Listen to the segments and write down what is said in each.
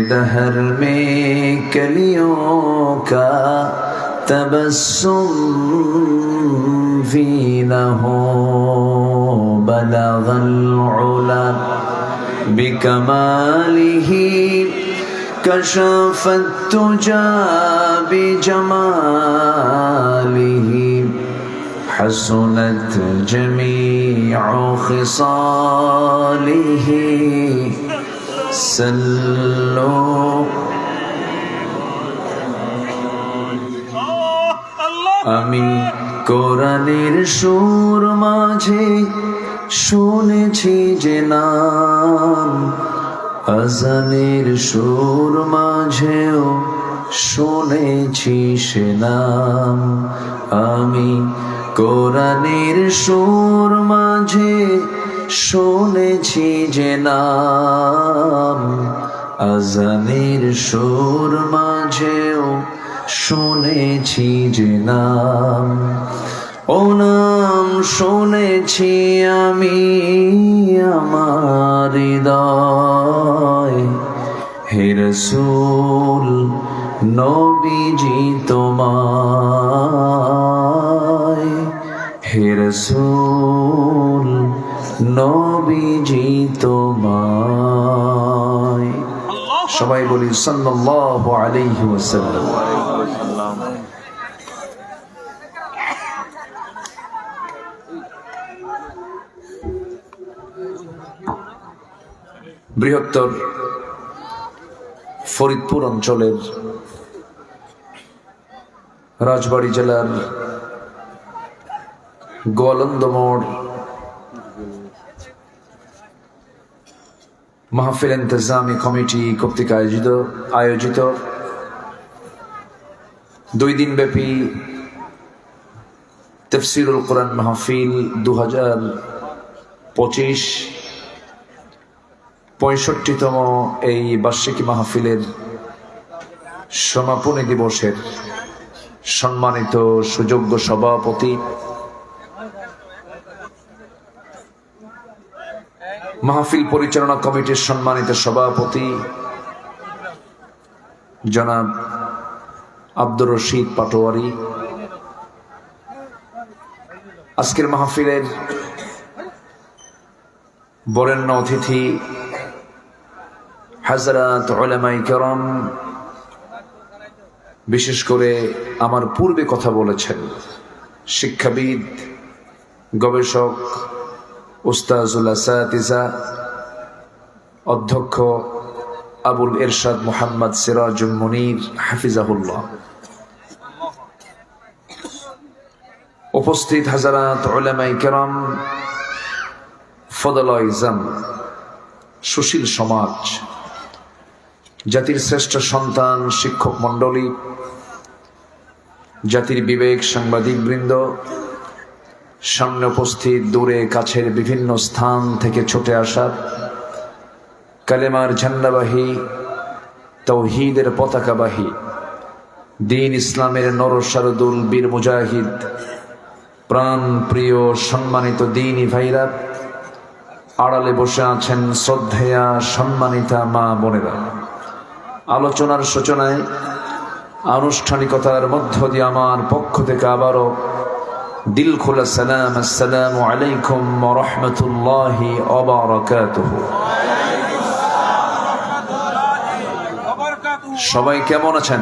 दहर में कलियों का तबस्सुम भी न हो बलगल उला बिकमालिही कशफत तुजा बिजमालिही हसनत जमीउ खिसालिही सल्लु আমি কোরআনের সুর মাঝে শুনেছি যে নাম, আজানের সুর মাঝেও শুনেছি সে নাম। আমি কোরআনের সুর মাঝে শুনেছি যে নাম, আজানের সুর মাঝেও শুনেছি যে নাম। ও নাম শুনেছি আমি আমার হৃদয়, হে রাসূল নবীজি তোমায়, হে রাসূল নবীজি তোমায়। সবাই বলি সাল্লাল্লাহু আলাইহি ওয়াসাল্লাম। বৃহত্তর ফরিদপুর অঞ্চলের রাজবাড়ী জেলার গোয়ালন্দ মোড় মাহফিল ইন্তজামি কমিটি কর্তৃক আয়োজিত 2 দিন ব্যাপী তাফসীরুল কোরআন মাহফিল 2025 65তম এই বার্ষিকী মাহফিলের সমাপনী দিবসের সম্মানিত সুযোগ্য সভাপতি মাহফিল পরিচালনা কমিটির সম্মানিত সভাপতি জনাব আব্দুর রশিদ পাটোয়ারি, আজকের মাহফিলের বরেণ্য অতিথি হাজরাত উলামায়ে কেরাম, বিশেষ করে আমার পূর্বে কথা বলেছেন শিক্ষাবিদ, গবেষক, উস্তাজুল আসাতিজা, অধ্যক্ষ আবুল ইরশাদ মুহাম্মদ সিরাজুল মুনীর হাফিজাহুল্লাহ, উপস্থিত হাজরাত উলামায়ে কেরাম, ফদলায়ে ইজাম, সুশীল সমাজ, জাতির শ্রেষ্ঠ সন্তান, শিক্ষক মণ্ডলী, জাতির বিবেক, সাংবাদিক বৃন্দ, সামনে উপস্থিত, দূরে কাছের বিভিন্ন স্থান থেকে ছুটে আসা কালেমার ঝান্ডাবাহী, তাওহীদের পতাকাবাহী, দ্বীন ইসলামের নরসারদুল বীর মুজাহিদ, প্রাণ প্রিয় সম্মানিত দ্বীনী ভাইরা, আড়ালে বসে আছেন শ্রদ্ধেয়া সম্মানিতা মা বোনেরা, আলোচনার সূচনায় আনুষ্ঠানিকতার মধ্য দিয়ে আমার পক্ষ থেকে আবারও দিল খোলা সালাম, আসসালামু আলাইকুম ওয়া রাহমাতুল্লাহি ওয়া বারাকাতুহু। সবাই কেমন আছেন?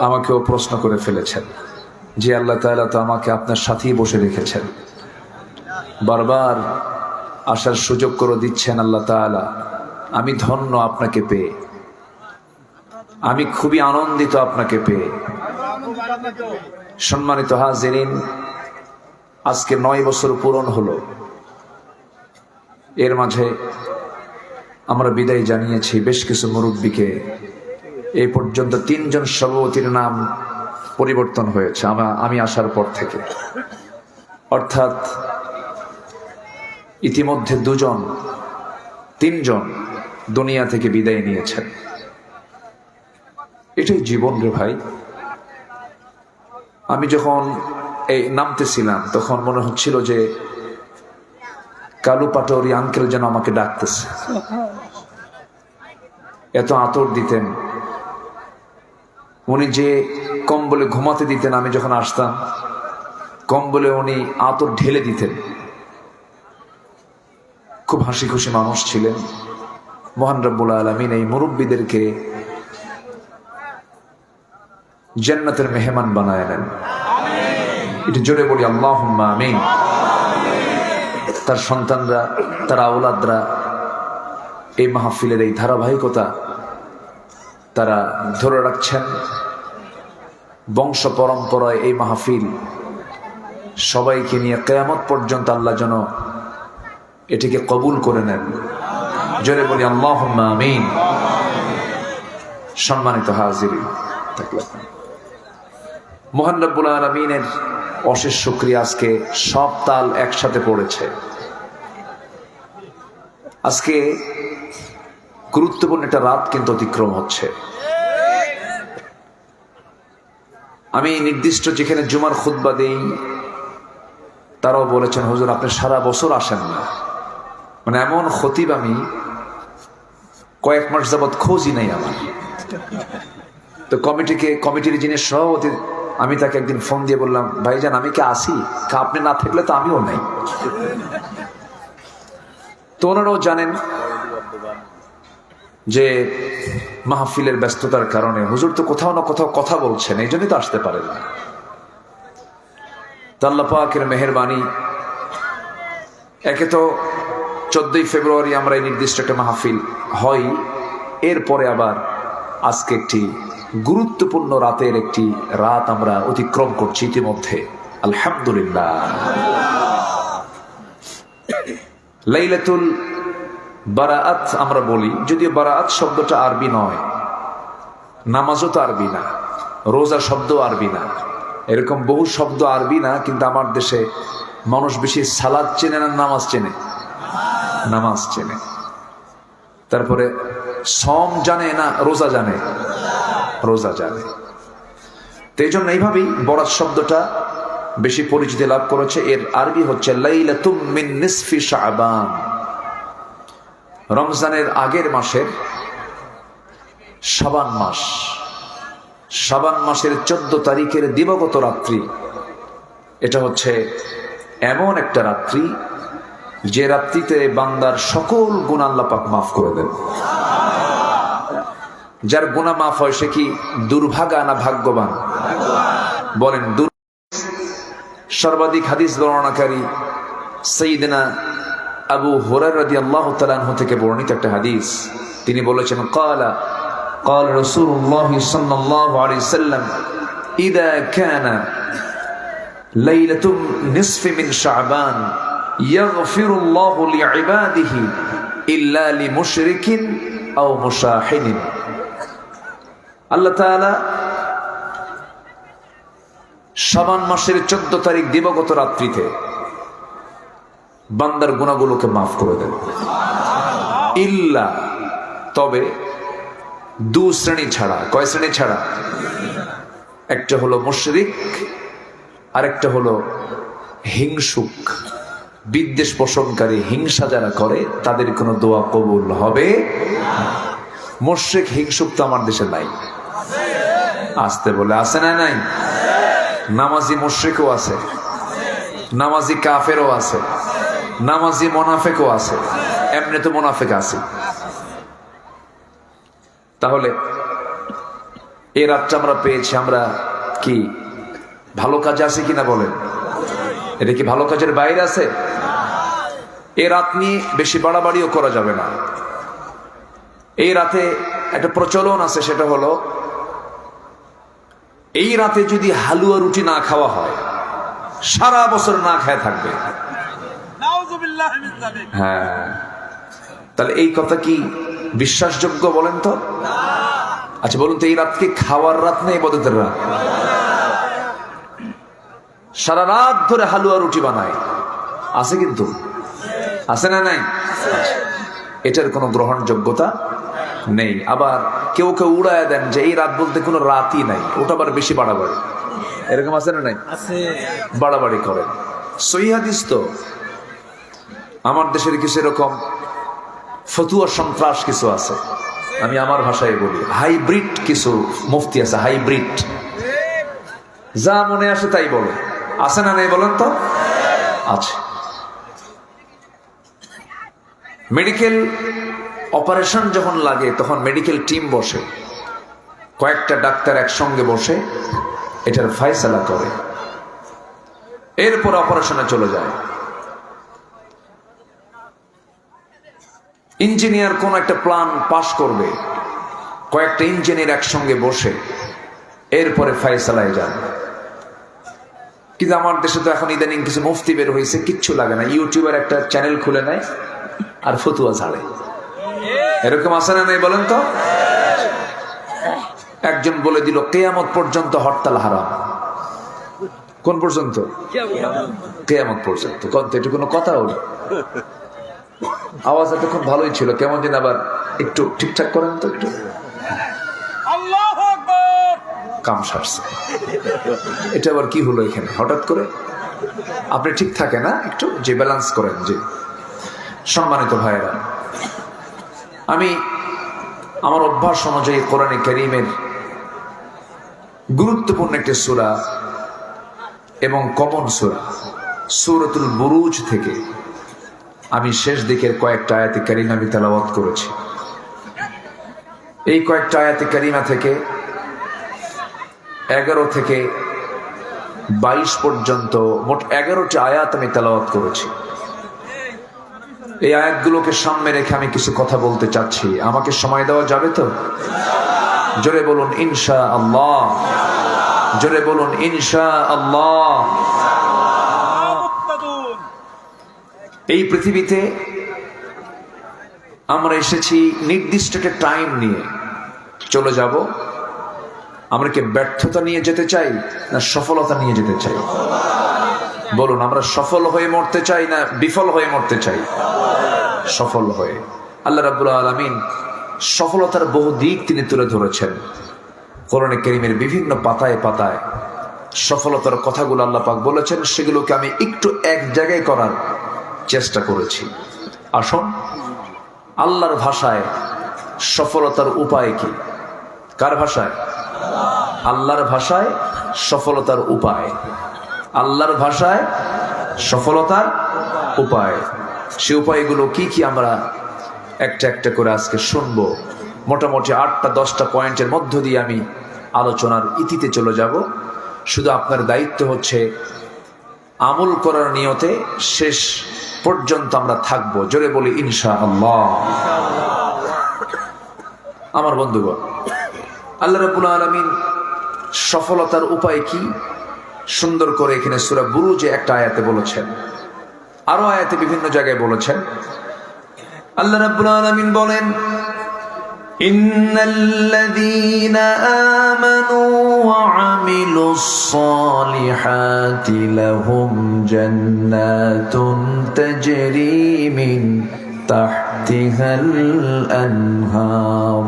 আমাকেও প্রশ্ন করে ফেলেছেন যে আল্লাহ তাআলা তো আমাকে আপনার সাথেই বসে রেখেছেন, বারবার আসার সুযোগ করে দিচ্ছেন আল্লাহ তাআলা। আমি ধন্য আপনাকে পেয়ে, আমি খুবই আনন্দিত আপনাকে পেয়ে। সম্মানিত হাজিরিন, আজকে 9 বছর পূরণ হলো। এর মাঝে আমরা বিদায় জানিয়েছি বেশ কিছু মুরব্বীকে। এই পর্যন্ত 3 জন সভাপতির নাম পরিবর্তন হয়েছে আমি আসার পর থেকে, অর্থাৎ ইতিমধ্যে 3 জন দুনিয়া থেকে বিদায় নিয়েছেন। এটাই জীবন রে ভাই। আমি যখন এই নামতেছিলাম তখন মনে হচ্ছিল যে কালু পাটোয়ারি আঙ্কেল যেন আমাকে ডাকতেছে, এত আতর দিতেন। উনি যে কম্বলে ঘুমাতে দিতেন, আমি যখন আসতাম কম্বলে উনি আতর ঢেলে দিতেন। খুব হাসি খুশি মানুষ ছিলেন। মহান রব্বুল আলামিন এই মুরব্বীদেরকে জান্নাতের মেহমান বানায় নেন, এটা জোরে বলি আল্লাহুম্মা আমিন। তার সন্তানরা, তার আওলাদরা এই মাহফিলের এই ধারাবাহিকতা তারা ধরে রাখছেন। বংশ পরম্পরায় এই মাহফিল সবাইকে নিয়ে কিয়ামত পর্যন্ত আল্লাহ যেন এটিকে কবুল করে নেন, জোরে বলি আল্লাহুম্মা আমিন। সম্মানিত হাজিরিন, মহান রব্বুল আলামিনের অশেষ শুকরিয়া, আজকে সব তাল একসাথে পড়েছে। আজকে গুরুত্বপূর্ণ একটা রাত কিন্তু অতিক্রম হচ্ছে। আমি নির্দিষ্ট যেখানে জুমার খুতবা দেই তারাও বলেছেন, হুজুর আপনি সারা বছর আসেন না। মানে এমন খতিব আমি কয়েক মাস যাবৎ খোঁজই নাই আমার। তো কমিটির যিনি সভাপতি, আমি তাকে একদিন ফোন দিয়ে বললাম, ভাইজান আমি কি আসি? আপনি না থাকলে তো আমিও নাই। তো ওনারাও জানেন যে মাহফিলের ব্যস্ততার কারণে হুজুর তো কোথাও না কোথাও কথা বলছেন, এই জন্যই তো আসতে পারেন না। আল্লাহ পাকের মেহেরবানি, একে তো 14ই ফেব্রুয়ারি আমরা এই নির্দিষ্ট একটা মাহফিল হয়, এরপরে আবার আজকে একটি গুরুত্বপূর্ণ রাতের একটি রাত আমরা অতিক্রম করছি ইতিমধ্যে, আলহামদুলিল্লাহ। লাইলাতুল বারাআত আমরা বলি, যদিও বারাআত শব্দটা আরবি নয়, নামাজও তো আরবি না, রোজা শব্দ আরবি না, এরকম বহু শব্দ আরবি না। কিন্তু আমার দেশে মানুষ বেশি সালাদ চেনে না নামাজ চেনে? নামাজ চেনে। তারপরে সম জানে না রোজা জানে? রোজা জানে। তো এই জন্য এইভাবেই বরাত শব্দটা বেশি পরিচিতি লাভ করেছে। এর আরবি হচ্ছে লাইলাতুম মিন নিসফি শাবান, রমজানের আগের মাসের শাবান মাস। শাবান মাসের 14 তারিখের দিবাগত রাত্রি, এটা হচ্ছে এমন একটা রাত্রি যে রাত্রিতে বান্দার সকল গুনাহ আল্লাহ পাক মাফ করে দেন। যার গুনাহ মাফ হয় সে কি দুর্ভাগা না ভাগ্যবান? বলেন। সর্বাধিক হাদিস বর্ণনাকারী সাইয়েদনা আবু হুরায়রা রাদিয়াল্লাহু তাআলা আনহু থেকে বর্ণিত একটা হাদিস, তিনি বলেছেন, ক্বালা রাসূলুল্লাহ সাল্লাল্লাহু আলাইহি ওয়াসাল্লাম ইযা কানা লাইলাতুন নিসফি মিন শাবান ইয়াগফিরুল্লাহু লিইবাদিহি ইল্লা লিমুশরিকিন আও মুশাহিদিন। আল্লাহ তাআলা শাবান মাসের 14 তারিখ দিবাগত রাত্রিতে বান্দার গুনাহগুলোকে মাফ করে দেন। ইল্লা, তবে দু শ্রেণী ছাড়া। কয় শ্রেণী ছাড়া? একটা হলো মুশরিক, আরেকটা হলো হিংসুক, বিদ্বেষ পোষণকারী, হিংসা যারা করে তাদের কোনো দোয়া কবুল হবে না। মুশরিক হিংসুক তো আমার দেশে নাই। আসতে বলে আছে না? নাই। নামাজি মুশরিকও আছে, নামাজি কাফেরও আছে, নামাজি মুনাফিকও আছে। এমনি তো মুনাফিক আছে। তাহলে এই রাতটা আমরা পেয়েছি, আমরা কি ভালো কাজে আছি কিনা বলেন? এটা কি ভালো কাজের বাইরে আছে? এই রাত নিয়ে বেশি বাড়াবাড়িও করা যাবে না। এই রাতে একটা প্রচলন আছে, সেটা হলো এই রাতে যদি হালুয়া রুটি না খাওয়া হয় সারা বছর না খেয়ে থাকবে। হ্যাঁ, তাহলে এই কথা কি বিশ্বাসযোগ্য বলেন তো? আচ্ছা বলুন তো, এই রাত কি খাওয়ার রাত নেই, ইবাদতের রাত? সারা রাত ধরে হালুয়া রুটি বানায়, আছে কিন্তু, আছে না নাই? এটার কোনো গ্রহণযোগ্যতা নেই। আবার কেউ কেউ উড়ায় দেন যে এই রাত বলতে কোনো রাতই নাই, ওটা আবার বেশি বাড়াবাড়ি। এরকম আছে না নাই? বাড়াবাড়ি করেন। সহিহ হাদিস তো আমার দেশের কিছু এরকম ফতুয়া সন্ত্রাস কিছু আছে, আমি আমার ভাষায় বলি হাইব্রিড কিছু মুফতি আছে, হাইব্রিড, যা মনে আসে তাই বলে। আছে না নেই বলেন তো? আছে। মেডিকেল অপারেশন যখন লাগে তখন মেডিকেল টিম বসে, কয়েকটা ডাক্তার একসঙ্গে বসে এটার ফায়সালা করে, এরপর অপারেশনে চলে যায়। ইঞ্জিনিয়ার কোন একটা প্ল্যান পাশ করবে, কয়েকটা ইঞ্জিনিয়ার একসঙ্গে বসে এরপরে ফায়সালায় যান। কিন্তু আমার দেশে তো এখন ইদানিং কিছু মুফতি বের হয়েছে, কিচ্ছু লাগে না, ইউটিউবের একটা চ্যানেল খুলে নেয় আর ফতুয়া ছাড়ে। এরকম আছে না নাই বলেন তো? একজন বলে দিল কিয়ামত পর্যন্ত হরতাল হারাম। কোন পর্যন্ত? কিয়ামত পর্যন্ত। এটা কোনো কথা হলো? আওয়াজ এতক্ষণ ভালোই ছিল, কেমন যেন আবার একটু ঠিকঠাক করেন তো একটু। কাম সারছে, এটা আবার কি হলো এখানে হঠাৎ করে? আপনি ঠিক থাকে না, একটু যে ব্যালেন্স করেন। যে সম্মানিত ভাইয়েরা, আমি আমার অভ্যাস অনুযায়ী কোরআনে কারীমের গুরুত্বপূর্ণ একটি সূরা এবং কমন সূরা সূরাতুল বুরুজ থেকে আমি শেষ দিকের কয়েকটা আয়াতে কারিমা আমি তেলাওয়াত করেছি। এই কয়েকটা আয়াতে কারিমা থেকে 11 থেকে 22 পর্যন্ত মোট 11টি আয়াত আমি তেলাওয়াত করেছি। এই আয়াতগুলোকে সামনে রেখে আমি কিছু কথা বলতে চাচ্ছি। আমাকে সময় দেওয়া যাবে তো? জোরে বলুন ইনশাআল্লাহ। জোরে বলুন ইনশাআল্লাহ। এই পৃথিবীতে আমরা এসেছি নির্দিষ্ট একটা টাইম নিয়ে, চলে যাব। আমরা কি ব্যর্থতা নিয়ে যেতে চাই না সফলতা নিয়ে যেতে চাই? বলুন, আমরা সফল হয়ে মরতে চাই না বিফল হয়ে মরতে চাই? সফল হয়ে। আল্লাহ রাব্বুল আলামিন সফলতার বহু দিক তিনি তুলে ধরেছেন কোরআনে কারীমের বিভিন্ন পাতায় পাতায়। সফলতার কথাগুলো আল্লাহ পাক বলেছেন, সেগুলোকে আমি একটু এক জায়গায় করার চেষ্টা করেছি। আসুন, আল্লাহর ভাষায় সফলতার উপায় কি? কার ভাষায়? আল্লাহর ভাষায় সফলতার উপায়। আল্লাহর ভাষায় সফলতার উপায়। সে উপায়গুলো কি কি আমরা একটা একটা করে আজকে শুনবো। মোটামুটি 8টা 10টা পয়েন্টের মধ্য দিয়ে আমি আলোচনার ইতিতে চলে যাব। শুধু আপনার দায়িত্ব হচ্ছে আমল করার নিয়তে শেষ পর্যন্ত আমরা থাকবো। জোরে বলি ইনশাআল্লাহ। আমার বন্ধুগণ, আল্লাহ রাব্বুল আলামিন সফলতার উপায় কি সুন্দর করে এখানে সূরা বুরুজে একটা আয়াতে বলেছেন, আরো আয়াতে বিভিন্ন জায়গায় বলেছেন। আল্লাহ রাব্বুল আলামিন বলেন, ইন্নাল্লাযীনা আমানু ওয়া আমিলুস সালিহাতি লাহুম জান্নাতুন তাজরি মিন তাহতিহাল আনহার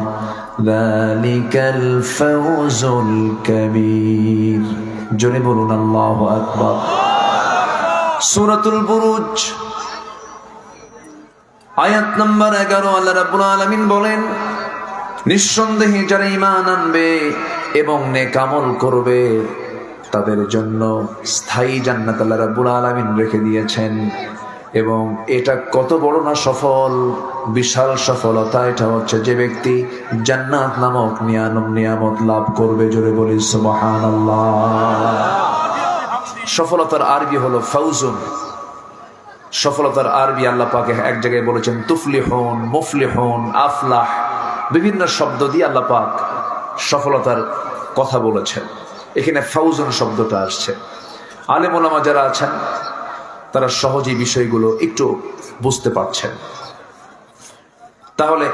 যালিকাল ফাওজুল কাবীর। জোরে বলুন আল্লাহু আকবার। সূরাতুল বুরুজ আয়াত নম্বর 11 আল্লাহ রাব্বুল আলামিন বলেন, নিঃসন্দেহে যারা ঈমান আনবে এবং নেক আমল করবে তাদের জন্য স্থায়ী জান্নাত আল্লাহ রাব্বুল আলামিন রেখে দিয়েছেন। এবং এটা কত বড় না সফল, বিশাল সফলতা। এটা হচ্ছে যে ব্যক্তি জান্নাত নামক নিয়ামত লাভ করবে। জোরে বলি সুবহানাল্লাহ। সফলতার আরবি হলো ফাউজুন। সফলতার আরবি আল্লাহ পাক এক জায়গায় বলেছেন তুফলিহুন, মুফলিহুন, আফলাহ, বিভিন্ন শব্দ দিয়ে আল্লাহ পাক সফলতার কথা বলেছেন। এখানে ফাউজুন শব্দটা আসছে। আলেম ওলামা যারা আছেন তারা সহজেই বিষয়গুলো একটু বুঝতে পারছেন। তাহলে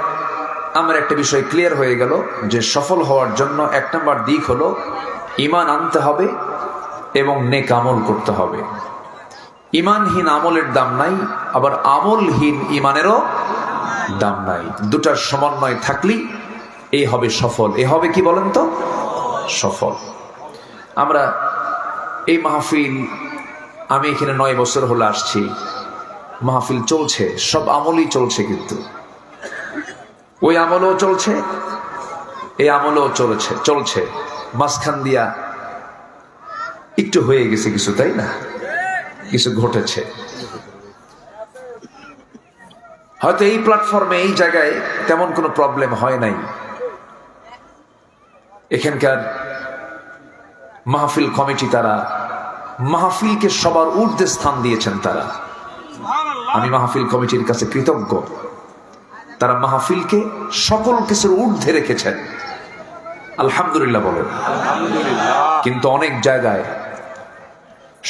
আমার একটা বিষয় ক্লিয়ার হয়ে গেল যে সফল হওয়ার জন্য 1 নম্বর দিক হলো ঈমান আনতে হবে এবং নেক আমল করতে হবে। ঈমানহীন আমলের দাম নাই, আবার আমলহীন ঈমানেরও দাম নাই। দুটার সমন্বয় থাকলেই এই হবে সফল। এ হবে কি বলেন তো? সফল। আমরা এই মাহফিল, আমি এখানে 9 বছর হলো আসছি। মাহফিল চলছে, সব আমলই চলছে, কিন্তু ওই আমলও চলছে, এই আমলও চলছে, মাঝখান দিয়া একটু হয়ে গেছে কিছু, তাই না? কিছু ঘটেছে হয়তো এই প্ল্যাটফর্মে, এই জায়গায় তেমন কোনো প্রবলেম হয় নাই। এখানকার মাহফিল কমিটি, তারা মাহফিলকে সবার ঊর্ধ্বে স্থান দিয়েছেন। তারা, আমি মাহফিল কমিটির কাছে কৃতজ্ঞ। তারা মাহফিলকে সকল কিছুর ঊর্ধ্বে রেখেছেন, আলহামদুলিল্লাহ বলেন। কিন্তু অনেক জায়গায়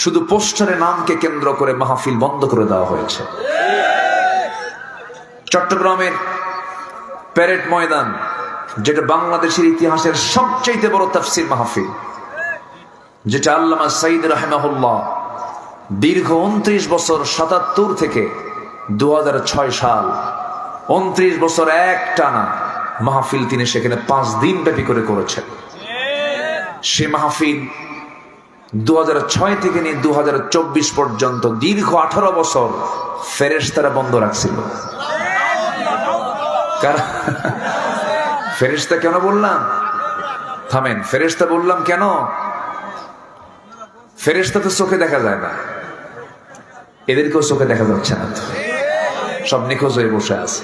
শুধু পোস্টারে নামকে কেন্দ্র করে মাহফিল বন্ধ করে দেওয়া হয়েছে। চট্টগ্রামের প্যারেড ময়দান, যেটা বাংলাদেশের ইতিহাসের সবচেয়ে বড় তাফসীর মাহফিল, যেটা আল্লামা সাঈদ রাহিমাহুল্লাহ দীর্ঘ 29 বছর 77 থেকে 2006 সাল 29 বছর এক টানা মাহফিল তিনি সেখানে 5 দিন ব্যাপী করে করেছেন। সে মাহফিল 2006 থেকে নিয়ে 2024 পর্যন্ত দীর্ঘ 18 বছর ফেরেশতারা বন্ধ রাখছিল। ফেরেশতা কেন বললাম? থামেন, ফেরেশতা বললাম কেন? ফেরেশতা তো চোখে দেখা যায় না, এদেরকেও চোখে দেখা যাচ্ছে না, সব নিখোঁজ হয়ে বসে আছে।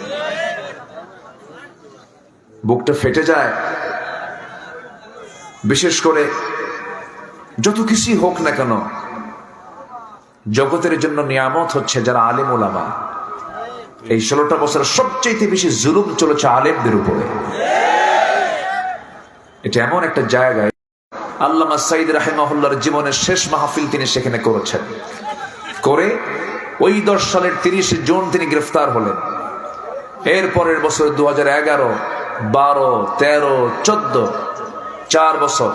বুকটা ফেটে যায়, বিশেষ করে যত কিছুই হোক না কেন, জগতের জন্য নিয়ামত হচ্ছে যারা আলেম ওলামা। এই 16টা বছর সবচেয়ে বেশি জুলুম চলেছে আলেমদের উপরে। এটা এমন একটা জায়গায়, আল্লামা সাঈদ রাহিমাহুল্লাহর জীবনের শেষ মাহফিল তিনি সেখানে করেছেন। করে ওই 10 সালের 30 জুন তিনি গ্রেফতার হলেন। এরপরের বছর 2011, 12, 13, 14, 4 বছর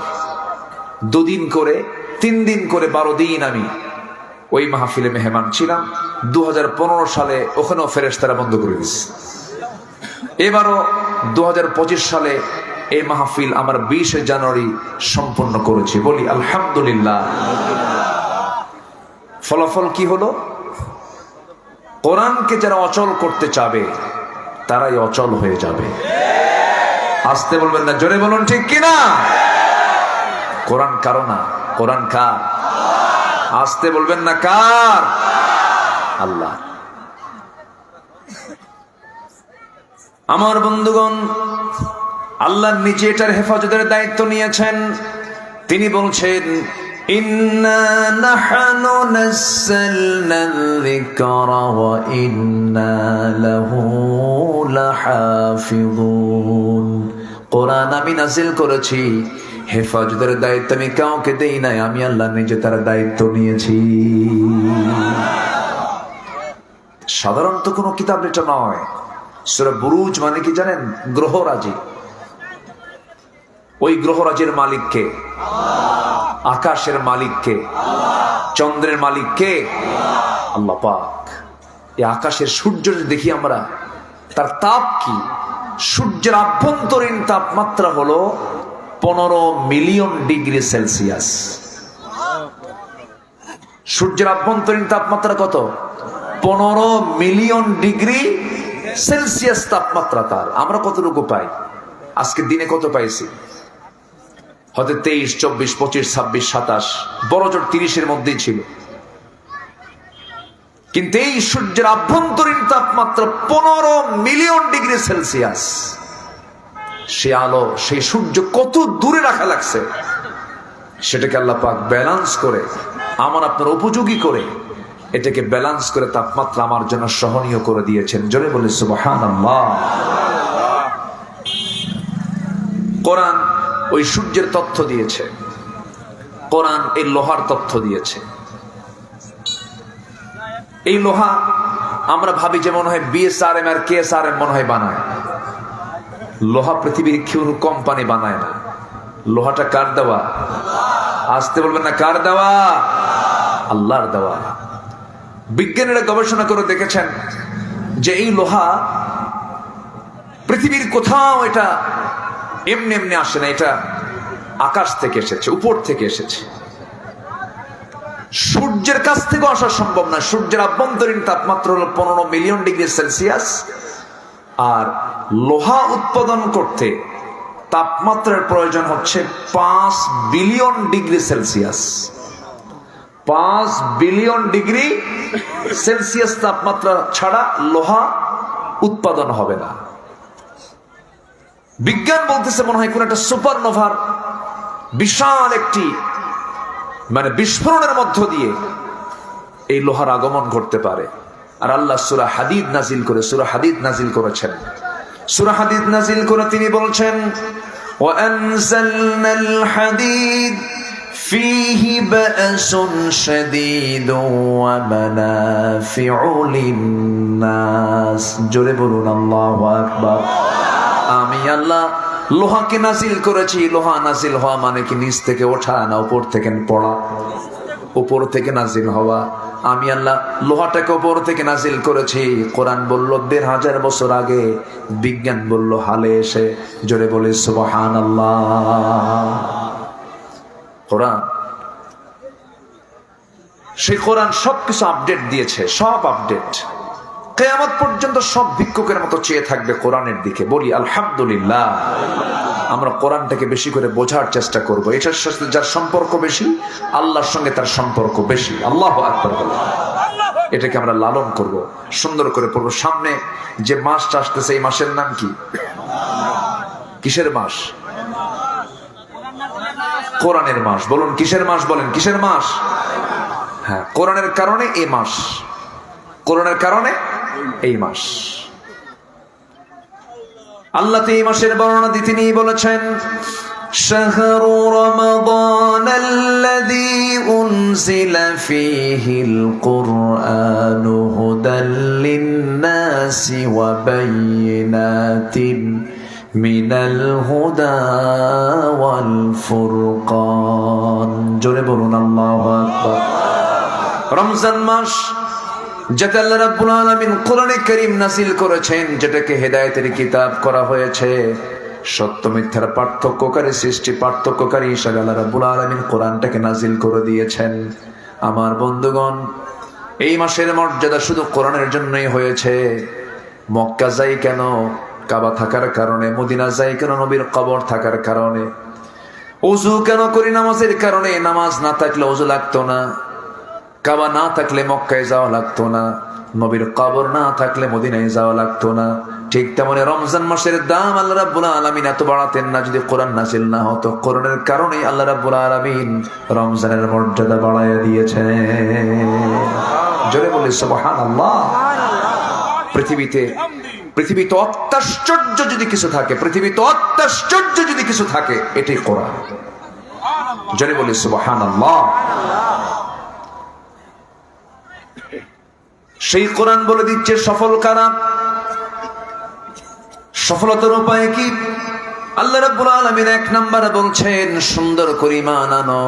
2 দিন করে, 3 দিন করে 12 দিন আমি ওই মাহফিলে মেহমান ছিলাম। 2015 সালে ওখানেও ফেরেশতারা বন্ধ করে দিয়েছে। এবারও 2025 সালে এই মাহফিল আমার 20 জানুয়ারি সম্পন্ন করেছি। বলি আলহামদুলিল্লাহ। ফলাফল কি হলো? কোরআনকে যারা অচল করতে চাবে তারাই অচল হয়ে যাবে। আসতে বলবেন না, জোরে বলুন ঠিক কিনা? কোরআন কারো না, কোরআন কার? আসতে বলবেন না, কার? আল্লাহ। আমার বন্ধুগণ, আল্লাহ নিজে এটার হেফাজতের দায়িত্ব নিয়েছেন। তিনি বলছেন, ইন্না নাহনু নাযালনাল যিকরা ওয়া ইন্না লাহু লাহাফিযুন। কোরআন আমি নাযিল করেছি, হেফাজতের দায়িত্ব আমি কাউকে দেই নাই, আমি আল্লাহ নিজে তার দায়িত্ব নিয়েছি। সাধারণত কোনো কিতাব এটা নয়। সূরা বুরুজ মানে কি জানেন? গ্রহরাজি। ওই গ্রহরাজের মালিক কে? আকাশের মালিক কে? চন্দ্রের মালিক কে? আল্লাহ পাক। এই আকাশের সূর্য দেখি আমরা, তার তাপ কি? সূর্যের আভ্যন্তরীণ তাপমাত্রা হলো 15 মিলিয়ন ডিগ্রি সেলসিয়াস। সূর্যের আভ্যন্তরীণ তাপমাত্রা কত? 15 মিলিয়ন ডিগ্রি সেলসিয়াস তাপমাত্রা তার। আমরা কতটুকু পাই? আজকে দিনে কত পাইছি? হয়তো 23, 24, 25, 26, 27, বড় জোর 30-এর মধ্যেই ছিল। কিন্তু এই সূর্যের আভ্যন্তরীণ তাপমাত্রা 15 মিলিয়ন ডিগ্রি সেলসিয়াস। সে আলো, সেই সূর্য কত দূরে রাখা লাগছে, সেটাকে আল্লাহ পাক ব্যালেন্স করে, আমার আপনার উপযোগী করে, এটাকে ব্যালেন্স করে তাপমাত্রা আমার জন্য সহনীয় করে দিয়েছেন। জোরে বলে সুবহানাল্লাহ। কোরআন ওই সূর্যের তথ্য দিয়েছে, কোরআন এই লোহার তথ্য দিয়েছে। এই লোহা আমরা ভাবি যে মনে হয় বিএসআরএম আর কেএসআরএম মনে হয় বানায়। লোহা পৃথিবীর কেউ কোম্পানি বানায় না। লোহাটা কার দেওয়া? আসতে বলবেন না, কার দেওয়া? আল্লাহর দেওয়া। বিজ্ঞানীরা গবেষণা করে দেখেছেন যে এই লোহা পৃথিবীর কোথাও এটা এমনি এমনি আসে না, এটা আকাশ থেকে এসেছে, উপর থেকে এসেছে। সূর্যের কাছ থেকে আসা সম্ভব না। সূর্যের আভ্যন্তরীণ তাপমাত্রা হলো 15 মিলিয়ন ডিগ্রি সেলসিয়াস। আর লোহা উৎপাদন করতে তাপমাত্রার প্রয়োজন হচ্ছে 5 billion degree Celsius. 5 billion degree Celsius তাপমাত্রা ছাড়া লোহা উৎপাদন হবে না। বিজ্ঞান বলতেছে মনে হয় কোন একটা সুপারনোভার বিশাল একটি বিস্ফোরণের মধ্য দিয়ে এই লোহার আগমন ঘটতে পারে। আর আল্লাহ সূরা হাদিদ নাজিল করেছেন। সূরা হাদিদ নাজিল করে তিনি বলছেন, ওয়ানজালনাল হাদিদ ফীহি বা'সুন শাদীদুন ওয়া মানাফিউ লিন-নাস। জোরে বলুন আল্লাহু আকবার। আমি আল্লাহ লোহাকে নাজিল করেছি। লোহা নাজিল হওয়া মানে কি নিচ থেকে ওঠা না উপর থেকে পড়া? উপর থেকে নাজিল হওয়া। আমি আল্লাহ লোহাটাকে উপর থেকে নাজিল করেছি। কোরআন বলল 1500 বছর আগে, বিজ্ঞান বলল হালে এসে। জোরে বলি সুবহানাল্লাহ। কোরআন, সেই কোরআন সবকিছু আপডেট দিয়েছে, সব আপডেট। কিয়ামত পর্যন্ত সব ভিক্ষুকের মতো চেয়ে থাকবে কোরআনের দিকে। বলি আলহামদুলিল্লাহ। আমরা কোরআনটাকে বেশি করে বোঝার চেষ্টা করব। এটার সাথে যার সম্পর্ক বেশি, আল্লাহর সঙ্গে তার সম্পর্ক বেশি। আল্লাহু আকবার। এটাকে আমরা লালন করব, সুন্দর করে পড়ব। সামনে যে মাসটা আসতেছে, এই মাসের নাম কি? কিসের মাস? কোরআনের মাস। বলুন কিসের মাস? বলেন কিসের মাস? হ্যাঁ, কোরআনের কারণে এই মাস। কোরআনের কারণে এই মাস। আল্লাহ তো এই মাসের বর্ণনা দিয়ে তিনি বলেছেন, শাহরু রমাদানাল্লাযী উনজিলা ফীহিল কুরআনু হুদাল লিন-নাসি ওয়া বায়িনাতিন মিনাল হুদা ওয়াল ফুরকান। জোরে বলুন আল্লাহু আকবার। রমজান মাস, যেটা আল্লাহ রাব্বুল আলামিন কোরআনে কারীম নাযিল করেছেন, যেটাকে হেদায়েতের কিতাব করা হয়েছে, সত্য মিথ্যার পার্থক্যকারী, সৃষ্টি পার্থক্যকারী হিসেবে আল্লাহ রাব্বুল আলামিন কোরআনটাকে নাযিল করে দিয়েছেন। আমার বন্ধুগণ, এই মাসের মর্যাদা শুধু কোরআনের জন্যই হয়েছে। মক্কা যাই কেন? কাবা থাকার কারণে। মদিনা যাই কেন? নবীর কবর থাকার কারণে। ওযু কেন করি? নামাজের কারণে। নামাজ না থাকলে ওযু লাগতো না। কাবা না থাকলে মক্কায় যাওয়া লাগতো না। নবীর কবর না থাকলে মদিনায় যাওয়া লাগতো না। ঠিক তেমনি রমজান মাসের দাম আল্লাহ রাব্বুল আলামিন এত বাড়াতেন না যদি কোরআন নাযিল না হতো। কোরআনের কারণেই আল্লাহ রাব্বুল আলামিন রমজানের মর্যাদা বাড়াইয়া দিয়েছেন। জোরে বলি সুবহানাল্লাহ। পৃথিবীতে অত্যাশ্চর্য যদি কিছু থাকে, পৃথিবীতে অত্যাশ্চর্য যদি কিছু থাকে, এটাই কোরআন। জোরে বলি সুবহানাল্লাহ। সেই কোরআন বলে দিচ্ছে সফল কারা, সফলতার উপায় কি। আল্লাহ রাব্বুল আলামিন 1 নম্বরে বলছেন, সুন্দর করে ঈমান আনো,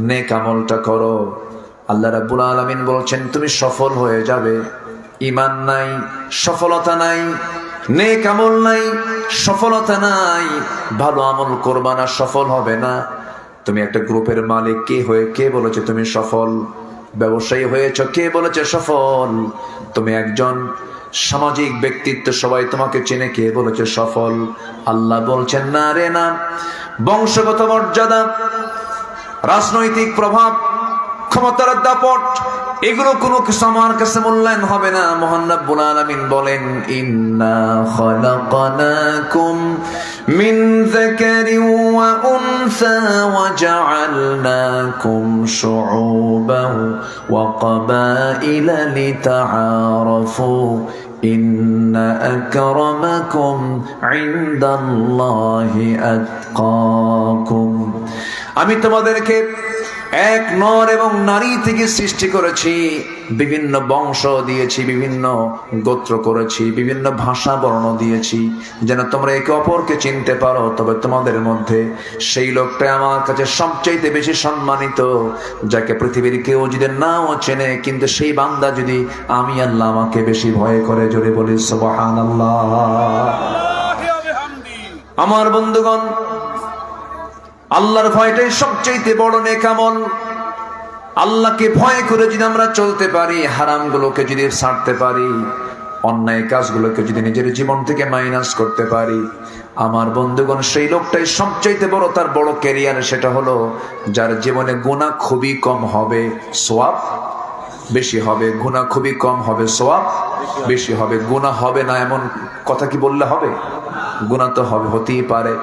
নেক আমলটা করো। আল্লাহ রাব্বুল আলামিন বলছেন তুমি সফল হয়ে যাবে। ঈমান নাই, সফলতা নাই। নেক আমল নাই, সফলতা নাই। ভালো আমল করবা না, সফল হবে না। তুমি একটা গ্রুপের মালিক, কে বলেছে তুমি সফল? ব্যবসায়ী হয়েছ, কে বলেছে সফল? তুমি একজন সামাজিক ব্যক্তিত্ব, সবাই তোমাকে চেনে, কে বলেছে সফল? আল্লাহ বলছেন না রে না। বংশগত মর্যাদা, রাজনৈতিক প্রভাব, ক্ষমতার দাপট, এগুলো কোনো কিছু আমার কাছে মূল্যায়ন হবে না। মহান রব্বুল আলামিন বলেন, ইন্না খালাকনাকুম মিন যাকারিন ওয়া উনসা ওয়া জাআলনাকুম শুউবান ওয়া ক্বাবাইলা লিতাআরাফু ইন্না আকরামাকুম ইনদাল্লাহি আতকাকুম। আমি তোমাদেরকে এক নর এবং নারী থেকে সৃষ্টি করেছি, বিভিন্ন বংশ দিয়েছি, বিভিন্ন গোত্র করেছি, বিভিন্ন ভাষা বর্ণ দিয়েছি, যেন তোমরা একে অপরকে চিনতে পারো। তবে তোমাদের মধ্যে সেই লোকটা আমার কাছে সবচাইতে বেশি সম্মানিত, যাকে পৃথিবীর কেউ যদি নাও চেনে, কিন্তু সেই বান্দা যদি আমি আল্লাহ আমাকে বেশি ভয় করে। জোরে বলি সুবহানাল্লাহ। আমার বন্ধুগণ, আল্লাহর ভয়টাই সবচেয়ে বড় নেক আমল। আল্লাহকে ভয় করে যদি আমরা চলতে পারি, হারামগুলোকে যদি ছাড়তে পারি, অন্যায় কাজগুলোকে যদি নিজের জীবন থেকে মাইনাস করতে পারি, আমার বন্ধুগণ সেই লোকটাই সবচাইতে বড়, তার বড় ক্যারিয়ার। সেটা হলো যার জীবনে গুনাহ খুবই কম হবে, সওয়াব বেশি হবে। গুনাহ খুবই কম হবে, সওয়াব বেশি হবে। গুনাহ হবে না এমন কথা কি বললে হবে? গুনাহ তো হবে, হতেই পারে,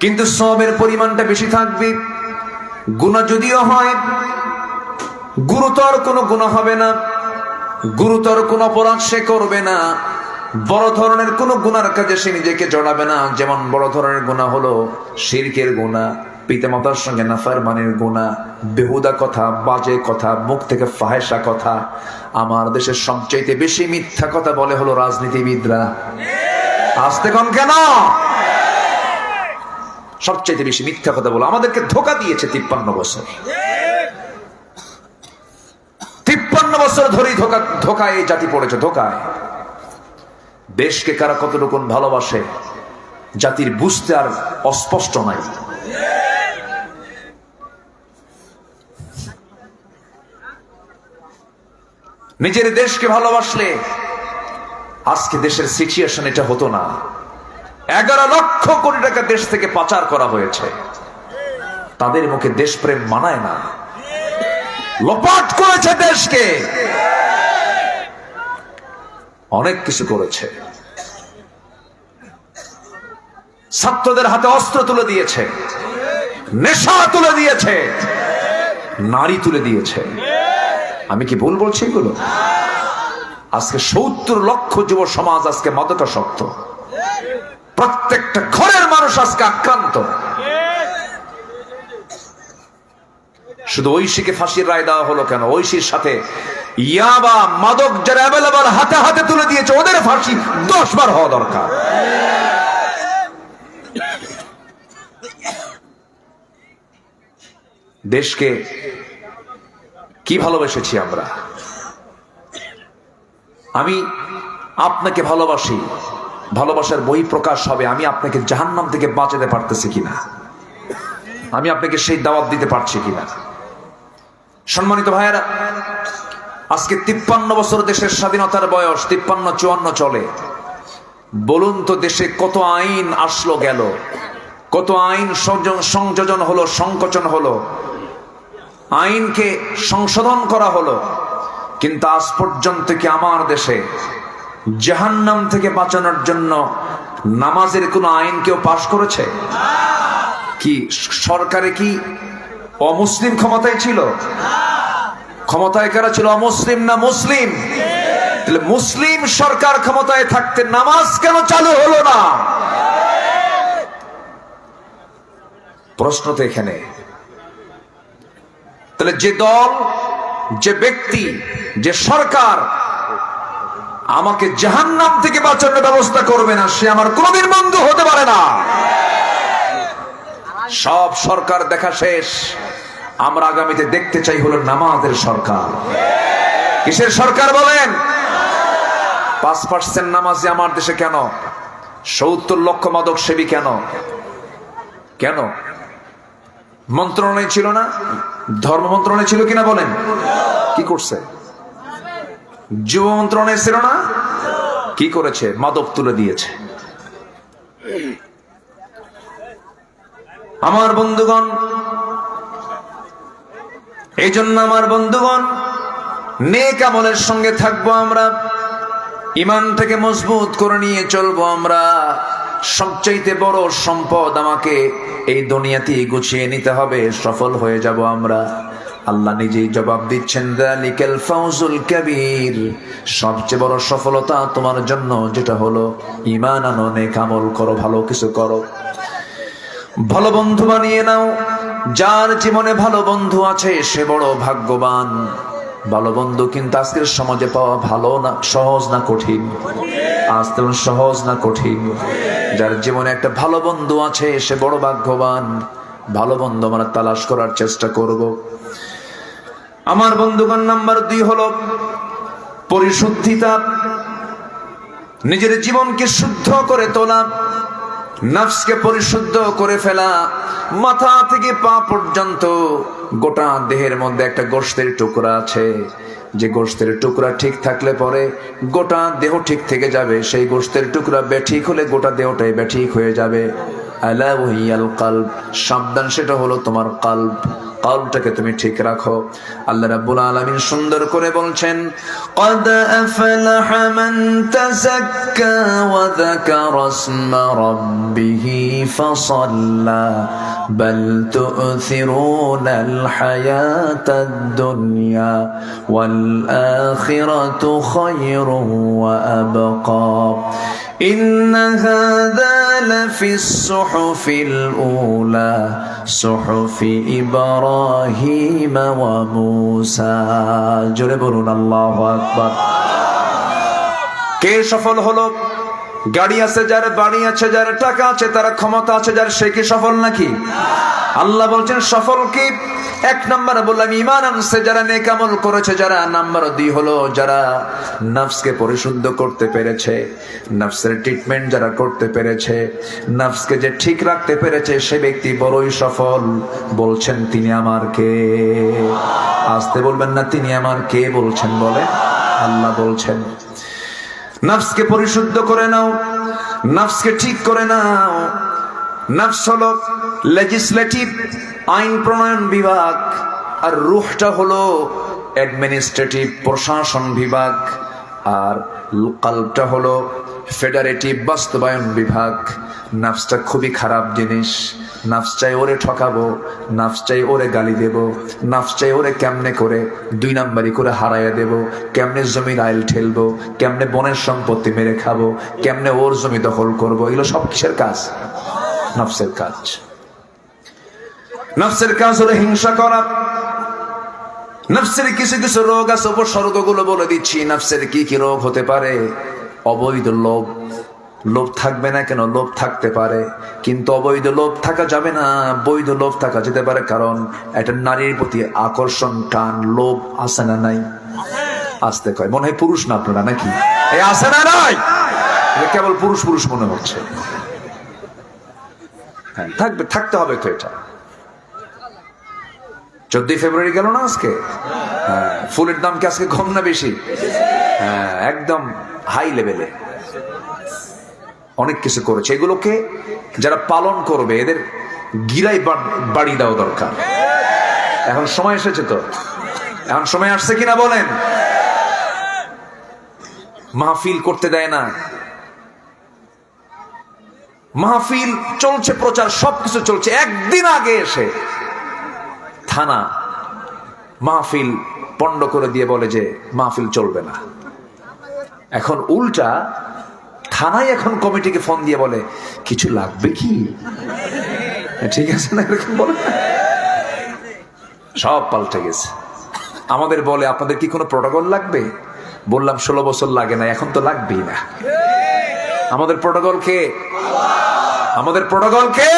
কিন্তু সওয়াবের পরিমাণটা বেশি থাকবে। গুনাহ যদিও হয়, গুরুতর কোনো গুনাহ হবে না, গুরুতর কোনো অপরাধ সে করবে না, বড় ধরনের কোনো গুনার কাজে সে নিজেকে জড়াবে না। যেমন বড় ধরনের গুনাহ হলো শিরকের গুনাহ, পিতামাতার সঙ্গে নাফরমানির গুনাহ, বেহুদা কথা, বাজে কথা, মুখ থেকে ফাহেসা কথা। আমার দেশের সবচাইতে বেশি মিথ্যা কথা বলে হলো রাজনীতিবিদরা। আসতে কোন কেন? সবচাইতে বেশি মিথ্যা কথা বলে আমাদেরকে ধোঁকা দিয়েছে 53 বছর। 53 বছর ধরেই ধোঁকায় এই জাতি পড়েছে, ধোঁকায়। দেশকে কারা কতটুকু ভালোবাসে জাতির বুঝতে আর অস্পষ্ট নাই। নিজের দেশকে ভালোবাসলে আজকে দেশের সিচুয়েশন এটা হতো না। 11 লক্ষ কোটি টাকা দেশ থেকে পাচার করা হয়েছে, তাদের মুখে দেশপ্রেম মানায় না, লোপাট করেছে দেশকে, অনেক কিছু করেছে। ছাত্রদের হাতে অস্ত্র তুলে দিয়েছে, নেশা তুলে দিয়েছে, নারী তুলে দিয়েছে। আমি কি ভুল বলছি এগুলো? আজকে 70 লক্ষ যুব সমাজ আজকে মাদকাসক্ত, প্রত্যেকটা ঘরের মানুষ আজকে আক্রান্ত। শুধু ঐশীকে ফাঁসির রায় দেওয়া হলো কেন? ঐশীর সাথে ইয়াবা, মাদক যারা অ্যাভেলেবল হাতে হাতে তুলে দিয়েছে, ওদের ফাঁসি 10 বার হওয়া দরকার। দেশকে কি ভালোবেসেছি আমরা? আমি আপনাকে ভালোবাসি, ভালোবাসার বই প্রকাশ হবে আমি আপনাকে জাহান্নাম থেকে বাঁচাতে পারতেছি কিনা, আমি আপনাকে সেই দাওয়াত দিতে পারছি কিনা। সম্মানিত ভাইয়েরা, আজকে 53 বছর দেশের স্বাধীনতার বয়স, 53-54 চলে। বলুন তো দেশে কত আইন আসলো গেল, কত আইন সংযোজন হলো, সংকোচন হলো, আইনকে সংশোধন করা হলো, কিন্তু আজ পর্যন্ত কি আমার দেশে জাহান্নাম থেকে বাঁচানোর জন্য নামাজের কোন আইন কেউ পাশ করেছে? কি সরকারে কি অমুসলিম ক্ষমতায় ছিল? ক্ষমতায় কারা ছিল? অমুসলিম না মুসলিম? তাহলে মুসলিম সরকার ক্ষমতায় থাকতে নামাজ কেন চালু হলো না? প্রশ্ন তো এখানে। তাহলে যে দল, যে ব্যক্তি, যে সরকার আমাকে জাহান্নাম থেকে বাঁচানোর ব্যবস্থা করবে না, সে আমার কোনদিন বন্ধু হতে পারে না। সব সরকার দেখা শেষ, আমরা আগামীতে দেখতে চাই হলো নামাজের সরকার। কিসের সরকার বলেন? 5% নামাজি আমার দেশে কেন? 70 লক্ষ মাদক সেবী কেন? কেন? মন্ত্রণালয় ছিল না? ধর্ম মন্ত্রণালয় ছিল কিনা বলেন? কি করছে? যুব মন্ত্রণালয় ছিল না? কি করেছে? মাদক তুলে দিয়েছে। আমার বন্ধুগণ, এই জন্য আমার বন্ধুগণ, নেক আমলের সঙ্গে থাকবো আমরা, ঈমান থেকে মজবুত করে নিয়ে চলবো আমরা। সবচাইতে বড় সম্পদ আমাকে এই দুনিয়াতে গুছিয়ে নিতে হবে, সফল হয়ে যাব আমরা। আল্লাহ নিজেই জবাব দিচ্ছেন, যালিকাল ফাউজুল কাবীর, সবচেয়ে বড় সফলতা তোমার জন্য যেটা হলো ঈমান আনো, নেক আমল করো, ভালো কিছু করো, ভালো বন্ধু বানিয়ে নাও। যার জীবনে ভালো বন্ধু আছে সে বড় ভাগ্যবান। ভালো বন্ধু কিন্তু আজকের সমাজে পাওয়া ভালো না, সহজ না কঠিন? আজকে সহজ না কঠিন? যার জীবনে একটা ভালো বন্ধু আছে সে বড় ভাগ্যবান। ভালো বন্ধু আমরা তালাশ করার চেষ্টা করব। আমার বন্ধুগণ, নাম্বার 2 হলো পরিশুদ্ধিতা। নিজের জীবনকে শুদ্ধ করে তোলা, নফসকে পরিশুদ্ধ করে ফেলা, মাথা থেকে পা পর্যন্ত গোটা দেহের মধ্যে একটা গোশতের টুকরা আছে, যে গোশতের টুকরা ঠিক থাকলে পরে গোটা দেহ ঠিক থেকে যাবে। সেই গোশতের টুকরা বেঠিক হলে গোটা দেহটাই বেঠিক হয়ে যাবে। আলা ওয়াহিয়াল কলব, সাবধান, সেটা হলো তোমার কলব। কলবটাকে তুমি ঠিক রাখো। আল্লাহ রাব্বুল আলামিন সুন্দর করে বলছেন, ক্বাদ আফলাহা মান তাযাক্কা ওয়া যাকারা ইসমা রাব্বিহি ফাসাল্লা বাল তু'থিরুনাল হায়াতাদ দুনিয়া ওয়াল আখিরাতু খায়রুন ওয়া আবকা ইন্না হাযা লাফিস সুহুফিল উলা সুহুফি ইব্রাহিম ওয়া মূসা। জোরে বলুন আল্লাহু আকবার। কে সফল হলো? গাড়ি আছে যার, বাড়ি আছে যার, টাকা আছে, তার ক্ষমতা আছে যার, সে কি সফল নাকি? আল্লাহ বলছেন সফল কি? এক নম্বরে বললাম ঈমান আনছে যারা, নেক আমল করেছে যারা। নাম্বার 2 হলো যারা নফসকে পরিশুদ্ধ করতে পেরেছে, নফসের ট্রিটমেন্ট যারা করতে পেরেছে, নফসকে যে ঠিক রাখতে পেরেছে, সে ব্যক্তি বড়ই সফল। বলছেন তিনি আমার কে? আসতে বলবেন না, তিনি আমার কে বলছেন? বলে আল্লাহ বলছেন নফসকে পরিশুদ্ধ করে নাও, নফসকে ঠিক করে নাও। নফস হলো লেজিসলেটিভ, আইন প্রণয়ন বিভাগ, আর রূহটা হলো অ্যাডমিনিস্ট্রেটিভ, প্রশাসন বিভাগ, আর কলবটা হলো ফেডারেটিভ, বাস্তবায়ন বিভাগ। নফসটা খুবই খারাপ জিনিস। নফস চাই ওরে ঠকাবো, নফস চাই ওরে গালি দেব, নফস চাই ওরে কেমনে করে 2 নাম্বারি করে হারাইয়া দেব, কেমনে জমির আইল ঠেলবো, কেমনে বনের সম্পত্তি মেরে খাবো, কেমনে ওর জমি দখল করবো। এগুলো সব কিসের কাজ? নফসের কাজ। নফসের কাজ হলো হিংসা করা। নফসের কিছু কিছু রোগ আছে, উপসর্গগুলো বলে দিচ্ছি। নফসের কি কি রোগ হতে পারে? অবৈধ লোভ। লোভ থাকবে না কেন? লোভ থাকতে পারে, কিন্তু অবৈধ লোভ থাকা যাবে না, বৈধ লোভ থাকা যেতে পারে। কারণ একটা নারীর প্রতি আকর্ষণ, টান, লোভ আছে না নাই? আসতে কয়, মনে হয় পুরুষ না আপনারা নাকি? এই আছে না নাই? কেবল পুরুষ পুরুষ মনে হচ্ছে। হ্যাঁ, থাকবে, থাকতে হবে তো। এটা 14 ফেব্রুয়ারি গেল না আজকে? হ্যাঁ, ফুলের দাম কি আজকে কম না বেশি? হ্যাঁ, একদম হাই লেভেলে অনেক কিছু করেছে। এগুলোকে যারা পালন করবে এদের গিরাই বাড়ি দেওয়া দরকার। এখন সময় এসেছে তো, এখন সময় আসছে কিনা বলেন? মাহফিল করতে দেয় না, মাহফিল চলছে, প্রচার সবকিছু চলছে। একদিন আগে এসে থানা মাহফিল পণ্ড করে দিয়ে বলে যে মাহফিল চলবে না। এখন উল্টা থানায় এখন কমিটিকে ফোন দিয়ে বলে কিছু লাগবে কি? ঠিক আছে না, এরকম বলে। সব পাল্টে গেছে। আমাদের বলে আপনাদের কি কোনো প্রটোকল লাগবে? বললাম 16 বছর লাগে না, এখন তো লাগবেই না। আমাদের প্রটোকল কে? আমাদের প্রটোকল কে?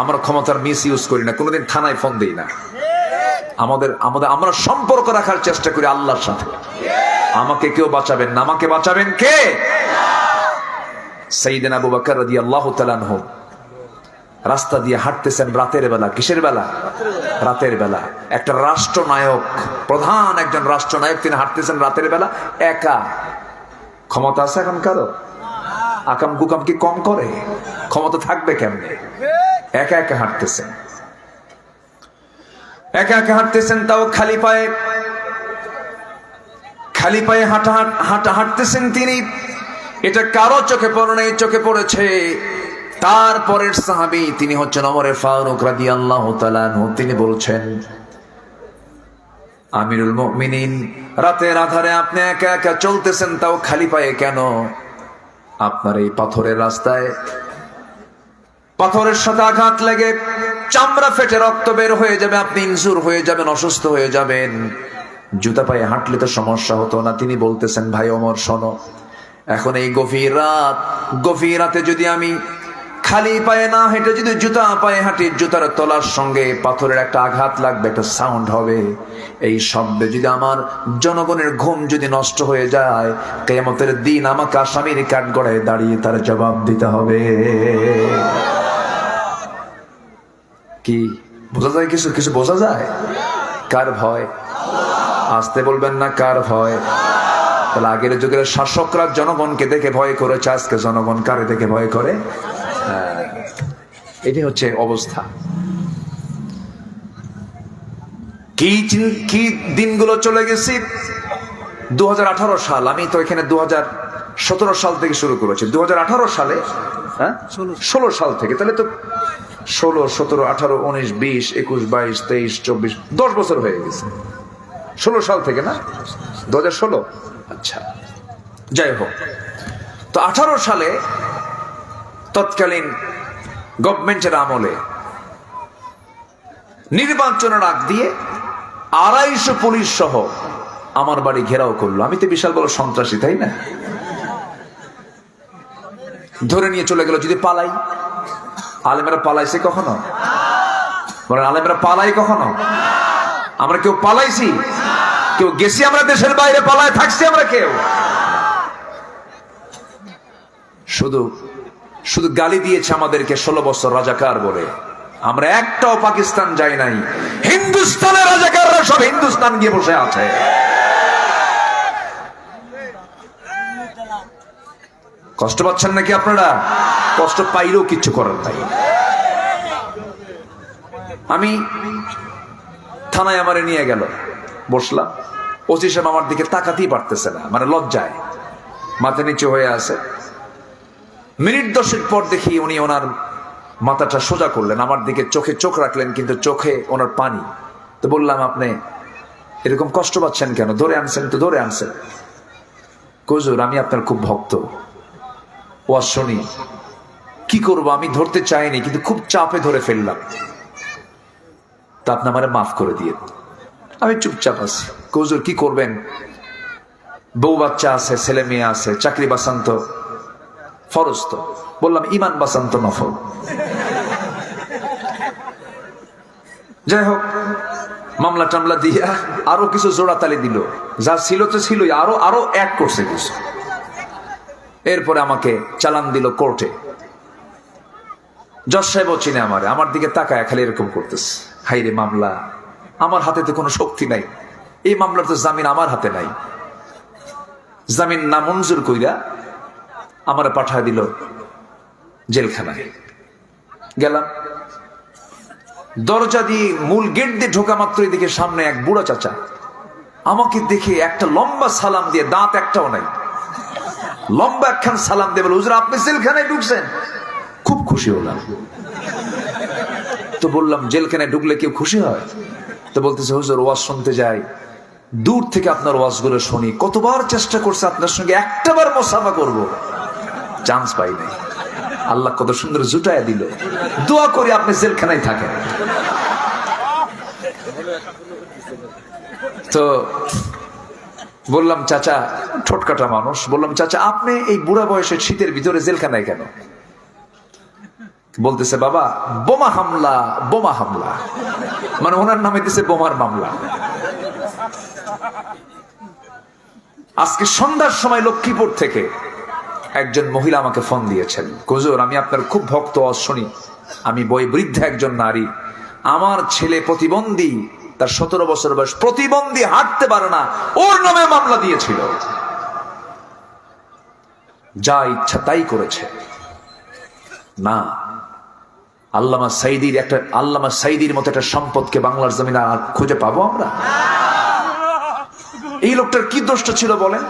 আমরা ক্ষমতার মিস ইউজ করি না, কোনোদিন থানায় ফোন দিই না। আমরা সম্পর্ক রাখার চেষ্টা করি আল্লাহর সাথে। আমাকে কেউ বাঁচাবেন না, আমাকে বাঁচাবেন কে? সাইয়েদনা আবু বকর রাদিয়াল্লাহু তাআলা আনহু রাস্তা দিয়ে হাঁটতেছেন রাতের বেলা। কিসের বেলা? রাতের বেলা। একটা রাষ্ট্রনায়ক, প্রধান একজন রাষ্ট্রনায়ক, তিনি হাঁটতেছেন রাতের বেলা একা। ক্ষমতা আছে এখন কারো? আকাম কুকাম কি কম করে? ক্ষমতা থাকবে কেমনে? একা একা হাঁটতেছেন, একা একা হাঁটতেছেন, তাও খালি পায়ে। খালি পায়ে হাঁটতেছেন তিনি। এটা কারো চোখে পড়ে নাই, চোখে পড়েছে তারপরের সাহাবী, তিনি হচ্ছেন ওমর ফারুক রাদিয়াল্লাহু তাআলা আনহু। তিনি বলছেন, আমিরুল মুমিনিন, রাতের আধারে আপনি একা একা চলতেছেন, তাও খালি পায়ে কেন? আপনার এই পাথরের রাস্তায় পাথরের সাথে আঘাত লেগে চামড়া ফেটে রক্ত বের হয়ে যাবে, আপনি ইনজুর হয়ে যাবেন, অসুস্থ হয়ে যাবেন। জুতা পায়ে হাঁটলে তো সমস্যা হতো না। তিনি বলতেছেন, ভাই ওমর শোনো, এখন এই গভীর রাতে যদি আমি খালি পায়ে না হেঁটে যদি জুতা পায়ে হাঁটি, জুতার তলার সঙ্গে পাথরের একটা আঘাত লাগবে, একটা সাউন্ড হবে। এই শব্দে যদি আমার জনগণের ঘুম যদি নষ্ট হয়ে যায়, কিয়ামতের দিন আমাকে আসামির কাঠগড়ায় দাঁড়িয়ে তার জবাব দিতে হবে। কি বোঝা যায়? কিছু কিছু বোঝা যায়। কার ভয়? আসতে বলবেন না, কার ভয়? তাহলে আগের যুগের শাসকরা জনগণকে দেখে ভয় করেছে, আজকে জনগণ কারে দেখে ভয় করে? এটি হচ্ছে অবস্থা। কি দিনগুলো চলে গেছি। 2018 সাল, আমি তো এখানে 2017 সাল থেকে শুরু করেছি। 2018 সালে 16 সাল থেকে, তাহলে তো 16, 17, 18, 19, 20, 21, 22, 23, 24, 10 বছর হয়ে গেছে। 16 সাল থেকে না, 2016। আচ্ছা, যাই হোক। তো 18 সালে তৎকালীন গভর্নমেন্টের আমলে নির্বাচনের আগ দিয়ে 250 পুলিশ সহ আমার বাড়ি ঘেরাও করলো। আমি তো বিশাল বড় সন্ত্রাসী, তাই না? ধরে নিয়ে চলে গেল। যদি পালাই, আলেমেরা পালাইছে কখনো? বলেন, আলেমেরা পালাই কখনো? আমরা কেউ পালাইছি? কেউ গেছি আমরা দেশের বাইরে পালায় থাকছি আমরা কেউ? শুধু শুধু গালি দিয়েছে আমাদেরকে 16 বছর রাজাকার বলে। আমরা একটাও পাকিস্তান যাই নাই। হিন্দুস্তানের রাজাকাররা সব হিন্দুস্তান গিয়ে বসে আছে। কষ্ট পাচ্ছেন নাকি আপনারা? কষ্ট পাইলেও কিচ্ছু করার নাই। আমি থানায় আমারে নিয়ে গেল, বসলাম। ওসি সাহেব আমার দিকে তাকাতেই পারতেছে না, মানে লজ্জায় মাথা নিচু হয়ে আছে। মিনিট 10 পর দেখি উনি ওনার মাথাটা সোজা করলেন, আমার দিকে চোখে চোখ রাখলেন, কিন্তু চোখে ওনার পানি। তো বললাম, আপনি এরকম কষ্ট পাচ্ছেন কেন? ধরে আনছেন তো, ধরে আনছেন। হুজুর, আমি আপনার খুব ভক্ত, ওয়াজ শুনি। কি করব, আমি ধরতে চাইনি, কিন্তু খুব চাপে ধরে ফেললাম। তা আপনি আমারে মাফ করে দিয়ে। আমি চুপচাপ আছি। হুজুর, কি করবেন? বউ বাচ্চা আছে, ছেলে মেয়ে আছে, চাকরি বাঁচান্ত ফরজ তো। বললাম, ইমান বাঁচান্ত নফল। যাই হোক, মামলা টামলা দিয়া আরো কিছু জোড়াতালি দিল। যা ছিল তো ছিলই, আরো অ্যাড করছে কিছু। এরপরে আমাকে চালান দিল কোর্টে। জজ সাহেবও চিনে আমারে, আমার দিকে তাকায় খালি এরকম করতেছে। হাইরে মামলা, আমার হাতে তো কোনো শক্তি নাই। এই মামলার তো জামিন আমার হাতে নাই। জামিন না মঞ্জুর কইরা আমার পাঠায় দিল জেলখানায়। গেলাম, দরজা দিয়ে মূল গেট দিয়ে ঢোকা মাত্র এদিকে সামনে এক বুড়া চাচা আমাকে দেখে একটা লম্বা সালাম দিয়ে, দাঁত একটাও নাই, লম্বা একখান সালাম দিয়ে বলে, হুজুর আপনি জেলখানায় ঢুকছেন? খুব খুশি হলাম। তো বললাম, জেলখানায় ঢুকলে কেউ খুশি হয়? তো বলতেছে, হুজুর ওয়াজ শুনতে যাই, দূর থেকে আপনার ওয়াজগুলো শুনি, কতবার চেষ্টা করছে আপনার সঙ্গে একটাবার মুসাফা করব, চান্স পাই নাই। আল্লাহ কত সুন্দর জুটায় দিল। দোয়া করি আপনি জেলখানায় থাকেন। তো বললাম, চাচা, ঠোটকাটা মানুষ, বললাম, চাচা আপনি এই বুড়া বয়সের শীতের ভিতরে জেলখানায় কেন? বলতেছে, বাবা বোমা হামলা, বোমা হামলা, মানে ওনার নামে দিছে বোমার মামলা। আজকে সন্ধ্যার সময় লক্ষ্মীপুর থেকে একজন মহিলা আমাকে ফোন দিয়েছেন, হুজুর আমি আপনার খুব ভক্ত, শুনি, আমি বয়োবৃদ্ধা একজন নারী, আমার ছেলে প্রতিবন্ধী, তার 17 বছর বয়স, প্রতিবন্ধী, হাঁটতে পারে না, ওর নামে মামলা দিয়েছিল। যা ইচ্ছা তাই করেছে। না, আল্লামা সাইদির মতো একটা সম্পদকে বাংলার জমিনে আর খুঁজে পাবো আমরা? এই লোকটার কি দোষটা ছিল বলেন?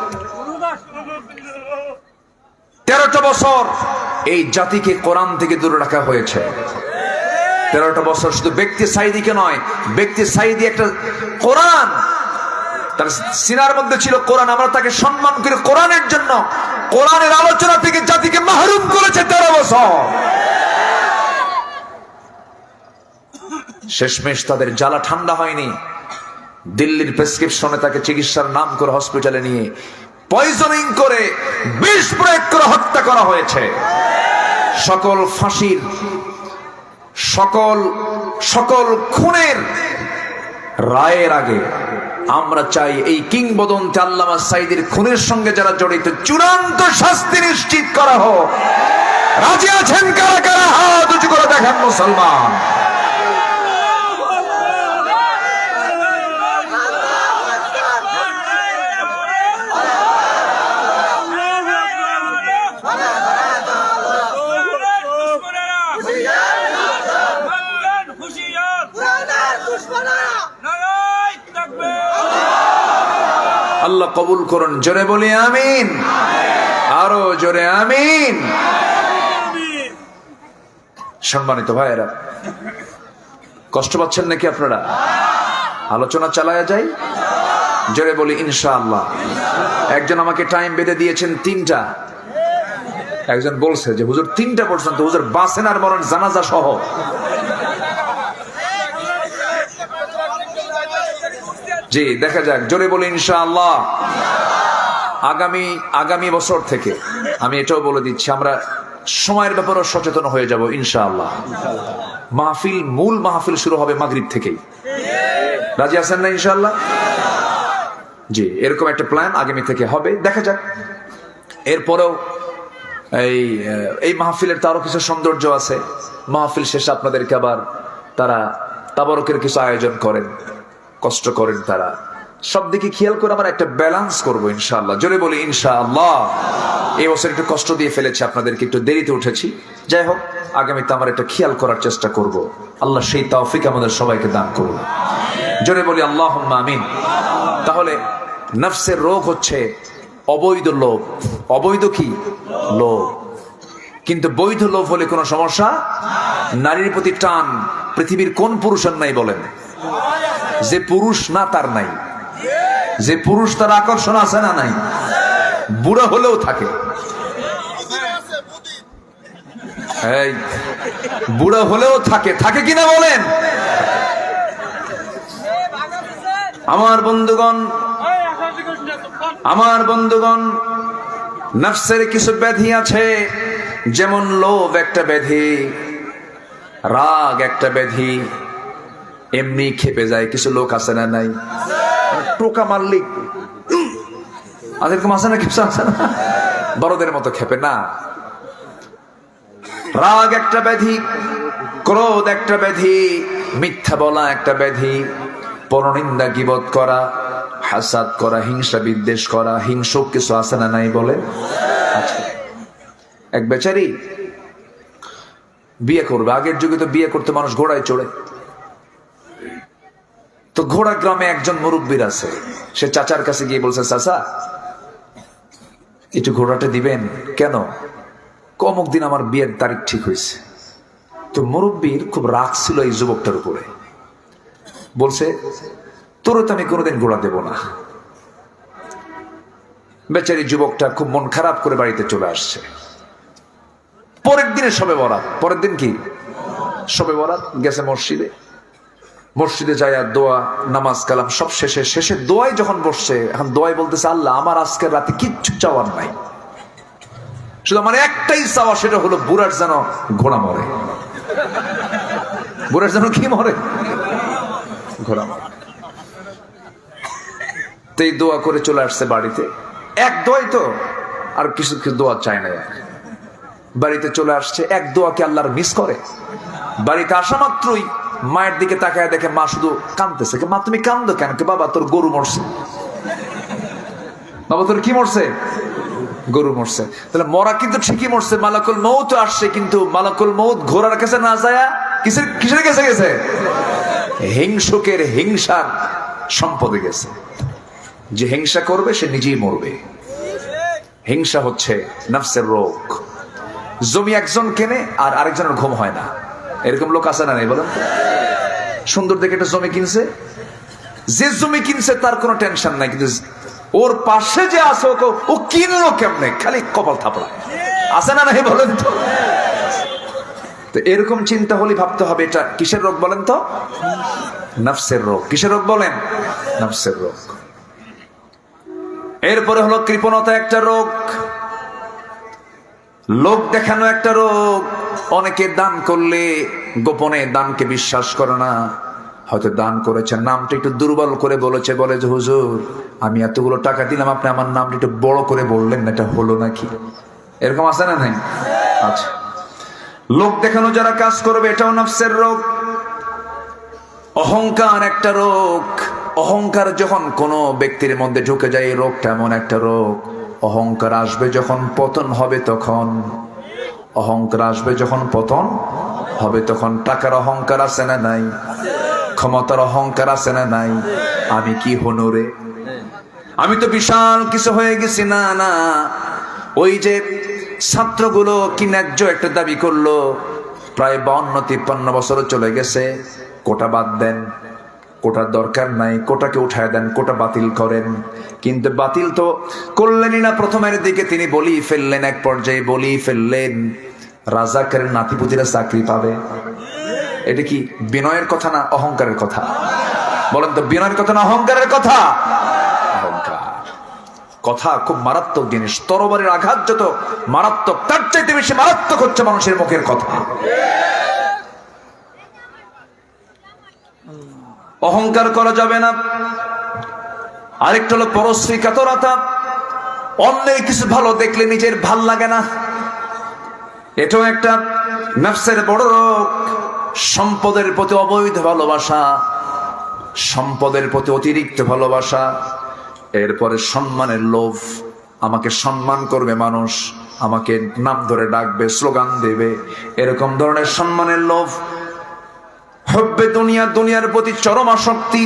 13টা বছর এই জাতিকে কোরআন থেকে দূরে রাখা হয়েছে। 13টা বছর শুধু ব্যক্তি সাইদিকে নয়, ব্যক্তি সাইদি একটা কোরআন, তার সিনার মধ্যে ছিল কোরআন। আমরা তাকে সম্মান করে কোরআনের জন্য, কোরআনের আলোচনা থেকে জাতিকে মাহরুম করেছে 13 বছর। শেষমেশ তাদের জ্বালা ঠান্ডা হয়নি। দিল্লির প্রেসক্রিপশনে তাকে চিকিৎসার নাম করে হসপিটালে নিয়ে পয়জনিং করে, বিষ প্রয়োগ করে হত্যা করা হয়েছে। সকল ফাঁসির, সকল খুনের রায়ের আগে আমরা চাই এই কিংবদন্তি আল্লামা সাঈদীর খুনের সঙ্গে যারা জড়িত চূড়ান্ত শাস্তি নিশ্চিত করা হোক। রাজি আছেন কারা কারা? হাত উঁচু করে দেখান মুসলমান। আল্লাহ কবুল করুন। জোরে বলি আমিন, আরো জোরে আমিন। সম্মানিত ভাইয়েরা, কষ্ট পাচ্ছেন নাকি আপনারা? আলোচনা চালায়া যায়? জোরে বলি ইনশাআল্লাহ। একজন আমাকে টাইম বেঁধে দিয়েছেন 3টা। একজন বলছে যে হুজুর 3টা পর্যন্ত, হুজুর বাসেন আর মরণ জানাজা সহ। জি দেখা যাক, জোরে বলি ইনশাআল্লাহ। আগামী বছর থেকে আমি এটাও বলে দিচ্ছি, আমরা সময়ের ব্যাপারে সচেতন হয়ে যাব ইনশাআল্লাহ। মূল মাহফিল শুরু হবে মাগরিব থেকেই। রাজি আছেন না ইনশাআল্লাহ? জি, এরকম একটা প্ল্যান আগামী থেকে হবে। দেখা যাক। এরপরেও এই মাহফিলের তো আরো কিছু সৌন্দর্য আছে। মাহফিল শেষে আপনাদেরকে আবার তারা তাবারকের কিছু আয়োজন করেন, কষ্ট করেন তারা। সব দিকে খেয়াল করে আমরা একটা ব্যালেন্স করবো ইনশাআল্লাহ। জোরে বলি ইনশাআল্লাহ। এই বছর একটু কষ্ট দিয়ে ফেলেছি আপনাদেরকে, একটু দেরিতে উঠেছি। যাই হোক, আগামীতে আমরা একটা খেয়াল করার চেষ্টা করব। আল্লাহ সেই তৌফিক আমাদের সবাইকে দান করুন। জোরে বলি আল্লাহুম্মা আমিন। তাহলে নফসের রোগ হচ্ছে অবৈধ লোভ। অবৈধ কি? লোভ। কিন্তু বৈধ লোভ হলে কোনো সমস্যা? নারীর প্রতি টান পৃথিবীর কোন পুরুষের নাই বলেন? যে পুরুষ না তার নাই। যে পুরুষ তার আকর্ষণ আছে না নাই? বুড়া হলেও থাকে। এই বুড়া হলেও থাকে, থাকে কিনা বলেন? আমার বন্ধুগণ, নফসের কিছু ব্যাধি আছে। যেমন লোভ একটা ব্যাধি, রাগ একটা ব্যাধি। এমনি খেপে যায় কিছু লোক, আছে না নাই? টোকা মারলি এরকম আছে না? কিছু আছে না? বড়দের মতো খেপে না। রাগ একটা ব্যাধি, ক্রোধ একটা ব্যাধি, মিথ্যা বলা একটা ব্যাধি, পরনিন্দা গীবত করা, হাসাদ করা, হিংসা বিদ্বেষ করা। হিংসক কিছু আছে না নাই বলে? আচ্ছা, এক বেচারি বিয়ে করবে। আগের যুগে তো বিয়ে করতে মানুষ ঘোড়ায় চড়ে। তো ঘোড়া গ্রামে একজন মুরব্বীর আছে। সে চাচার কাছে গিয়ে বলছে, চাচা একটু ঘোড়াটা দিবেন। কেন? অমুক দিন আমার বিয়ের তারিখ ঠিক হয়েছে। তো মুরব্বীর খুব রাগ ছিল এই যুবকটার উপরে। বলছে, তোরও তো আমি কোনোদিন ঘোড়া দেব না। বেচারি যুবকটা খুব মন খারাপ করে বাড়িতে চলে আসছে। পরের দিনে শবে বরাত। পরের দিন কি? শবে বরাত। গেছে মসজিদে যায় আর দোয়া, নামাজ কালাম সব শেষে দোয়ায় যখন বসছে, এখন দোয়ায় বলতেছে, আল্লাহ আমার আজকের রাতে কিচ্ছু চাওয়ার নাই, শুধু আমার একটাই চাওয়া, সেটা হলো বুড়ার যেন ঘোড়া মরে। বুড়ার যেন কি মরে? ঘোড়া মরে। তো এই দোয়া করে চলে আসছে বাড়িতে। এক দোয়াই তো, আর কিছু দোয়া চায় না। বাড়িতে চলে আসছে, এক দোয়াকে আল্লাহর মিস করে। বাড়িতে আসা মাত্রই মায়ের দিকে তাকায় দেখে মা শুধু কাঁদতেছে। মা তুমি কাঁদো কেন? বাবা তোর গরু মরছে। বাবা তোর কি মরছে? গরু মরছে। তাহলে মরা কিন্তু ঠিকই মরছে, মালাকুল মউত আসছে, কিন্তু মালাকুল মউত ঘোড়ার কাছে না যায় কিসের কাছে গেছে? হিংসুকের হিংসার সম্পদে গেছে। যে হিংসা করবে সে নিজেই মরবে। হিংসা হচ্ছে নফসের রোগ। জমি একজন কেনে আর আরেকজনের ঘুম হয় না, এরকম লোক আছে না নাই বলেন? সুন্দর দেখে একটা জমি কিনছে, যে জমি কিনছে তার কোনো টেনশন নাই, কিন্তু ওর পাশে যে আছে ও কিনলো কেমনে, খালি কপাল থাপড়া। আছে না নাই বলেন তো? তো এরকম চিন্তা হলে ভাবতে হবে এটা কিসের রোগ বলেন তো? নফসের রোগ। কিসের রোগ বলেন? নফসের রোগ। এরপরে হলো কৃপণতা, একটা রোগ। লোক দেখানো একটা রোগ। অনেকে দান করলে গোপনে দানকে বিশ্বাস করে না। হয়তো দান করেছেন, নামটা একটু দুর্বল করে বলেছে, বলে যে হুজুর আমি এতগুলো টাকা দিলাম, আপনি আমার নামটা একটু বড় করে বললেন না, এটা হলো নাকি? এরকম আছে না নাই? আচ্ছা, লোক দেখানো যারা কাজ করবে এটাও নফসের রোগ। অহংকার একটা রোগ। অহংকার যখন কোনো ব্যক্তির মধ্যে ঢুকে যায়, এই রোগটা এমন একটা রোগ। অহংকার আসবে যখন পতন হবে তখন। অহংকার আসবে যখন পতন হবে তখন। টাকার অহংকার আছে না নাই? ক্ষমতার অহংকার আছে না নাই? আমি কি হনুরে, আমি তো বিশাল কিছু হয়ে গেছি। না না, ওই যে ছাত্রগুলো কি ন্যায্য একটা দাবি করলো, প্রায় 52-53 বছরও চলে গেছে। কোটা বাদ দেন, কোটার দরকার নাই, কোটাকে উঠায় দেন, কোটা বাতিল করেন। কিন্তু বাতিল তো করলেনই না। প্রথমের দিকে তিনি বলি ফেললেন, এক পর্যায়ে বলি ফেললেন রাজাকারের নাতিপুতিরা চাকরি পাবে। এটা কি বিনয়ের কথা না অহংকারের কথা? বলেন তো, বিনয়ের কথা না অহংকারের কথা? অহংকার কথা খুব মারাত্মক জিনিস। তরবারির আঘাত যত মারাত্মক, তার চাইতে বেশি মারাত্মক হচ্ছে মানুষের মুখের কথা। অহংকার করা যাবে না। আরেকটা হলো পরশ্রী কাতরতা। অন্যের কিছু ভালো দেখলে নিজের ভাল লাগে না, এটাও একটা নফসের বড় রোগ। সম্পদের প্রতি অবৈধ ভালোবাসা, সম্পদের প্রতি অতিরিক্ত ভালোবাসা। এরপরে সম্মানের লোভ। আমাকে সম্মান করবে মানুষ, আমাকে নাম ধরে ডাকবে, স্লোগান দেবে, এরকম ধরনের সম্মানের লোভ। হব্বে দুনিয়া, দুনিয়ার প্রতি চরম আসক্তি,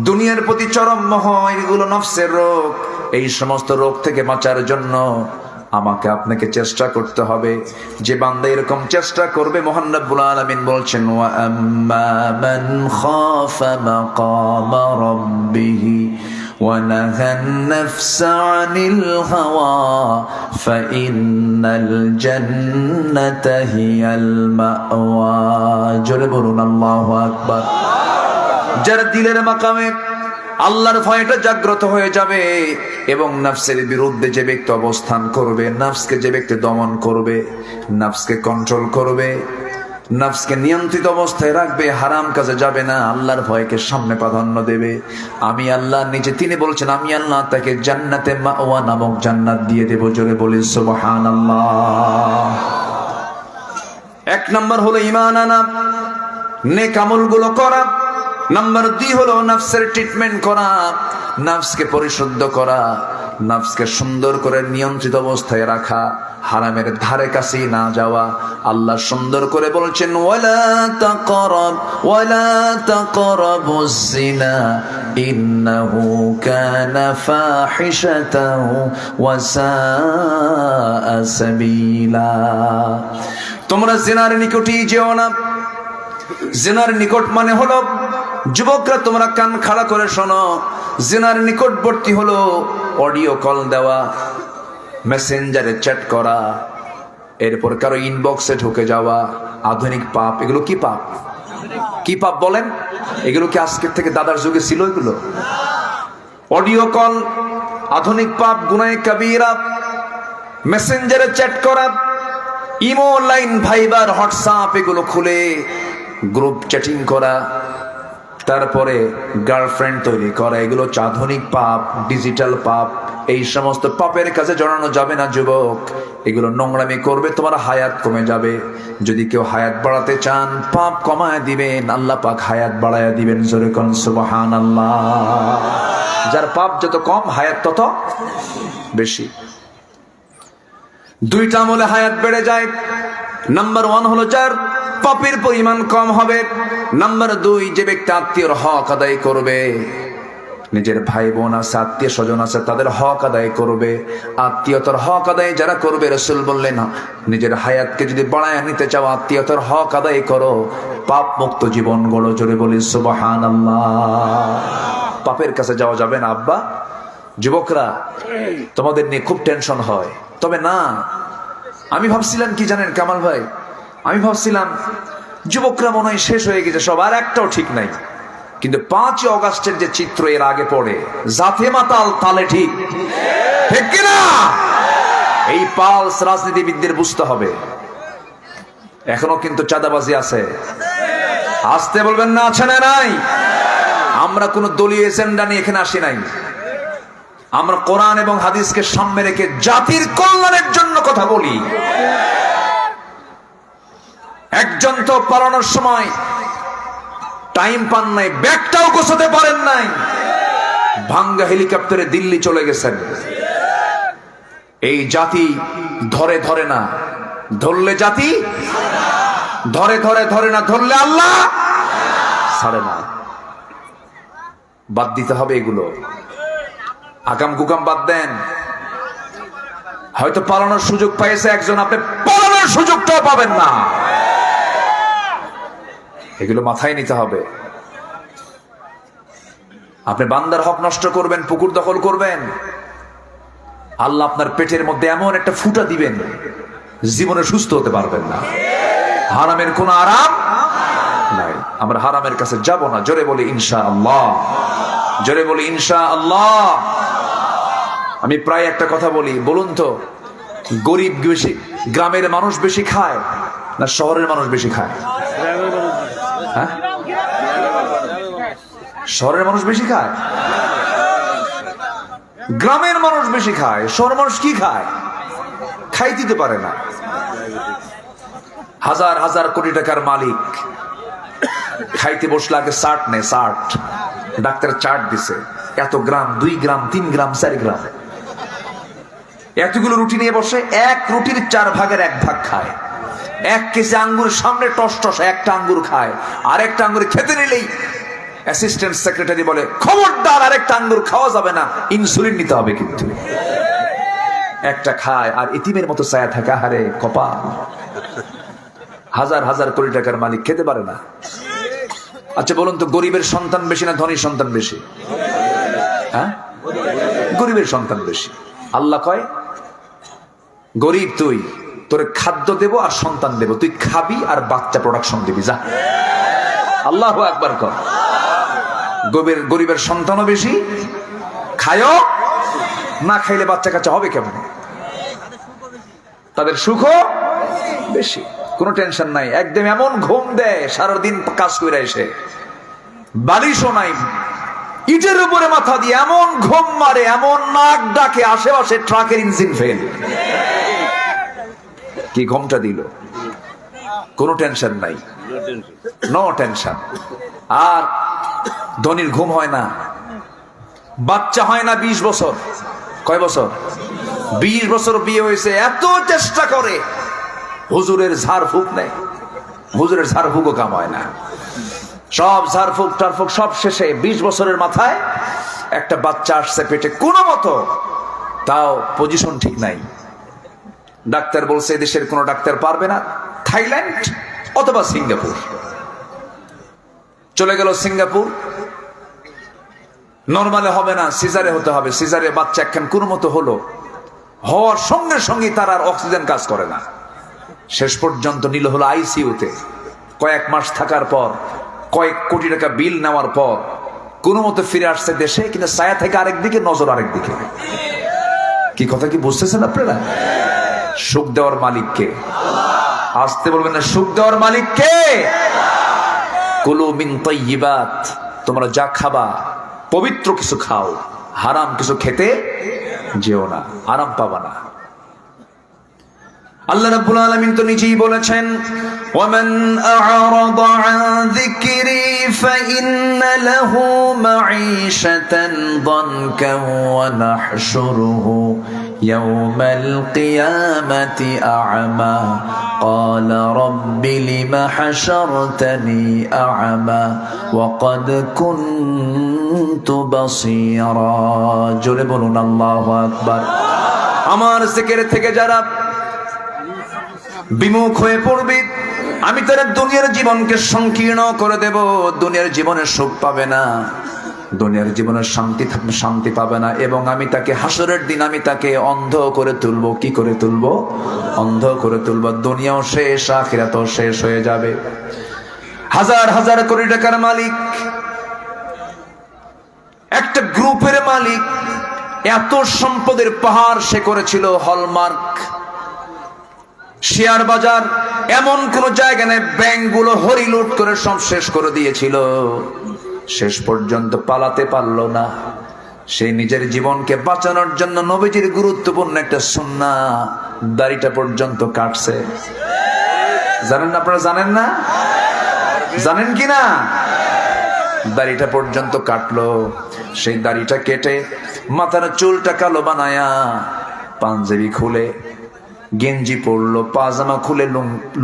দুনিয়ার প্রতি চরম মোহ, এগুলো নফসের রোগ। এই সমস্ত রোগ থেকে বাঁচার জন্য আমাকে আপনাকে চেষ্টা করতে হবে। যে বান্দা এরকম চেষ্টা করবে, মহান রব্বুল আলামিন বলছেন ওয়া আম্মা মান খাফা মাকামা রাব্বিহি ওয়া নাহান নাফসা আনিল হাওয়া ফাইন্নাল জান্নাতা হিয়াল মাওয়া। জোরে বলুন আল্লাহু আকবার। যার দিলের মাকামে আল্লাহর ভয়টা জাগ্রত হয়ে যাবে এবং নফসের বিরুদ্ধে যে ব্যক্তি অবস্থান করবে, নফসকে যে ব্যক্তি দমন করবে, নফসকে কন্ট্রোল করবে, নফসকে নিয়ন্ত্রিত অবস্থায় রাখবে, হারাম কাজে যাবে না, আল্লাহর ভয়কে সামনে প্রাধান্য দেবে, আমি আল্লাহ নিজে, তিনি বলছেন আমি আল্লাহ তাকে জান্নাতে মাওয়া নামক জান্নাত দিয়ে দেব। জোরে বলি সুবহানাল্লাহ। এক নম্বর হলো ঈমান আনা, নেক আমলগুলো করা। নাম্বার 2 হলো নফসের ট্রিটমেন্ট করা, নফসকে পরিশুদ্ধ করা, নফসকে সুন্দর করে নিয়ন্ত্রিত অবস্থায় রাখা, হারামের ধারে কাছে না যাওয়া। আল্লাহ সুন্দর করে বলছেন ওয়ালা তাকরাবুজ জিনা ইন্নাহু কানা ফাহিশাতান ওয়া সাআ সাবিলা। তোমরা জিনার নিকটেই যেও না। জিনার নিকট মানে হলো, যুবকরা তোমরা কান খাড়া করে শোনো, জিনার নিকটবর্তী হলো অডিও কল দেওয়া, মেসেঞ্জারে চ্যাট করা, এরপর কারো ইনবক্সে ঢুকে যাওয়া। আধুনিক পাপ। এগুলো কি পাপ? কি পাপ বলেন? এগুলো কি আজকের থেকে দাদার যুগে ছিল? এগুলো অডিও কল আধুনিক পাপ, গুনাহে কাবীরা। মেসেঞ্জারে চ্যাট করা, ইমো, লাইন, ভাইবার, হোয়াটসঅ্যাপ এগুলো খুলে গ্রুপ চ্যাটিং করা, তারপরে গার্লফ্রেন্ড তৈরি করা, এগুলো হচ্ছে আধুনিক পাপ, ডিজিটাল পাপ। এই সমস্ত পাপের কাছে জড়ানো যাবে না যুবক। এগুলো নোংরামি করবে, তোমার হায়াত কমে যাবে। যদি কেউ হায়াত বাড়াতে চান, পাপ কমায় দিবেন, আল্লাহ পাক হায়াত বাড়ায় দিবেন। জোরে কোন সুবহানাল্লাহ। যার পাপ যত কম, হায়াত তত বেশি। 2টা আমলে হায়াত বেড়ে যায়। নাম্বার 1 হলো যার পাপের পরিমাণ কম হবে। নাম্বার 2, যে ব্যক্তি আত্মীয়র হক আদায় করবে, নিজের ভাই বোন আছে, আত্মীয় স্বজন আছে, তাদের হক আদায় করবে। আত্মীয়তার হক আদায় যারা করবে, রাসূল বললেন নিজের হায়াতকে যদি বাড়ায় নিতে চাও, আত্মীয়তার হক আদায় করো, পাপ মুক্ত জীবন গড়ো। জোরে বলি সুবহানাল্লাহ। পাপের কাছে যাওয়া যাবে না। আব্বা, যুবকরা তোমাদের নিয়ে খুব টেনশন হয়। তবে না, আমি ভাবছিলাম কি জানেন কামাল ভাই, আমি ভাবছিলাম যুবকরা মনে হয় শেষ হয়ে গেছে সব, আর একটাও ঠিক নাই। কিন্তু 5 অগাস্টের যে চিত্র এর আগে পড়ে, জাতে মাতাল তালে ঠিক, ঠিক কিনা? এই পালস রাজনীতিবিদদের বুঝতে হবে। এখনো কিন্তু চাঁদাবাজি আছে, আসতে বলবেন না, আছে না নাই? আমরা কোন দলীয় এজেন্ডা নিয়ে এখানে আসি নাই। আমরা কোরআন এবং হাদিসকে সামনে রেখে জাতির কল্যাণের জন্য কথা বলি। একজন তো পালানোর সময় টাইম পান নাই, ব্যাগটাও গোছাতে পারেন নাই, ভাঙ্গা হেলিকপ্টারে দিল্লি চলে গেছেন। এই জাতি ধরে ধরে না, ধরলে জাতি ধরে ধরে ধরে না, ধরলে আল্লাহ ছাড়ে না। বাদ দিতে হবে এগুলো, আগাম গুগাম বাদ দেন। হয়তো পালানোর সুযোগ পাইছে একজন, আপনি পালানোর সুযোগটাও পাবেন না। এগুলো মাথায় নিতে হবে। আপনি বান্দার হক নষ্ট করবেন, পুকুর দখল করবেন, আল্লাহ আপনার পেটের মধ্যে এমন একটা ফুটা দিবেন, জীবনে সুস্থ হতে পারবেন না। হারামের কোনো আরাম নাই। আমরা হারামের কাছে যাব না। জোরে বলি ইনশাআল্লাহ, জোরে বলি ইনশাআল্লাহ। আমি প্রায় একটা কথা বলি, বলুন তো, গরিব বেশি, গ্রামের মানুষ বেশি খায় না শহরের মানুষ বেশি খায়? হ্যাঁ, শহরের মানুষ বেশি খায়, গ্রামের মানুষ বেশি খায়। শহরের মানুষ কি খায়? খাই দিতে পারে না। হাজার হাজার কোটি টাকার মালিক খাইতে বসলে আগে চার্ট নেই, চার্ট, ডাক্তার চার্ট দিছে, এত গ্রাম, 2 গ্রাম, 3 গ্রাম, 4 গ্রাম, এতগুলো রুটি নিয়ে বসে, এক রুটির 4 ভাগের 1 ভাগ খায়। 1 কেজি আঙ্গুর সামনে টস টস, একটা আঙ্গুর খায়, আর একটা আঙ্গুর খেতে নিলেই অ্যাসিস্ট্যান্ট সেক্রেটারি বলে, খবরদার আরেকটা আঙ্গুর খাওয়া যাবে না, ইনসুলিন নিতে হবে। কিন্তু একটা খায় আর ইতিমের মতো ছায়া থাকে। হারে কপাল, হাজার হাজার কোটি টাকার মালিক খেতে পারে না। আচ্ছা বলুন তো, গরিবের সন্তান বেশি না ধনীর সন্তান বেশি? হ্যাঁ, গরিবের সন্তান বেশি। আল্লাহ কয়, গরিব তুই, তোরে খাদ্য দেব আর সন্তান দেব, তুই খাবি আর বাচ্চা প্রোডাকশন দিবি, যা। আল্লাহু আকবার কর। গরিবের সন্তানও বেশি, খায়ও না, খাইলে বাচ্চা কাচ্চা হবে কেমন? তাদের সুখও বেশি, কোনো টেনশন নাই। একদম এমন ঘুম দেয় সারাদিন কাজ করে এসে, বালিশও নাই, ইটের উপরে মাথা দিয়ে এমন ঘুম মারে, এমন নাক ডাকে, আশেপাশে ট্রাকের ইঞ্জিন ফেল। কি ঘুমটা দিল, কোনো টেনশন নাই, নো টেনশন। আর ধনীর ঘুম হয় না, বাচ্চা হয় না 20 বছর। কয় বছর? 20 বছর বিয়ে হয়েছে, এত চেষ্টা করে, হুজুরের ঝাড়ফুঁক নেই, হুজুরের ঝাড়ফুঁকও কাম হয় না। সব ঝাড়ফুঁক টারফুক সব শেষে 20 বছরের মাথায় একটা বাচ্চা আসছে পেটে, কোনো মতো, তাও পজিশন ঠিক নাই। ডাক্তার বলছে দেশের কোনো ডাক্তার পারবে না, থাইল্যান্ড অথবা সিঙ্গাপুর। চলে গেল সিঙ্গাপুর, নরমালে হবে না, সিজারে হতে হবে। সিজারে বাচ্চা একখান কোনো মতো হলো, হওয়ার সঙ্গে সঙ্গে তার আর অক্সিজেন কাজ করে না। শেষ পর্যন্ত নিল হলো আইসিইউতে। কয়েক মাস থাকার পর, কয়েক কোটি টাকা বিল নেওয়ার পর কোনো মতো ফিরে আসছে দেশে, কিন্তু ছায়া থেকে আরেকদিকে, নজর আরেকদিকে। কি কথা কি বুঝতেছেন আপনারা? সুখ দেওয়ার মালিক কে? আসতে বলবেন না, সুখ দেওয়ার মালিক কে? কুলু মিন তাইয়্যিবাত, তোমরা যা খাবা পবিত্র কিছু খাও, হারাম কিছু খেতে যেও না, আরাম পাবা না। আল্লাহ রাব্বুল আলামিন তো নিজেই বলেছেন, ওয়ামান আ'রাদা আন যিকরি ফাইন্না লাহু মাঈশাতান দানকা ওয়া নাহশুরুহু ইয়াওমাল কিয়ামাতি আ'মা ক্বালা রাব্বি লিমা হাশারতানি আ'মা ওয়া ক্বাদ কুনতু বাসীরা। জোরে বলুন আল্লাহু আকবার। আমার জিকির থেকে যারা বিমুখ হয়ে পড়বে, আমি তার দুনিয়ার জীবনকে সংকীর্ণ করে দেব। দুনিয়ার জীবনে সুখ পাবে না, দুনিয়ার জীবনে শান্তি পাবে না, এবং আমি তাকে হাসরের দিন আমি তাকে অন্ধ করে তুলবো। কি করে তুলবো? অন্ধ করে তুলবো। দুনিয়াও শেষ, আখিরাতও শেষ হয়ে যাবে। হাজার হাজার কোটি টাকার মালিক, একটা গ্রুপের মালিক, এত সম্পদের পাহাড় সে করেছিল হলমার্ক। শেয়ার বাজার এমন কোন জায়গা নেই, ব্যাংকগুলো হরিলুট করে সব শেষ করে দিয়েছিল। শেষ পর্যন্ত পালাতে পারলো না। সেই নিজের জীবনকে বাঁচানোর জন্য নবীজির গুরুত্বপূর্ণ একটা সুন্নাহ দাড়িটা পর্যন্ত কাটছে। জানেন না? আপনারা জানেন না? জানেন কি না? দাড়িটা পর্যন্ত কাটলো। সেই দাড়িটা কেটে মাথার চুলটা কালো বানায়া পাঞ্জাবি খুলে গেঞ্জি পরলো, পাজামা খুলে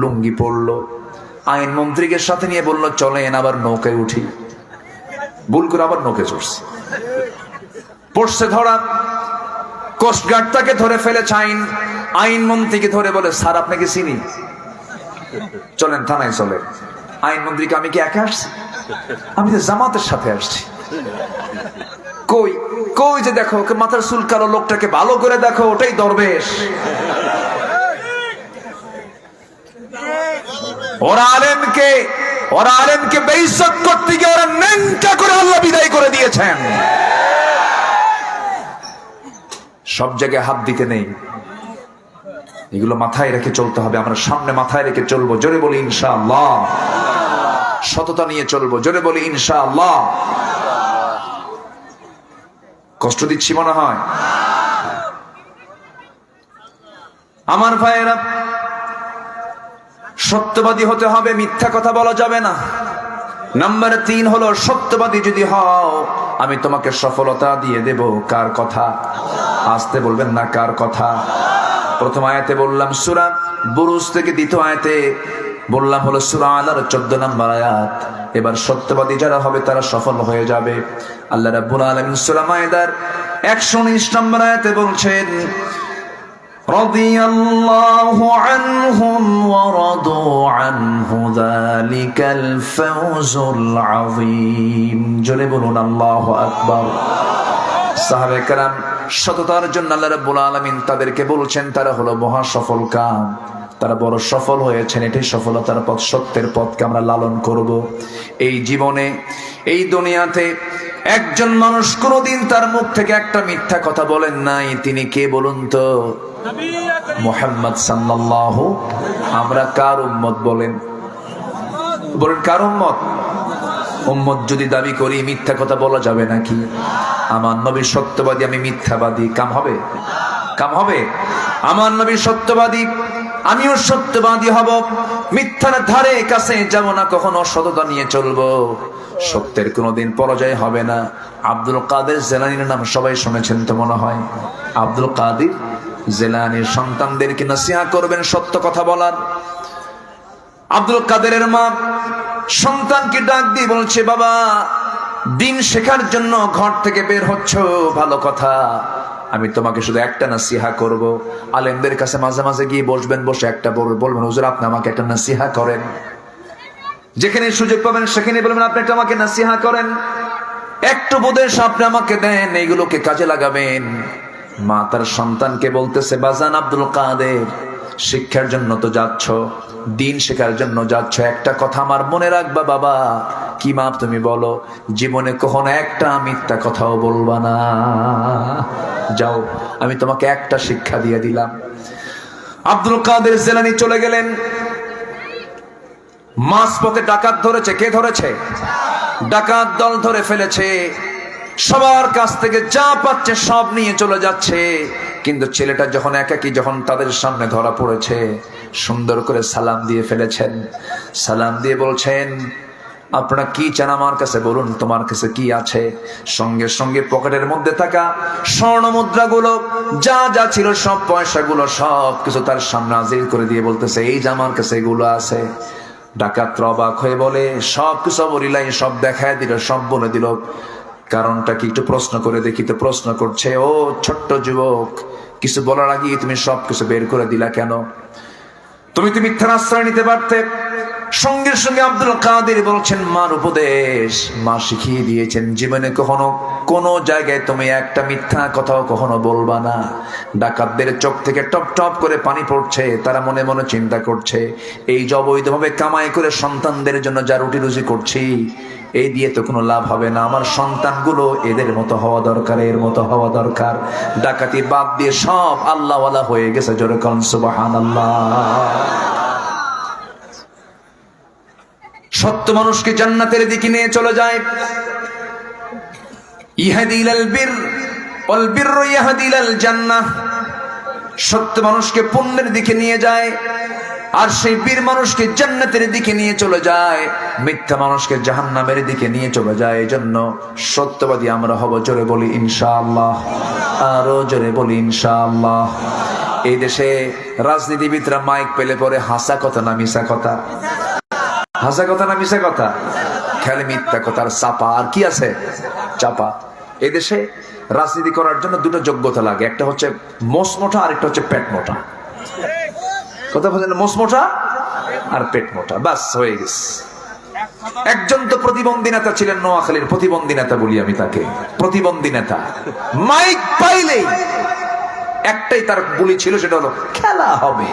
লুঙ্গি পরলো, আইন মন্ত্রীকে সাথে নিয়ে বললো চলেন আবার নৌকায় উঠি। ভুল করে আবার নৌকে চড়ছে, পড়ছে ধরা। কোস্টগার্ড তাকে ধরে ফেলেছে। আইন মন্ত্রীকে ধরে বলে স্যার আপনাকে চিনি, চলেন থানায় চলেন। আইন মন্ত্রীকে আমি কি একা আসছি? আমি তো জামাতের সাথে আসছি। কই কই যে দেখো মাথার চুল কালো লোকটাকে ভালো করে দেখো, ওটাই দরবেশ। ওরা আলেমকে বেইজ্জত করতে গিয়ে ওরা ন্যাংটা করে আল্লাহ বিদায় করে দিয়েছেন। সব জায়গায় হাত দিতে নেই, এগুলো মাথায় রেখে চলতে হবে। আমরা সামনে মাথায় রেখে চলবো, জোরে বলি ইনশাআল্লাহ। সততা নিয়ে চলবো, জোরে বলি ইনশাআল্লাহ। কষ্ট দিচ্ছি মনে হয়? আমার ভাইয়েরা, সত্যবাদী হতে হবে, মিথ্যা কথা বলা যাবে না। নাম্বার 3 হলো সত্যবাদী যদি হও আমি তোমাকে সফলতা দিয়ে দেব। কার কথা? আসতে বলবেন না, কার কথা? প্রথম আয়াতে বললাম সূরা বুরুজ থেকে, দ্বিতীয় আয়াতে বললাম হলো সূরা আলার 14 নম্বর আয়াত। এবার সত্যবাদী যারা হবে তারা সফল হয়ে যাবে। আল্লাহ রাব্বুল আলামিন সূরা মায়েদার 119 নম্বর আয়াতে বলছেন রাদিয়াল্লাহু আনহুম ওয়া রাদু আনহু যালিকাল ফাওজুল আযীম। জোরে বলুন আল্লাহু আকবার। সাহাবায়ে কেরাম সততার জন্য আল্লাহ রাব্বুল আলামিন তাদেরকে বলছেন তারা হলো মহা সফল কাম, তারা বড় সফল হয়েছেন। এটাই সফলতার পথ, সত্যের পথকে আমরা লালন করব। এই জীবনে, এই দুনিয়াতে একজন মানুষ কোনোদিন তার মুখ থেকে একটা মিথ্যা কথা বলেন নাই। তিনি কে বলুন তো? মুহাম্মদ সাল্লাল্লাহু। আমরা কার উম্মত বলেন? বলেন কার উম্মত? উম্মত যদি দাবি করি মিথ্যা কথা বলা যাবে নাকি? আমার নবী সত্যবাদী, আমি মিথ্যাবাদী, কাম হবে? কাম হবে? আমার নবী সত্যবাদী, আমিও সত্যবাদী হব। মিথ্যার ধারে কাছে যাব না, কখনো সততা নিয়ে চলবো। সত্যের কোনোদিন পরাজয় হবে না। আব্দুল কাদের জেলানির নাম সবাই শুনেছেন তো মনে হয়। আব্দুল কাদের জেলানির সন্তানদেরকে নসিহত করবেন সত্য কথা বলার। আব্দুল কাদেরের মা সন্তানকে ডাক দিয়ে বলছে, বাবা দিন শেখার জন্য ঘর থেকে বের হচ্ছ, ভালো কথা। আমি তোমাকে শুধু একটা নসিহত করব। আলেমদের কাছে মাঝে মাঝে গিয়ে বসবেন, বসে একটা বলবেন হুজুর আপনি আমাকে একটা নসিহত করেন। যেখানে সুযোগ পাবেন সেখানে বলবেন আপনি একটা আমাকে নসিহত করেন, একটু উপদেশ আপনি আমাকে দেন, এইগুলোকে কাজে লাগাবেন। মা তার সন্তানকে বলতেছে, বাজান আব্দুল কাদের, শিক্ষার জন্য তো যাচ্ছ, দিন শেখার জন্য যাচ্ছ, একটা কথা আমার মনে রাখবা বাবা। কি মা তুমি বলো? জীবনে কখনো একটা মিথ্যা কথাও বলবা না। যাও, আমি তোমাকে একটা শিক্ষা দিয়ে দিলাম। আব্দুল কাদের জেলানি চলে গেলেন। মাঝপথে ডাকাত ধরেছে। কে ধরেছে? ডাকাত দল ধরে ফেলেছে। সবার কাছ থেকে যা পাচ্ছে সব নিয়ে চলে যাচ্ছে। কিন্তু ছেলেটা যখন একাকী, যখন তাদের সামনে ধরা পড়েছে, সুন্দর করে সালাম দিয়ে ফেলেছেন। সালাম দিয়ে বলছেন, আপনারা কি চান আমার কাছে বলুন, তোমার কাছে কি আছে? সঙ্গে সঙ্গে পকেটের মধ্যে থাকা স্বর্ণ মুদ্রাগুলো, যা যা ছিল সব পয়সাগুলো সব কিছু তার সামনে হাজির করে দিয়ে বলতেছে, এই যে আমার কাছে এগুলো আছে। ডাকাত অবাক হয়ে বলে, সব কিছু বলিলাই, সব দেখায় দিল, সব বলে দিল। কারণটা কি একটু প্রশ্ন করে দেখি তো? প্রশ্ন করছে, ও ছোট্ট যুবক, কিছু বলার আগে তুমি সব কিছু বের করে দিলা কেন? তুমি তো মিথ্যার আশ্রয় নিতে পারতে। সঙ্গে সঙ্গে আব্দুল কাদের বলছেন, মার উপদেশ, মা শিখিয়ে দিয়েছেন, জীবনে কখনো কোনো জায়গায় তুমি একটা মিথ্যা কথাও কখনো বলবা না। ডাকাতদের চোখ থেকে টপ টপ করে পানি পড়ছে। তারা মনে মনে চিন্তা করছে, এই যে অবৈধভাবে কামাই করে সন্তানদের জন্য যা রুটি রুজি করছি, এই দিয়ে তো কোনো লাভ হবে না। আমার সন্তানগুলো এদের মতো হওয়া দরকার, এর মতো হওয়া দরকার। ডাকাতি বাদ দিয়ে সব আল্লাহওয়ালা হয়ে গেছে। জোরে কোন সুবহানাল্লাহ। সত্য মানুষকে জান্নাতের দিকে নিয়ে চলে যায়। ইহাদি ইলাল বির ওয়াল বিররু ইয়াহদি ইলাল জান্নাহ। সত্য মানুষকে পুণ্যের দিকে নিয়ে যায়, আর সেই বীর মানুষকে জান্নাতের দিকে নিয়ে চলে যায়। মিথ্যা মানুষকে জাহান্নামের দিকে নিয়ে চলে যায়। এজন্য সত্যবাদী আমরা হব। জোরে বলি ইনশাআল্লাহ, আরো জোরে বলি ইনশাআল্লাহ। এই দেশে রাজনীতিবিদরা মাইক পেলে পরে হাসা কথা না মিশা কথা? হাসা কথা না মিশা কথা? খালি মিথ্যা কথার চাপা। আর কি আছে? চাপা। এই দেশে রাজনীতি করার জন্য দুটো যোগ্যতা লাগে, একটা হচ্ছে মোষ মোটা, আর একটা হচ্ছে পেট মোটা। কথা বলেন, মোষ মোটা আর পেট মোটা, বাস হয়ে গেছে। একজন তো প্রতিবন্ধী নেতা ছিলেন, নোয়াখালীর প্রতিবন্ধী নেতা বলি আমি তাকে, প্রতিবন্ধী নেতা। মাইক পাইলেই একটাই তার বলি ছিল, সেটা হলো খেলা হবে।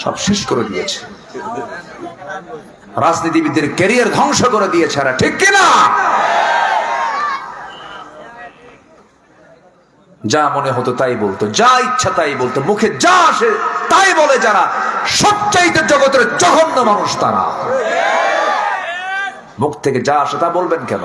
সব শেষ করে দিয়েছে, রাজনীতিবিদদের ক্যারিয়ার ধ্বংস করে দিয়েছে। আর ঠিক কিনা? যা মনে হতো তাই বলতো, যা ইচ্ছা তাই বলতো, মুখে যা আসে তাই বলে। যারা সবচাইতে জগতের জঘন্য মানুষ তারা। মুখ থেকে যা আসে তা বলবেন কেন?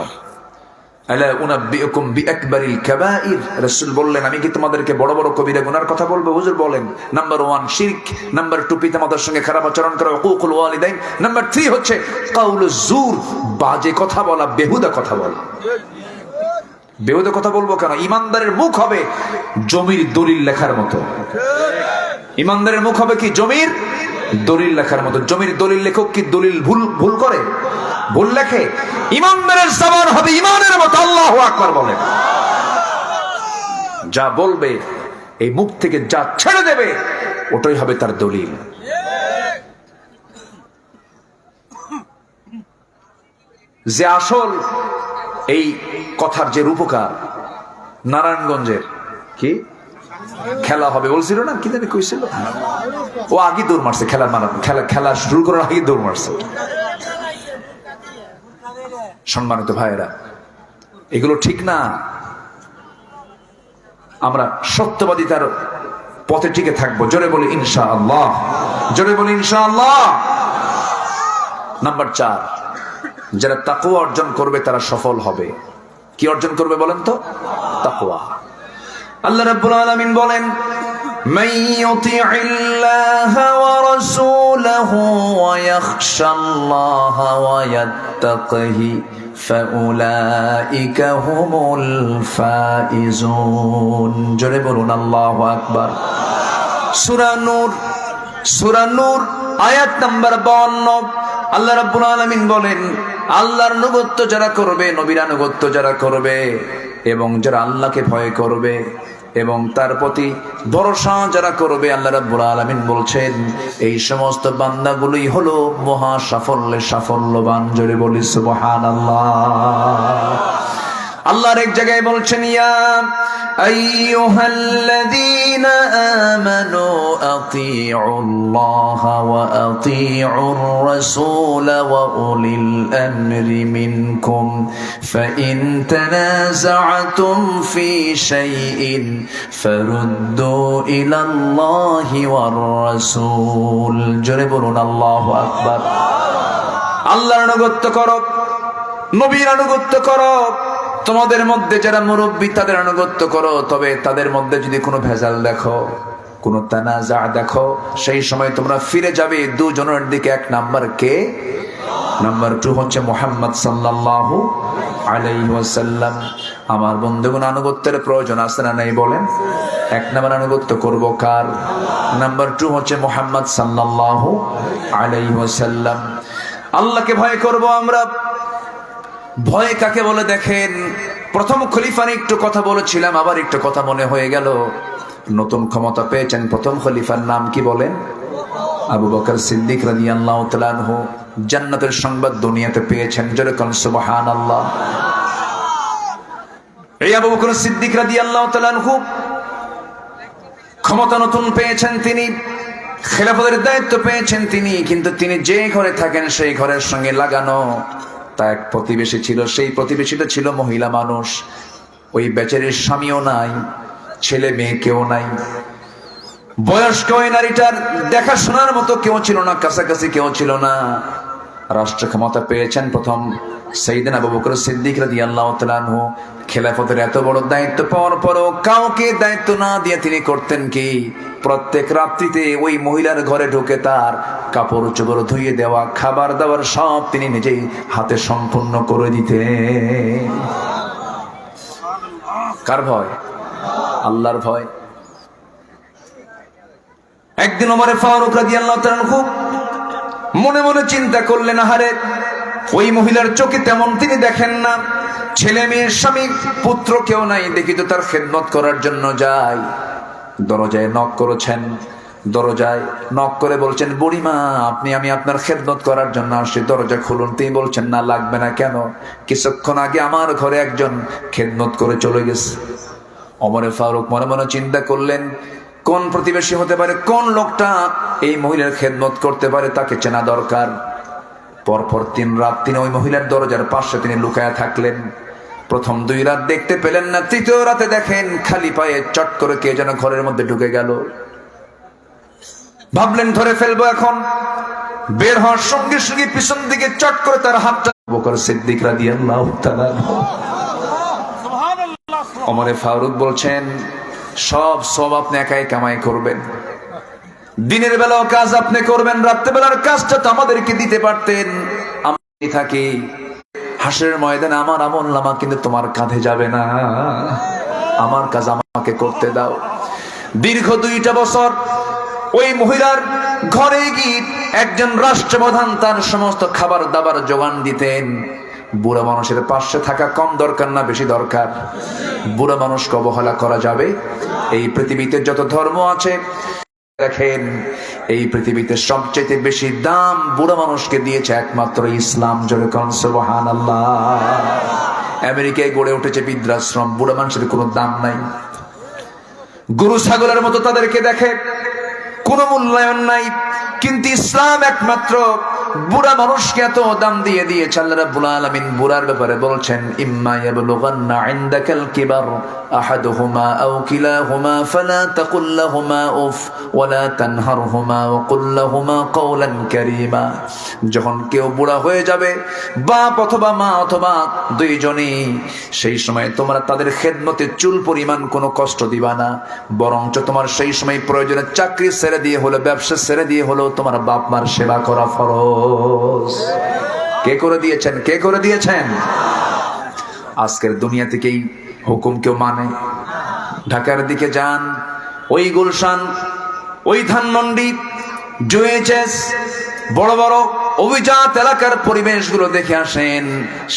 আলা উনাব্বিউকুম বিআকবারিল কাবাইর। রাসূল বললেন, আমি কি তোমাদেরকে বড় বড় কবিরা গুনার কথা বলবো? হুজুর বলেন, নাম্বার 1 শিরক, নাম্বার 2 পিতামাতার সঙ্গে খারাপ আচরণ করা, হুকুকুল ওয়ালিদাইন, নাম্বার 3 হচ্ছে কাউলুজ জুর, বাজে কথা বলা, বেহুদা কথা বলা। বেহুদা কথা বলবো কেন? ইমানদারের মুখ হবে জমির দলিল লেখার মতো। ইমানদারের মুখ হবে কি? জমির দলিল লেখার মতো। জমির দলিল লেখক কি দলিল ভুল করে? ভুল লেখে? ইমানদারের জবান হবে ইমানের মতো। আল্লাহু আকবার বলেন। যা বলবে, এই মুখ থেকে যা ছেড়ে দেবে, ওটাই হবে তার দলিল। যে আসল এই কথার যে রূপকার, নারায়ণগঞ্জের কি খেলা হবে বলছিল না, কি জানি কইছিল, ও আগে দৌড় মারছে। খেলা শুরু করার আগে দৌড় মারছে। সম্মানিত ভাইয়েরা, এগুলো ঠিক না। আমরা সত্যবাদিতার পথে টিকে থাকবো। জোরে বলি ইনশাআল্লাহ, জোরে বলি ইনশাআল্লাহ। নাম্বার 4, যারা তাকওয়া অর্জন করবে তারা সফল হবে। কি অর্জন করবে বলেন তো? তাকওয়া। আল্লাহ রাব্বুল আলামিন বলেন, মান ইউতিইল্লাহা ওয়া রাসূলাহু ওয়া ইয়াখশাল্লাহা ওয়া ইয়াত্তাকিহি ফাউলাইকা হুমুল ফাইজুন। জোরে বলুন আল্লাহু আকবার। সূরা নূর আয়াত নাম্বার 52। আল্লাহ রাব্বুল আলামিন বলেন, আল্লাহর আনুগত্য যারা করবে, নবীর আনুগত্য যারা করবে, এবং যারা আল্লাহকে ভয় করবে এবং তার প্রতি ভরসা যারা করবে, আল্লাহ রাব্বুল আলামিন বলছেন এই সমস্ত বান্দাগুলোই হলো মহা সাফল্যবান। জোরে বলি সুবহানাল্লাহ। আল্লাহর এক জায়গায় বলছেন, ইয়া আইয়ুহাল্লাযীনা আমানু আতিউল্লাহা ওয়া আতিউর রাসূলা ওয়া উলিল আমরি মিনকুম ফাইন তানাযা'তুম ফি শাইইন ফারুদ্দু ইলাল্লাহি ওয়ার রাসূল। জোরে বলুন আল্লাহু আকবার। আল্লাহর আনুগত্য করো, নবীর আনুগত্য করো। তোমাদের মধ্যে যারা মুরব্বী তাদের আনুগত্য করো, তবে তাদের মধ্যে যদি কোনো ভেজাল দেখো, কোনো তানাজা দেখো, সেই সময় তোমরা ফিরে যাবে দুজনের দিকে। এক নাম্বার কে? নাম্বার 2 হচ্ছে মুহাম্মদ সাল্লাল্লাহু আলাইহি ওয়াসাল্লাম। আমার বন্ধুগণ, আনুগত্যের প্রয়োজন আছে না নাই বলেন? এক নাম্বার আনুগত্য করব কার? নাম্বার 2 হচ্ছে মুহাম্মদ সাল্লাল্লাহু আলাইহি ওয়াসাল্লাম। আল্লাহকে ভয় করব আমরা। ভয় কাকে বলে দেখেন, প্রথম খলিফার একটু কথা বলেছিলাম, আবার একটু কথা মনে হয়ে গেল। নতুন ক্ষমতা পেয়েছেন প্রথম খলিফার নাম কি বলেন? আবু বকর সিদ্দিক রাদিয়াল্লাহু তাআলা আনহু। জান্নাতের সংবাদ দুনিয়াতে পেয়েছেন। জোরে কোন সুবহানাল্লাহ। এই আবু বকর সিদ্দিক রাদিয়াল্লাহু তাআলা আনহু ক্ষমতা নতুন পেয়েছেন। তিনি খেলাফতের দায়িত্ব পেয়েছেন তিনি, কিন্তু তিনি যে ঘরে থাকেন সেই ঘরের সঙ্গে লাগানো তার এক প্রতিবেশী ছিল। সেই প্রতিবেশীটা ছিল মহিলা মানুষ। ওই বেচারির স্বামীও নাই, ছেলে মেয়ে কেউ নাই, বয়স্ক ওই নারীটার দেখাশোনার মতো কেউ ছিল না, কাছাকাছি কেউ ছিল না। রাষ্ট্র ক্ষমতা পেয়েছেন প্রথম সাইয়েদনা আবু বকর সিদ্দিক রাদিয়াল্লাহু তাআলা আনহু। খেলাফতের এত বড় দায়িত্ব পাওয়ার পরও কাউকে দায়িত্ব না দিয়ে তিনি করতেন কি, প্রত্যেক রাত্রিতে ওই মহিলার ঘরে ঢুকে তার কাপড় চোপড় ধুইয়ে দেওয়া, খাবার দাবার সব তিনি নিজেই হাতে সম্পূর্ণ করে দিতেন। কার ভয়? আল্লাহর ভয়। একদিন ওমর ফারুক রাদিয়াল্লাহু তাআলা খুব মনে মনে চিন্তা করলেন, আহারে ওই মহিলার চোখে তেমন তিনি দেখেন না, ছেলে মেয়ে স্বামী পুত্র কেউ নাই, দেখি তো তার খেদমত করার জন্য যাই। দরজায় নক করেছেন, দরজায় নক করে বলছেন, বুড়িমা আমি আপনার খেদমত করার জন্য আসছি, দরজা খুলুন। তিনি বলছেন, না লাগবে না। কেন? কিছুক্ষণ আগে আমার ঘরে একজন খেদমত করে চলে গেছে। ওমর ফারুক মনে মনে চিন্তা করলেন, কোন প্রতিবেশী হতে পারে, কোন লোকটা এই মহিলার খেদমত করতে পারে, তাকে চেনা দরকার। পরপর 3 রাত তিনি ওই মহিলার দরজার পাশে তিনি লুকায়া থাকলেন। প্রথম 2 রাত দেখতে পেলেন না, তৃতীয় রাতে দেখেন খালি পায়ে চট করে কে যেন ঘরের মধ্যে ঢুকে গেল। ভাবলেন ধরে ফেলবো এখন। বের হওয়ার সঙ্গে সঙ্গে পিছন দিকে চট করে তার হাতটা আবু বকর সিদ্দিক রাদিয়াল্লাহু তাআলা। ওমর ফারুক বলছেন, সব আপনি একাই কামাই করবেন, দিনের বেলাও কাজ আপনি করবেন, রাত্রে বেলার কাজটা তো আমাদেরকে দিতে পারতেন। আমি থাকি হাসরের ময়দানে আমার আমলনামা কিন্তু তোমার কাঁধে যাবে না, আমার কাজ আমাকে করতে দাও। দীর্ঘ 2টা বছর ওই মহিলার ঘরে গিয়ে একজন রাষ্ট্রপ্রধান তার সমস্ত খাবার দাবার জোগান দিতেন। বুড়া মানুষের পাশে থাকা কম দরকার না বেশি দরকার? বুড়া মানুষকে অবহেলা করা যাবে? এই পৃথিবীতে যত ধর্ম আছে দেখেন, এই পৃথিবীতে সবচেয়ে বেশি দাম বুড়া মানুষকে দিয়েছে একমাত্র ইসলাম। জোরে কোন সুবহানাল্লাহ। আমেরিকায় গড়ে উঠেছে বৃদ্ধাশ্রম, বুড়া মানুষের কোনো দাম নাই। গরু ছাগলের মতো তাদেরকে দেখে, কোনো মূল্যায়ন নাই। কিন্তু ইসলাম একমাত্র বুড়া মানুষকে এত দাম দিয়ে দিয়েছে। আল্লাহ রাব্বুল আলামিন বুড়ার ব্যাপারে বলছেন, ইম্মা ইয়াবলুগান্না ইনদাকাল কিবার আহাদুহুমা আও কিলাহুমা ফালা তাকুল লাহুমা উফ ওয়ালা তানহারহুমা ওয়া কুল লাহুমা কওলান কারীমা। যখন কেউ বুড়া হয়ে যাবে, বাপ অথবা মা অথবা দুইজনই, সেই সময় তোমরা তাদের খেদমতে চুল পরিমাণ কোনো কষ্ট দিবা না, বরঞ্চ তোমার সেই সময় প্রয়োজনে চাকরি ছেড়ে দিয়ে হলো, ব্যবসা ছেড়ে দিয়ে হলো তোমার বাপ মার সেবা করা ফরজ। কে করে দিয়েছেন? কে করে দিয়েছেন? আজকের দুনিয়া থেকেই হুকুম কেউ মানে? ঢাকার দিকে যান, ওই গুলশান, ওই ধানমন্ডি, জুয়েচেস, বড় বড় অভিজাত এলাকার পরিবেশগুলো দেখে আসেন।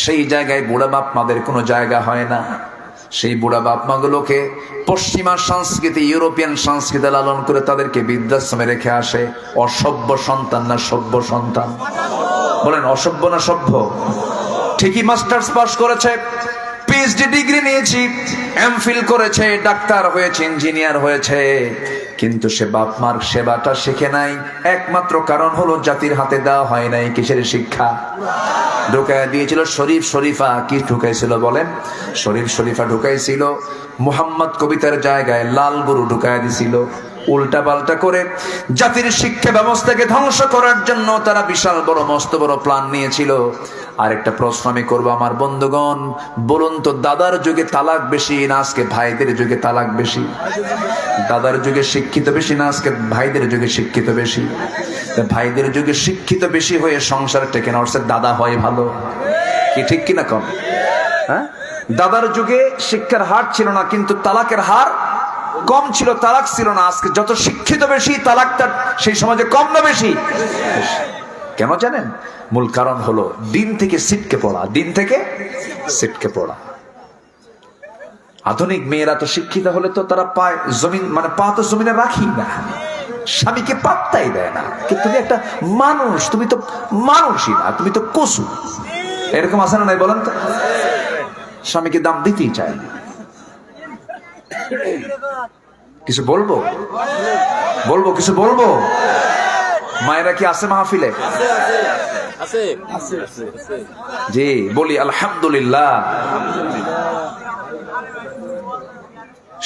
সেই জায়গায় বুড়া বাপ মাদের কোনো জায়গা হয় না। সেই বুড়া বাপ মাগুলোকে পশ্চিমা সংস্কৃতি, ইউরোপিয়ান সংস্কৃতি লালন করে তাদেরকে বৃদ্ধাশ্রমে রেখে আসে। অসভ্য সন্তান না সভ্য সন্তান? বলেন, অসভ্য না সভ্য? ঠিকই মাস্টার্স পাস করেছে, পিএইচডি ডিগ্রি নিয়েছি, এমফিল করেছে, ডাক্তার হয়েছে, ইঞ্জিনিয়ার হয়েছে, কিন্তু সে বাপ মার সেবাটা শিখে নাই। একমাত্র কারণ হলো জাতির হাতে দেওয়া হয় নাই কিসের শিক্ষা? ঢুকায় দিয়েছিল শরীফ শরীফা। কি ঢুকাইছিল বলেন? শরীফ শরীফা ঢুকাইছিল। মুহাম্মদ কবিতার জায়গায় লাল গরু ঢুকায় দিছিল। উল্টা পাল্টা করে জাতির শিক্ষা ব্যবস্থাকে ধ্বংস করার জন্য তারা বিশাল বড় মস্ত বড় প্ল্যান নিয়েছিল। আরেকটা প্রশ্ন আমি করবো আমার বন্ধুগণ, বলুন তো, দাদার যুগে তালাক বেশি না আজকে ভাইদের যুগে তালাক বেশি? দাদার যুগে শিক্ষিত বেশি না আজকে ভাইদের যুগে শিক্ষিত বেশি? ভাইদের যুগে শিক্ষিত বেশি হয়ে সংসার টেকে না, অর্থাৎ দাদা হয় ভালো। কি ঠিক কিনা কম? হ্যাঁ, দাদার যুগে শিক্ষার হার ছিল না, কিন্তু তালাকের হার কম ছিল, তালাক ছিল না। আজকে যত শিক্ষিত বেশি, তালাকটা সেই সমাজে কম না বেশি? কেন জানেন? মূল কারণ হলো দিন থেকে ছিটকে পড়া, দিন থেকে ছিটকে পড়া। আধুনিক মেয়েরা তো শিক্ষিত হলে তো তারা পায় জমিন, মানে পা তো জমিনে রাখি না, স্বামীকে পাত্তাই দেয় না। কিন্তু তুমি একটা মানুষ, তুমি তো মানুষই না, তুমি তো কসু। এরকম আছে না নাই বলেন তো? স্বামীকে দাম দিতেই চায় না। কিছু বলবো কিছু বলবো? মায়েরা কি আছে মাহফিলে? জি, বলি আলহামদুলিল্লাহ।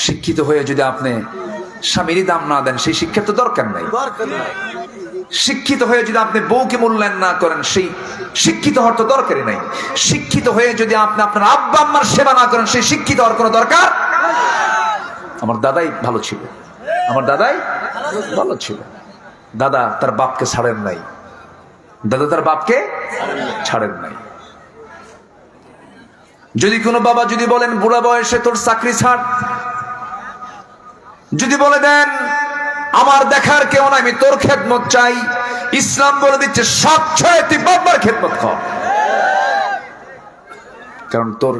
শিক্ষিত হয়ে যদি আপনি স্বামীরই দাম না দেন, সেই শিক্ষার তো দরকার নাই। শিক্ষিত হয়ে যদি আপনি বউকে মূল্যায়ন না করেন, সেই শিক্ষিত হওয়ার তো দরকারই নাই। শিক্ষিত হয়ে যদি আপনি আপনার আব্বা আম্মার সেবা না করেন, সেই শিক্ষিত হওয়ার কোনো দরকার। আমার দাদাই ভালো ছিল, আমার দাদাই ভালো ছিল। দাদা তার বাপকে ছাড়েন নাই, দাদা তার বাপকে ছাড়েন নাই। যদি কোনো বাবা যদি বলেন বুড়া বয়সে তোর চাকরি ছাড়, যদি বলে দেন আমার দেখার কেউ নাই, আমি তোর খেদমত চাই, ইসলাম বলে দিচ্ছে সব ছেড়ে তুই বাবার খেদমত কর। কারণ তোর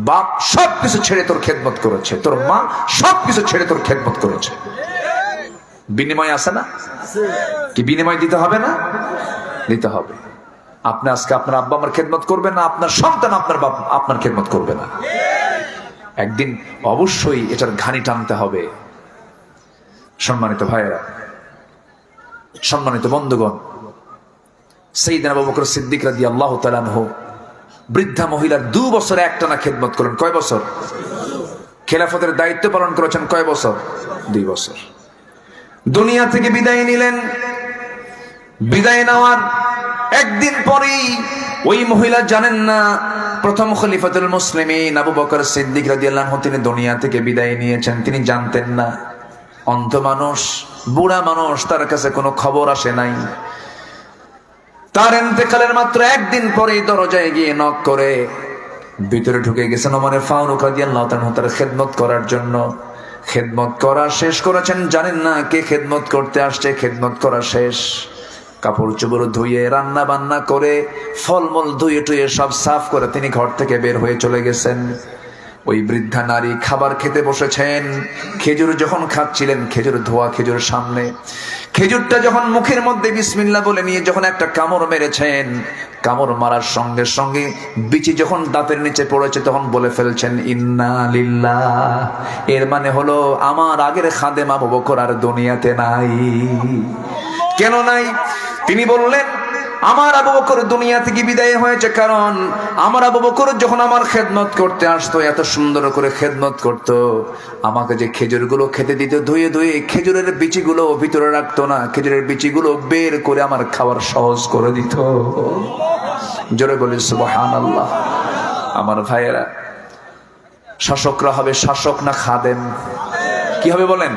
বাপ সবকিছু ছেড়ে তোর খেদমত করেছে, তোর মা সবকিছু ছেড়ে তোর খেদমত করেছে। বিনিময় আছে না? কি বিনিময় দিতে হবে না? দিতে হবে। আপনি আজকে আপনার আব্বা আমার খেদমত করবেন না, আপনার সন্তান আপনার বাপ আপনার খেদমত করবে না। একদিন অবশ্যই এটার ঘানি টানতে হবে। সম্মানিত ভাইয়েরা, সম্মানিত বন্ধুগণ, সাইয়েদনা আবু বকর সিদ্দিক রাদিয়াল্লাহু তাআলা আনহু বৃদ্ধা মহিলার 2 বছর একটানা খেদমত করেন। কয় বছর? খেলাফতের দায়িত্ব পালন করেছেন কয় বছর? 2 বছর। দুনিয়া থেকে বিদায় নিলেন। বিদায় নেওয়ার একদিন পরেই ওই মহিলা জানেন না প্রথম খলিফাতুল মুসলিমিন আবু বকর সিদ্দিক রাদিয়াল্লাহু আনহু তিনি দুনিয়া থেকে বিদায় নিয়েছেন। তিনি জানতেন না। অন্ধ মানুষ, বুড়া মানুষ, তার কাছে কোনো খবর আসে নাই। তার ইন্তেকালের মাত্র একদিন পরেই দরজায় গিয়ে নক করে ভিতরে ঢুকে গেছেন ওমর ফারুক রাদিয়াল্লাহু তাআলা তার খেদমত করার জন্য। খেদমত করা শেষ করেছেন, জানেন না কে খেদমত করতে আসছে। খেদমত করা শেষ, কাপড় চোপড় ধুয়ে রান্না বান্না করে ফলমূল ধুয়ে টুয়ে সব সাফ করে তিনি ঘর থেকে বের হয়ে চলে গেছেন। ওই বৃদ্ধা নারী খাবার খেতে বসেছেন। খেজুর যখন খাচ্ছিলেন, খেজুর ধোয়া খেজুর সামনে, খেজুরটা যখন মুখের মধ্যে বিসমিল্লাহ বলে নিয়ে যখন একটা কামড় মেরেছেন, কামড় মারার সঙ্গে সঙ্গে বিচি যখন দাঁতের নিচে পড়েছে তখন বলে ফেলছেন ইন্না লিল্লাহ। এর মানে হলো আমার আগের খাদেম আবু বকর আর দুনিয়াতে নাই। কেন নাই? তিনি বললেন আমার আবু বকর দুনিয়া থেকে বিদায় হয়েছে কারণ আমার আবু বকর যখন আমার খেদমত করতে আসতো, এত সুন্দর করে খেদমত করত, আমাকে যে খেজুরগুলো খেতে দিত ধুয়ে ধুয়ে, খেজুরের বিচিগুলো ভিতরে রাখতো না, খেজুরের বিচিগুলো বের করে আমার খাবার সহজ করে দিত। জোরে বলি সুবহানাল্লাহ। আমার ভাইয়েরা, শাসকরা হবে শাসক না খাদেম? কি হবে বলেন?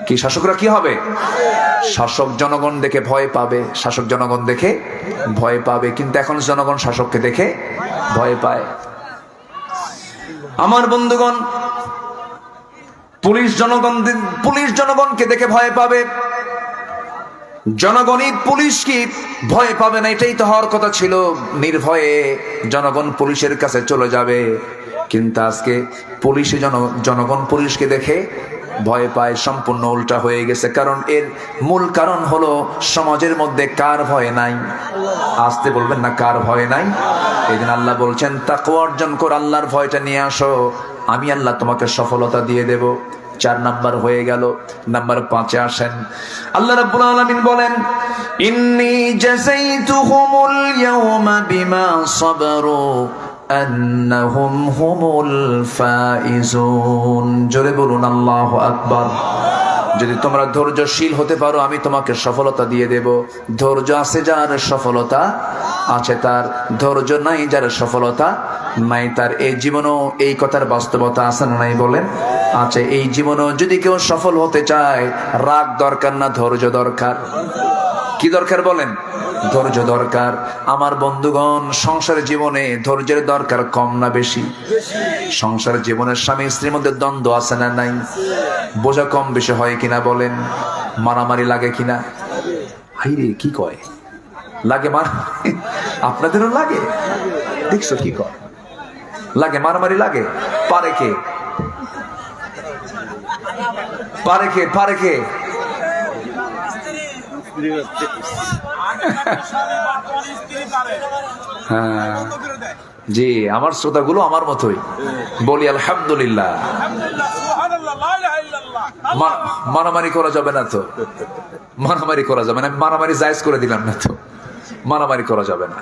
কি শাসকরা কি হবে? শাসক জনগণ দেখে ভয় পাবে, শাসক জনগণ দেখে ভয় পাবে, কিন্তু এখন জনগণ শাসককে দেখে ভয় পায়। আমার বন্ধুগণ, পুলিশ জনগণকে দেখে ভয় পাবে, জনগণই পুলিশকে ভয় পাবে না। এটাই তো হওয়ার কথা ছিল, নির্ভয়ে জনগণ পুলিশের কাছে চলে যাবে। কিন্তু আজকে জনগণ পুলিশকে দেখে ভয় পায়। সম্পূর্ণ উল্টা হয়ে গেছে। কারণ এর মূল কারণ হলো সমাজের মধ্যে কার ভয় নাই? আসতে বলবেন না, কার ভয় নাই? এই জন্য আল্লাহ বলছেন তাকওয়া অর্জন কর, আল্লাহর ভয়টা নিয়ে আসো, আমি আল্লাহ তোমাকে সফলতা দিয়ে দেব। 4 নাম্বার হয়ে গেল। নাম্বার 5-এ আসেন। আল্লাহ রাব্বুল আলামিন বলেন ইন্নী জাযাইতুহুমুল ইয়াওমা বিমা সাবারু আন্নাহুম হুমুল ফাইজুন। জোরে বলুন আল্লাহু আকবার। যদি তোমরা ধৈর্যশীল হতে পারো আমি তোমাকে সফলতা দিয়ে দেব। ধৈর্য আছে যার সফলতা আছে তার, ধৈর্য নাই যার সফলতা নাই তার। এই জীবনও এই কথার বাস্তবতা আছে না নাই বলেন? আছে। এই জীবনও যদি কেউ সফল হতে চায়, রাগ দরকার না, ধৈর্য দরকার। কি দরকার বলেন? ধৈর্য দরকার। আমার বন্ধুগণ, সংসার জীবনে ধৈর্যের দরকার কম না বেশি? সংসার জীবনের স্বামী স্ত্রীর মধ্যে দ্বন্দ্ব আছে না নাই? বোঝা কম বেশি হয় কিনা বলেন? মারামারি লাগে কিনা? হাইরে কি কয় লাগে? আপনাদেরও লাগে? দেখছো কি কয়? লাগে, মারামারি লাগে। পারে কে? পারে কে? পারে কে? হ্যাঁ জি, আমার শ্রোতাগুলো আমার মতোই। বলি আলহামদুলিল্লাহ। মারামারি করা যাবে না তো, মারামারি করা যাবে না, আমি মারামারি জায়েজ করে দিলাম না তো, মারামারি করা যাবে না।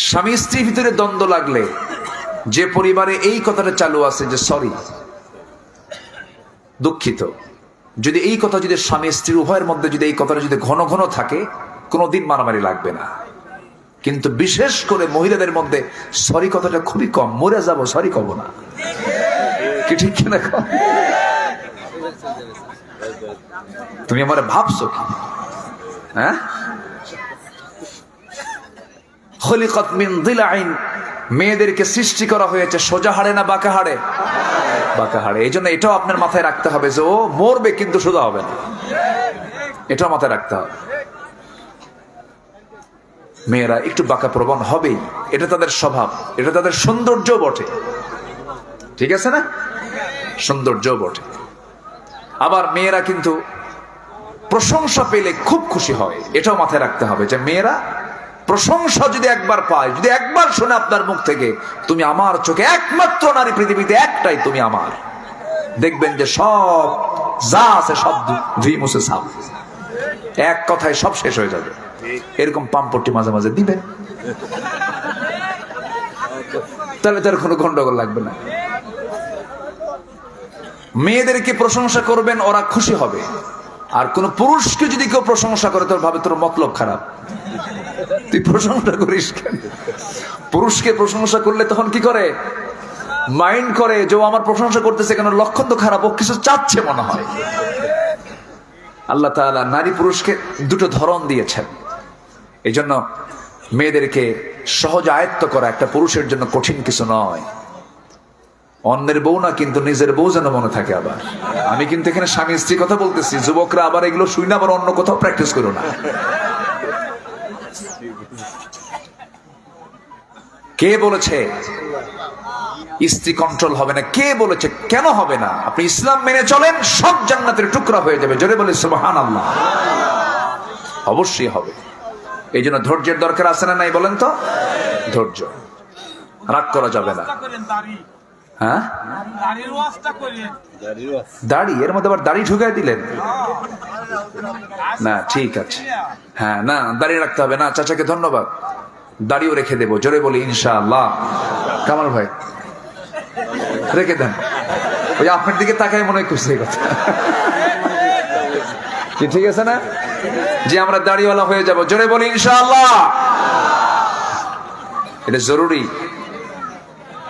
স্বামী স্ত্রীর ভিতরে দ্বন্দ্ব লাগলে যে পরিবারে এই কথাটা চালু আছে যে সরি, দুঃখিত, যদি এই কথা যদি স্বামী স্ত্রীর উভয়ের মধ্যে যদি এই কথাটা যদি ঘন ঘন থাকে, কোনোদিন মারামারি লাগবে না। কিন্তু বিশেষ করে মহিলাদের মধ্যে সরি কথাটা খুবই কম, মরে যাব সরি কব না, কি ঠিক কিনা? তুমি আমার ভাবছো কি? হ্যাঁ, খলিকাত মিন দিলাইন, মেয়েদেরকে সৃষ্টি করা হয়েছে সোজা হাড়ে না বাঁকা হাড়ে? বাঁকা হাড়ে। এই জন্য এটাও আপনার মাথায় রাখতে হবে যে ও মরবে কিন্তু সোজা হবে না, এটাও মাথায় রাখতে হবে। মেয়েরা একটু বাঁকা প্রবণ হবেই, এটা তাদের স্বভাব, এটা তাদের সৌন্দর্য বটে, ঠিক আছে না? সৌন্দর্য বটে। আবার মেয়েরা কিন্তু প্রশংসা পেলে খুব খুশি হয়, এটাও মাথায় রাখতে হবে যে মেয়েরা প্রশংসা যদি একবার পায়, যদি একবার শুনে আপনার মুখ থেকে তুমি আমার চোখে একমাত্র নারী পৃথিবীতে একটাই, তুমি আমার, দেখবেন যে সব যা আছে সব ধুই মুছে সাফ, এক কথায় সব শেষ হয়ে যাবে। এরকম পাম্পটি মাঝে মাঝে দিবেন, তাহলে তার কোনো গন্ডগোল লাগবে না। মেয়েদেরকে প্রশংসা করবেন, ওরা খুশি হবে। আর কোন পুরুষকে যদি কেউ প্রশংসা করে, তোর ভাবে তোর মতলব খারাপ, তুই প্রশংসা করিস কেন? পুরুষকে প্রশংসা করলে তখন কি করে? মাইন্ড করে যে আমার প্রশংসা করতেছে কেন, লক্ষণ তো খারাপ, ও কিছু চাচ্ছে মনে হয়। আল্লাহ তাআলা নারী পুরুষকে দুটো ধরন দিয়েছেন, এই জন্য মেয়েদেরকে সহজ আয়ত্ত করা একটা পুরুষের জন্য কঠিন কিছু নয়। অন্যের বউ না, কিন্তু নিজের বউ যেন মনে থাকে। আবার আমি কিন্তু এখানে স্বামী স্ত্রী কথা বলতেছি, যুবকরা আবার এগুলো শুই না, আবার অন্য কোথাও প্র্যাকটিস করো না। কে বলেছে স্ত্রী কন্ট্রোল হবে না? কে বলেছে? কেন হবে না? আপনি ইসলাম মেনে চলেন, সব জান্নাতের টুকরা হয়ে যাবে। জোরে বলে সুবহানাল্লাহ। অবশ্যই হবে। এই জন্য ধৈর্যের দরকার আছে না নাই বলেন তো? ধৈর্য, রাগ করা যাবে না। হ্যাঁ, দাড়ি, এর মধ্যে আবার দাড়ি ঢুকাই দিলেন না? ঠিক আছে, হ্যাঁ, না দাড়ি রাখতে হবে না। চাচাকে ধন্যবাদ, দাড়িও রেখে দেবো। জোরে বলি ইনশাআল্লাহ। কামাল ভাই রেখে দেন, ওই আপনার দিকে তাকাই মনে করছে এই কথা কি? ঠিক আছে না যে আমরা দাড়িওয়ালা হয়ে যাব? জোরে বলি ইনশাআল্লাহ। এটা জরুরি।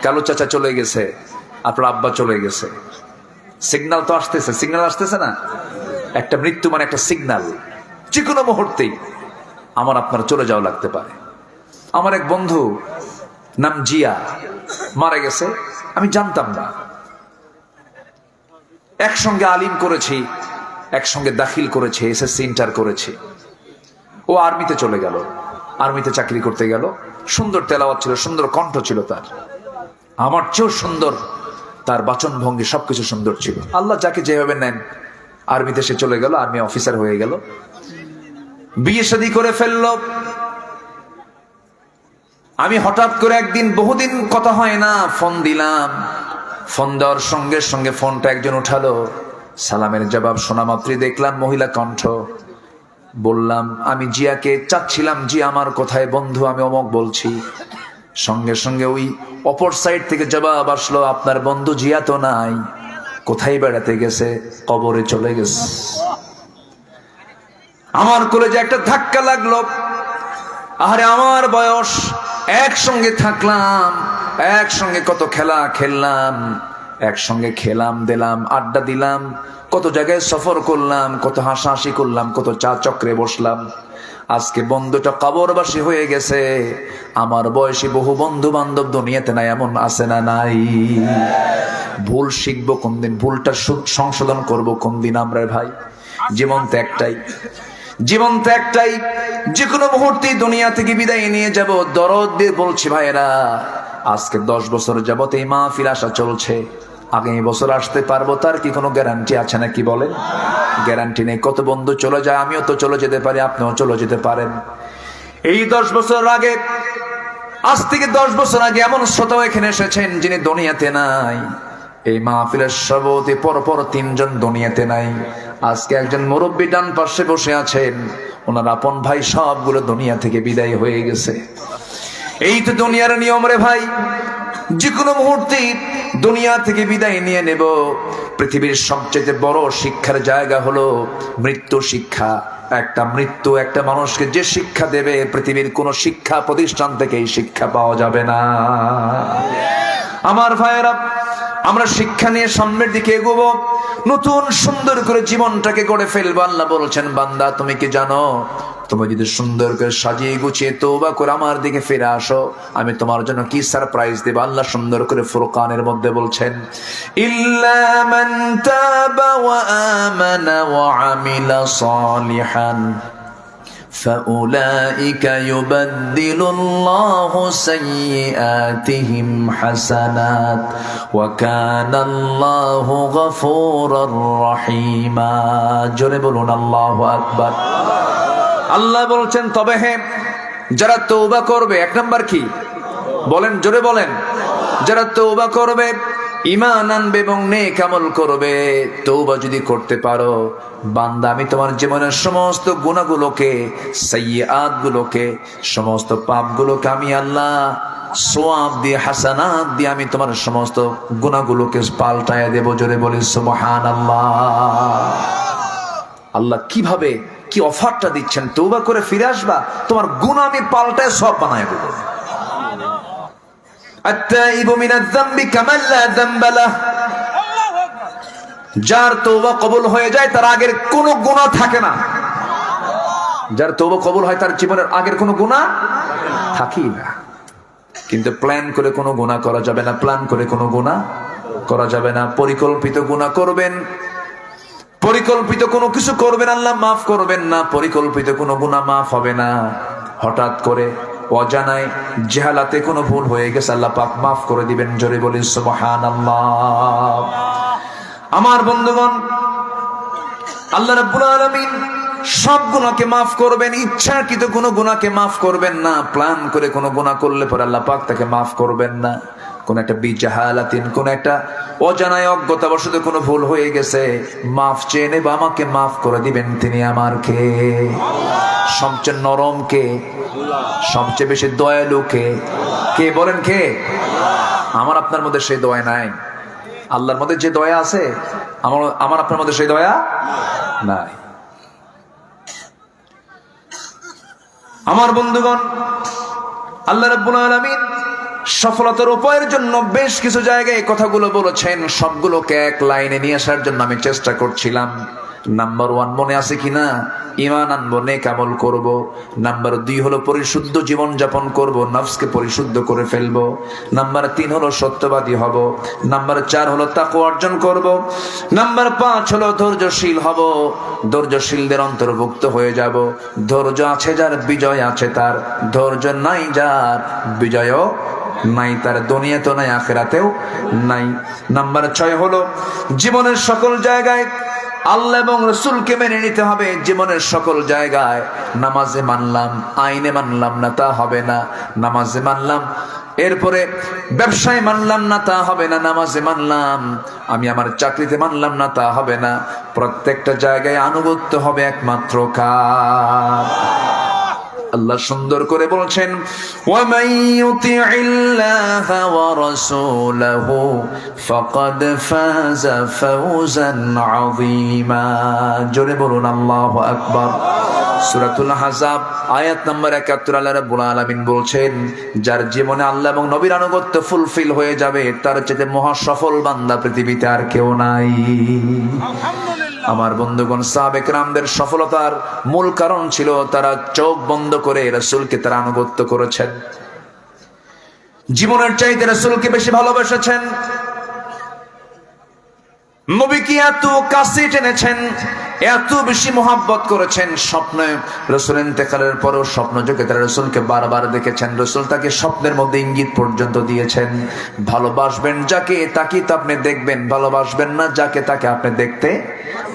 কালো চাচা চলে গেছে, আপনার আব্বা চলে গেছে, সিগন্যাল তো আসতেছে, সিগন্যাল আসতেছে না? একটা মৃত্যু মানে একটা সিগন্যাল, যে কোনো মুহূর্তেই আমার আপনার চলে যাওয়া লাগতে পারে। আমার এক বন্ধু নাম জিয়া মারা গেছে, আমি জানতাম না। একসঙ্গে আলিম করেছি, একসঙ্গে দাখিল করেছি, এসএসসি ইন্টার করেছি। ও আর্মিতে চলে গেল, আর্মিতে চাকরি করতে গেল। সুন্দর তেলাওয়াত ছিল, সুন্দর কণ্ঠ ছিল তার, আমার চেয়েও সুন্দর তার বাচন ভঙ্গি, সবকিছু সুন্দর ছিল। আল্লাহ যাকে যেভাবে নেন, আর্মিতে সে চলে গেল, আর্মি অফিসার হয়ে গেল, বিয়ে শাদী করে ফেললো। আমি হঠাৎ করে একদিন, বহুদিন কথা হয় না, ফোন দিলাম। ফোন দেওয়ার সঙ্গে সঙ্গে ফোনটা একজন উঠালো, সালামের জবাব শোনা মাত্রই দেখলাম মহিলা কণ্ঠ। বললাম আমি জিয়াকে চাচ্ছিলাম, জিয়া আমার কোথায়? বন্ধু আমি অমক বলছি। সঙ্গে সঙ্গে ওই অপর সাইড থেকে জবাব আসলো, আপনার বন্ধু জিয়া তো নাই, কোথায় বেড়াতে গেছে? কবরে চলে গেছে। আমার কলেজে একটা ধাক্কা লাগলো। আরে আমার বয়স, একসঙ্গে থাকলাম, একসঙ্গে কত খেলা খেললাম, একসঙ্গে খেলাম দিলাম, আড্ডা দিলাম, কত জায়গায় সফর করলাম, কত হাসাহাসি করলাম, কত চা চক্রে বসলাম। আজকে বন্ধুটা কবরবাসী হয়ে গেছে। আমার বয়সী বহু বন্ধু বান্ধব দুনিয়াতে নাই, এমন আছে না নাই? ভুল শিখবো কোন দিন, ভুলটা সংশোধন করব কোন দিন আমরা? ভাই জীবন তো একটাই, জীবন তো একটাই, যে কোনো মুহূর্তে দুনিয়া থেকে বিদায় নিয়ে যাব। দরদ দিয়ে বলছি ভাইয়েরা, আজকে 10 বছর যাবত এই মাহফিল আসা চলছে, আগামী বছর আসতে পারবো তার কি কোনো গ্যারান্টি আছে নাকি বলেন? গ্যারান্টি নেই। কত বন্ধু চলে যায়, আমিও তো চলে যেতে পারি, আপনিও চলে যেতে পারেন। এই 10 বছর আগে, আজ থেকে 10 বছর আগে এমন শ্রোতা এখানে এসেছেন যিনি দুনিয়াতে নাই। এই মাহফিলের সভাপতি পরপর তিনজন দুনিয়াতে নাই। আজকে একজন মুরব্বী ডান পাশে বসে আছেন, ওনার আপন ভাই সবগুলো দুনিয়া থেকে বিদায় হয়ে গেছে। এই তো দুনিয়ার নিয়ম রে ভাই, যে কোনো মুহূর্তে দুনিয়া থেকে বিদায় নিয়ে নেব। পৃথিবীর সবচেয়ে বড় শিক্ষার জায়গা হলো মৃত্যু শিক্ষা। মৃত্যু একটা মানুষকে যে শিক্ষা দেবে, পৃথিবীর কোন শিক্ষা প্রতিষ্ঠান থেকে এই শিক্ষা পাওয়া যাবে না। আমার ভাইয়েরা, আমরা শিক্ষা নিয়ে সামনের দিকে এগোবো, নতুন সুন্দর করে জীবনটাকে গড়ে ফেলবো। আল্লাহ বলছেন, বান্দা তুমি কি জানো, তুমি যদি সুন্দর করে সাজিয়ে গুছিয়ে তওবা করে আমার দিকে ফিরে আসো, আমি তোমার জন্য কি সারপ্রাইজ দেব। আল্লাহ সুন্দর করে ফুরকানের মধ্যে বলছেন, ইল্লা মান তাবা ওয়া আমানা ওয়া আমিলা সালিহান فَأُولَئِكَ يُبَدِّلُ اللَّهُ سَيِّئَاتِهِمْ حَسَنَاتٍ وَكَانَ اللَّهُ غَفُورًا رَحِيمًا। জোরে বলুন আল্লাহু আকবার। আল্লাহ বলছেন, তবে হ্যাঁ, যারা তওবা করবে, এক নাম্বার কি বলেন, জোরে বলেন, যারা তওবা করবে, ঈমান আনবে এবং নেক আমল করবে, তওবা যদি করতে পারো, বান্দা আমি তোমার জীবনের সমস্ত গুনাহগুলোকে, সাইয়্যাত গুলোকে, সমস্ত পাপগুলোকে আমি আল্লাহ সওয়াব দিয়ে, হাসানাত দিয়ে আমি তোমার সমস্ত গুনাহগুলোকে পাল্টায়া দেব। জোরে বলি সুবহানাল্লাহ। আল্লাহ কিভাবে কি অফারটা দিচ্ছেন, তওবা করে ফিরে আসবা, তোমার গুনাহ আমি পাল্টায় সওয়াব বানায় দেব। আত-তাইবু মিনাজ যামবি কামান লা যামবা লাহ। যার তওবা কবুল হয়ে যায়, তার আগের কোনো গুনাহ থাকে না। যার তওবা কবুল হয়, তার জীবনের আগের কোনো গুনাহ থাকেই না। কিন্তু প্ল্যান করে কোনো গুনাহ করা যাবে না, প্ল্যান করে কোনো গুনাহ করা যাবে না। পরিকল্পিত গুনাহ করবেন, পরিকল্পিত কোনো কিছু করবেন, আল্লাহ মাফ করবেন না। পরিকল্পিত কোনো গুনাহ মাফ হবে না। হঠাৎ করে অজানায় জাহালাতে কোনো ভুল হয়ে গেছে, আল্লাহ পাক মাফ করে দিবেন। জোরে বলি সুবহানাল্লাহ। আমার বন্ধুগণ, আল্লাহ রাব্বুল আলামিন সব গুনাহকে মাফ করবেন, ইচ্ছাকৃত কোনো গুনাহকে মাফ করবেন না। প্ল্যান করে কোনো গুনাহ করলে পরে আল্লাহ পাক তাকে মাফ করবেন না। কোন একটা বিজাহালাতিন, কোন একটা অজানায় অজ্ঞতাবশত কোনো ভুল হয়ে গেছে, মাফ চেয়ে নেব, আমাকে মাফ করে দিবেন তিনি। আমার কে? সবচেয়ে নরম কে? সবচেয়ে বেশি দয়ালু কে? কে বলেন কে? আমার আপনার মধ্যে সেই দয়া নাই। আল্লাহর মধ্যে যে দয়া আছে, আমার আপনার মধ্যে সেই দয়া নাই। আমার বন্ধুগণ, আল্লাহ রাব্বুল আলামিন সফলতার উপায়ের জন্য বেশ কিছু জায়গায় এই কথাগুলো বলেছেন। সবগুলোকে এক লাইনে নিয়ে আসার জন্য আমি চেষ্টা করছিলাম। নাম্বার 1 মনে আছে কিনা? ঈমান আনবো, নেক আমল করব। নাম্বার 2 হলো পরিশুদ্ধ জীবন যাপন করব, নফসকে পরিশুদ্ধ করে ফেলবো। নাম্বার 3 হলো সত্যবাদী হব। নাম্বার 4 হলো তাকওয়া অর্জন করব। নাম্বার 5 হলো ধৈর্যশীল হব, ধৈর্যশীলদের অন্তর্ভুক্ত হয়ে যাব। ধৈর্য আছে যার, বিজয় আছে তার। ধৈর্য নাই যার, বিজয়ও নাই তার, দুনিয়াতেও নাই, আখিরাতেও নাই। নাম্বার 6 হলো জীবনের সকল জায়গায় আল্লাহ এবং রাসূলকে মেনে নিতে হবে। জীবনের সকল জায়গায় নামাজে মানলাম, আইনে মানলাম না, তা হবে না। নামাজে মানলাম, এরপরে ব্যবসায় মানলাম না, তা হবে না। নামাজে মানলাম, আমি আমার চাকরিতে মানলাম না, তা হবে না। প্রত্যেকটা জায়গায় আনুগত্য হবে একমাত্র কার? আল্লাহ সুন্দর করে বলছেন, ওয়ামান ইউতিইল্লাহা ওয়া রাসূলাহু ফাকাদ ফাযা ফাওজান আযীমা। জোরে বলুন আল্লাহু আকবার। সূরাতুল আহজাব আয়াত নাম্বার ৭১। আল্লাহ রাব্বুল আলামিন বলছেন, যার জীবনে আল্লাহ এবং নবীর আনুগত্য ফুলফিল হয়ে যাবে, তার চেয়ে মহা সফল বান্দা পৃথিবীতে আর কেউ নাই। আমার বন্ধুগণ, সাহাবে কেরামদের সফলতার মূল কারণ ছিল তারা চোখ বন্ধ করে রাসূলকে তারা আনুগত্য করেছেন, জীবনের চাইতে রাসূলকে বেশি ভালোবেসেছেন, নবীকে এত কাছে টেনেছেন, এত বেশি মোহাব্বত করেছেন। স্বপ্নে রাসূল ইন্তেকালের পরেও স্বপ্ন যোগে তারা রাসূলকে বারবার দেখেছেন। রাসূল তাকে স্বপ্নের মধ্যে ইঙ্গিত পর্যন্ত দিয়েছেন, ভালোবাসবেন যাকে তাকে তো আপনি দেখবেন, ভালোবাসবেন না যাকে তাকে আপনি দেখতে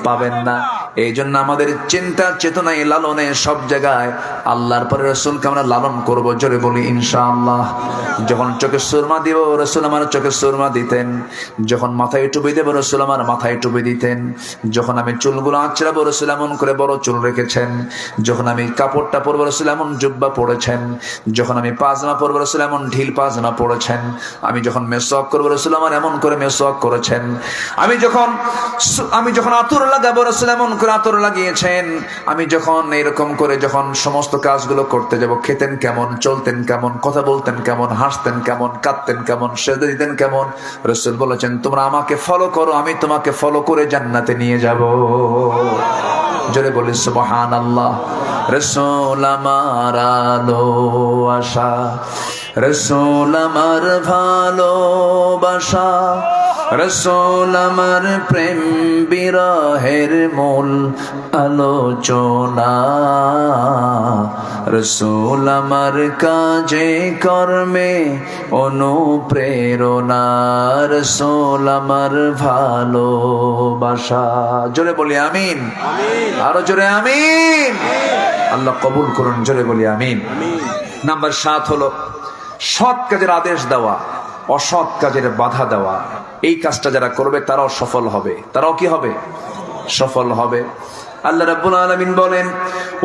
পাবেন না। এই জন্য আমাদের চিন্তা চেতনায় লালনে সব জায়গায় আল্লাহর পরে রসুলকে আমরা লালন করবো, জোরে বলি ইনশাআল্লাহ। যখন চোখে সুরমা দিব রসুল আমার চোখে সুরমা দিতেন, যখন মাথায় টুপি দেব রসুল আমার মাথায় টুপি দিতেন, যখন আমি চুলগুলো আঁচড়াবো রসুল এমন করে বড় চুল রেখেছেন, যখন আমি কাপড়টা পরবো রসুল এমন জুব্বা পরেছেন, যখন আমি পাজামা পরবো রসুল এমন ঢিল পাজামা পরেছেন, আমি যখন মেসওয়াক করবো রসুল আমার এমন করে মেসওয়াক করেছেন, আমি যখন আতর লাগাবো রসুল এমন করে আতর লাগিয়েছেন, আমি যখন এরকম করে যখন সমস্ত কাজগুলো করতে যাব, খেতেন কেমন, চলতেন কেমন, কথা বলতেন কেমন, হাসতেন কেমন, কাঁদতেন কেমন, সেজদা দিতেন কেমন, রসুল বলেছেন তোমরা আমাকে ফলো করো, আমি তোমাকে ফলো করে জান্নাতে নিয়ে যাব। জোরে বলি সুবহানাল্লাহ। রসুল আমার আলো আশা, রসুল আমার ভালোবাসা, রসুল আমার প্রেম বিরহের মূল আলোচনা, রসুল আমার কাজে কর্মে অনুপ্রেরণা, রসুল আমার ভালোবাসা। জোরে বলি আমিন, আরো জোরে আমিন। আল্লাহ কবুল করুন, জোরে বলি আমিন। নাম্বার 7 হলো সৎ কাজের আদেশ দেওয়া, অসৎ কাজের বাধা দেওয়া। এই কাজটা যারা করবে তারাও সফল হবে, তারাও কি হবে? সফল হবে। আল্লাহ রাব্বুল আলামিন বলেন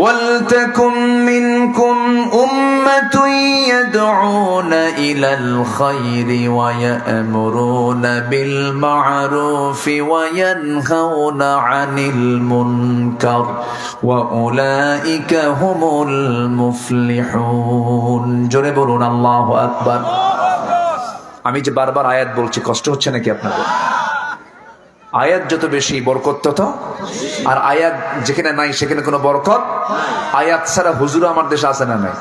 ওয়ালতাকুম মিনকুম উম্মাতুন ইয়াদউনা ইলাল খায়রি ওয়া ইয়া'মুরুনা বিল মা'রুফি ওয়া ইয়ানহাউনা আনিল মুনকার ওয়া উলাইকা হুমুল মুফলিহুন। জোরে বলুন আল্লাহু আকবার। আমি যে বারবার আয়াত বলছি, কষ্ট হচ্ছে নাকি আপনাদের? আয়াত যত বেশি বরকত তত, আর আয়াত যেখানে নাই সেখানে কোনো বরকত। আয়াত ছাড়া হুজুর আমার দেশে আছে না নাই?